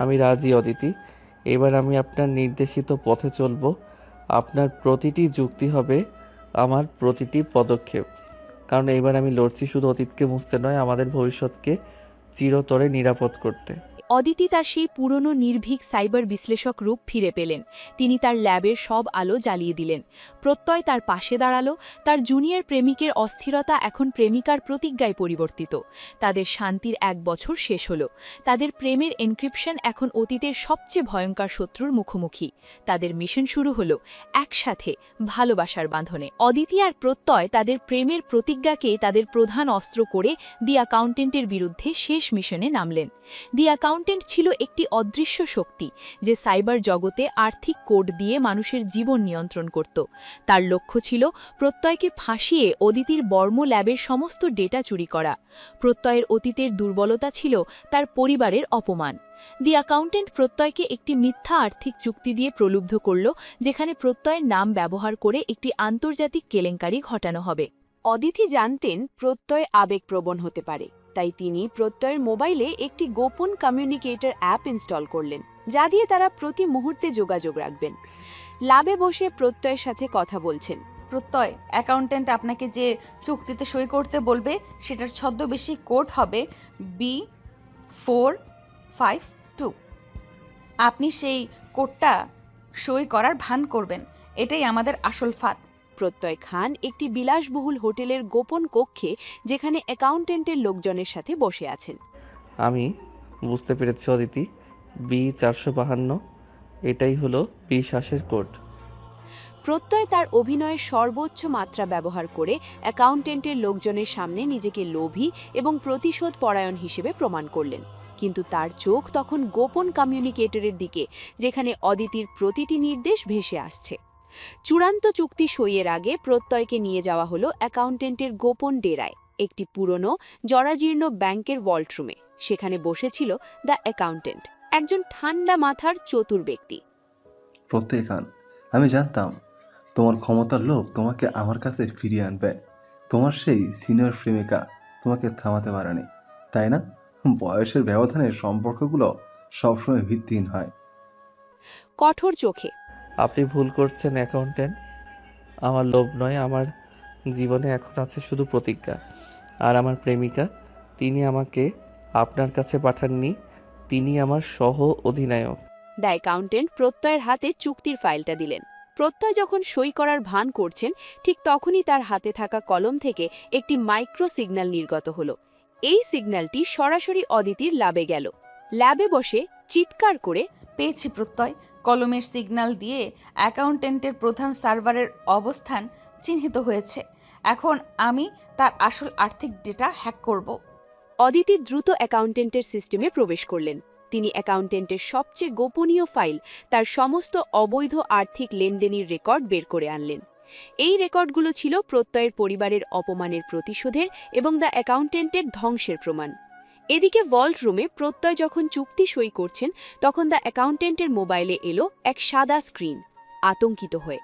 আমি রাজি অদিতি, এবার আমি আপনার নির্দেশিত পথে চলব। আপনার প্রতিটি যুক্তি হবে আমার প্রতিটি পদক্ষেপ, কারণ এবার আমি লড়ছি শুধু অতীতকে মুছতে নয়, আমাদের ভবিষ্যৎকে চিরতরে নিরাপদ করতে। অদিতি তার সেই পুরনো নির্ভীক সাইবার বিশ্লেষক রূপ ফিরে পেলেন। তিনি তার ল্যাবের সব আলো জ্বালিয়ে দিলেন। প্রত্যয় তার পাশে দাঁড়ালো। তার জুনিয়র প্রেমিকের অস্থিরতা এখন প্রেমিকার প্রতিজ্ঞায় পরিবর্তিত। তাদের শান্তির 1 বছর শেষ হল। তাদের প্রেমের এনক্রিপশন এখন অতীতের সবচেয়ে ভয়ঙ্কর শত্রুর মুখোমুখি। তাদের মিশন শুরু হলো একসাথে ভালোবাসার বাঁধনে। অদিতি আর প্রত্যয় তাদের প্রেমের প্রতিজ্ঞাকে তাদের প্রধান অস্ত্র করে দি অ্যাকাউন্টেন্টের বিরুদ্ধে শেষ মিশনে নামলেন। দি অ্যাকাউন্টেন্ট ছিল একটি অদৃশ্য শক্তি যে সাইবার জগতে আর্থিক কোড দিয়ে মানুষের জীবন নিয়ন্ত্রণ করত। তার লক্ষ্য ছিল প্রত্যয়কে ফাঁসিয়ে অদিতির বর্ম ল্যাবের সমস্ত ডেটা চুরি করা। প্রত্যয়ের অতীতের দুর্বলতা ছিল তার পরিবারের অপমান। দি অ্যাকাউন্টেন্ট প্রত্যয়কে একটি মিথ্যা আর্থিক চুক্তি দিয়ে প্রলুব্ধ করল, যেখানে প্রত্যয়ের নাম ব্যবহার করে একটি আন্তর্জাতিক কেলেঙ্কারি ঘটানো হবে। অদিতি জানতেন প্রত্যয় আবেগপ্রবণ হতে পারে, তাই তিনি প্রত্যয়ের মোবাইলে একটি গোপন কমিউনিকেটর অ্যাপ ইনস্টল করলেন, যা দিয়ে তারা প্রতি মুহূর্তে যোগাযোগ রাখবেন। ল্যাবে বসে প্রত্যয়ের সাথে কথা বলছেন। প্রত্যয়, অ্যাকাউন্টেন্ট আপনাকে যে চুক্তিতে সই করতে বলবে সেটার ছদ্মবেশী কোড হবে B452। আপনি সেই কোডটা সই করার ভান করবেন, এটাই আমাদের আসল ফাঁদ। প্রত্যয় খান একটি বিলাসবহুল হোটেলের গোপন কক্ষে, যেখানে অ্যাকাউন্টেন্টের লোকজনের সাথে বসে আছেন। আমি বুঝতে পেরেছি অদিতি, B452 এটাই হলো বিশ্বাসের কোড। প্রত্যয় তার অভিনয়ের সর্বোচ্চ মাত্রা ব্যবহার করে অ্যাকাউন্টেন্টের লোকজনের সামনে নিজেকে লোভী এবং প্রতিশোধ পরায়ণ হিসেবে প্রমাণ করলেন। কিন্তু তার চোখ তখন গোপন কমিউনিকেটরের দিকে, যেখানে অদিতির প্রতিটি নির্দেশ ভেসে আসছে। চূড়ান্ত চুক্তি সইয়ের আগে প্রত্যয়কে নিয়ে যাওয়া হলো অ্যাকাউন্টেন্টের গোপন ডেরায়, একটি পুরনো জরাজীর্ণ ব্যাংকের ভল্টরুমে। সেখানে বসেছিল দ্য অ্যাকাউন্টেন্ট, একজন ঠান্ডা মাথার চতুর ব্যক্তি। প্রত্যয় খান, আমি জানতাম তোমার ক্ষমতার লোভ তোমাকে আমার কাছে ফিরিয়ে আনবে। তোমার সেই সিনিয়র প্রেমিকা তোমাকে থামাতে পারেনি, তাই না? বয়সের ব্যবধানে সম্পর্কগুলো সবসময় ভিত্তিহীন হয়। কঠোর চোখে, আপনি ভুল করছেন অ্যাকাউন্টেন্ট। আমার লোভ নয়, আমার জীবনে এখন আছে শুধু প্রতিজ্ঞা। আর আমার প্রেমিকা, তিনি আমাকে আপনার কাছে পাঠাননি, তিনি আমার সহ অধিনায়ক। দ্য অ্যাকাউন্টেন্ট প্রত্যয়ের হাতে চুক্তির ফাইলটা দিলেন। প্রত্যয় যখন সই করার ভান করছেন, ঠিক তখনই তার হাতে থাকা কলম থেকে একটি মাইক্রো সিগন্যাল নির্গত হলো। এই সিগন্যালটি সরাসরি অদিতির ল্যাবে গেল। ল্যাবে বসে চিৎকার করে, পেয়েছি প্রত্যয়, কলমের সিগন্যাল দিয়ে অ্যাকাউন্টেন্টের প্রধান সার্ভারের অবস্থান চিহ্নিত হয়েছে। এখন আমি তার আসল আর্থিক ডেটা হ্যাক করব। অদিতি দ্রুত অ্যাকাউন্টেন্টের সিস্টেমে প্রবেশ করলেন। তিনি অ্যাকাউন্টেন্টের সবচেয়ে গোপনীয় ফাইল, তার সমস্ত অবৈধ আর্থিক লেনদেনের রেকর্ড বের করে আনলেন। এই রেকর্ডগুলো ছিল প্রত্যয়ের পরিবারের অপমানের প্রতিশোধের এবং দ্য অ্যাকাউন্টেন্টের ধ্বংসের প্রমাণ। এদিকে ভল্ট রুমে প্রত্যয় যখন চুক্তি সই করছেন, তখন দ্য অ্যাকাউন্টেন্টের মোবাইলে এলো এক সাদা স্ক্রিন। আতঙ্কিত হয়ে,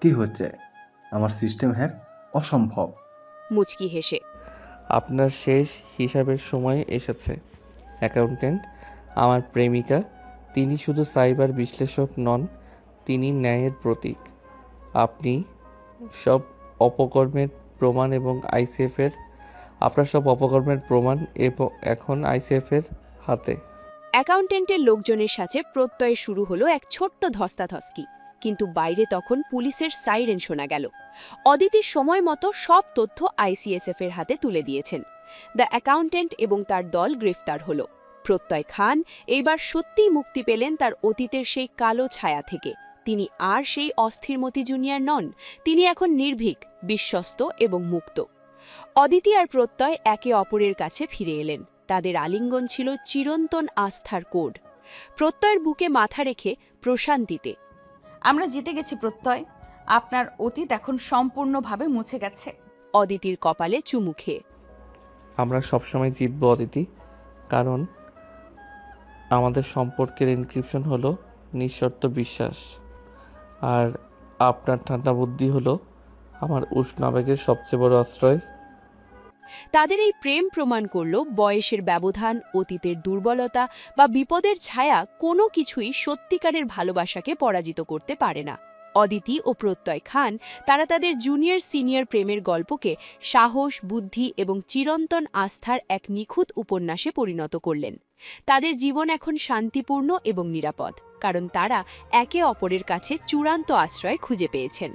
কি হচ্ছে? আমার সিস্টেম হ্যাক? অসম্ভব। মুচকি হেসে, আপনার শেষ হিসাবের সময় এসেছে অ্যাকাউন্টেন্ট। আমার প্রেমিকা, তিনি শুধু সাইবার বিশ্লেষক নন, তিনি ন্যায়ের প্রতীক। আপনি সব অপকর্মের প্রমাণ এবং আপনার সব অপকর্মের প্রমাণ এবং এখন আইসিএফের হাতে। অ্যাকাউন্টেন্টের লোকজনের সাথে প্রত্যয়ে শুরু হলো এক ছোট্ট ধস্তাধস্কি। কিন্তু বাইরে তখন পুলিশের সাইরেন শোনা গেল। অদিতির সময় মতো সব তথ্য আইসিএসএফের হাতে তুলে দিয়েছেন। দ্য অ্যাকাউন্টেন্ট এবং তার দল গ্রেফতার হল। প্রত্যয় খান এইবার সত্যিই মুক্তি পেলেন তার অতীতের সেই কালো ছায়া থেকে। তিনি আর সেই অস্থিরমতি জুনিয়র নন, তিনি এখন নির্ভীক, বিশ্বস্ত এবং মুক্ত। অদিতি আর প্রত্যয় একে অপরের কাছে ফিরে এলেন। তাদের আলিঙ্গন ছিল চিরন্তন আস্থার কোড। প্রত্যয়ের বুকে মাথা রেখে প্রশান্তিতে, আমরা জিতে গেছি প্রত্যয়, আপনার অতীত এখন সম্পূর্ণভাবে মুছে গেছে। অদিতির কপালে চুমু খেয়ে, আমরা সবসময় জিতব অদিতি, কারণ আমাদের সম্পর্কের এনক্রিপশন হলো নিঃশর্ত বিশ্বাস, আর আপনার ঠান্ডা বুদ্ধি হলো আমার উষ্ণ আবেগের সবচেয়ে বড় আশ্রয়। তাদের এই প্রেম প্রমাণ করল বয়সের ব্যবধান, অতীতের দুর্বলতা বা বিপদের ছায়া কোনো কিছুই সত্যিকারের ভালোবাসাকে পরাজিত করতে পারে না। অদিতি ও প্রত্যয় খান তারা তাদের জুনিয়র সিনিয়র প্রেমের গল্পকে সাহস, বুদ্ধি এবং চিরন্তন আস্থার এক নিখুঁত উপন্যাসে পরিণত করলেন। তাদের জীবন এখন শান্তিপূর্ণ এবং নিরাপদ, কারণ তারা একে অপরের কাছে চূড়ান্ত আশ্রয় খুঁজে পেয়েছেন।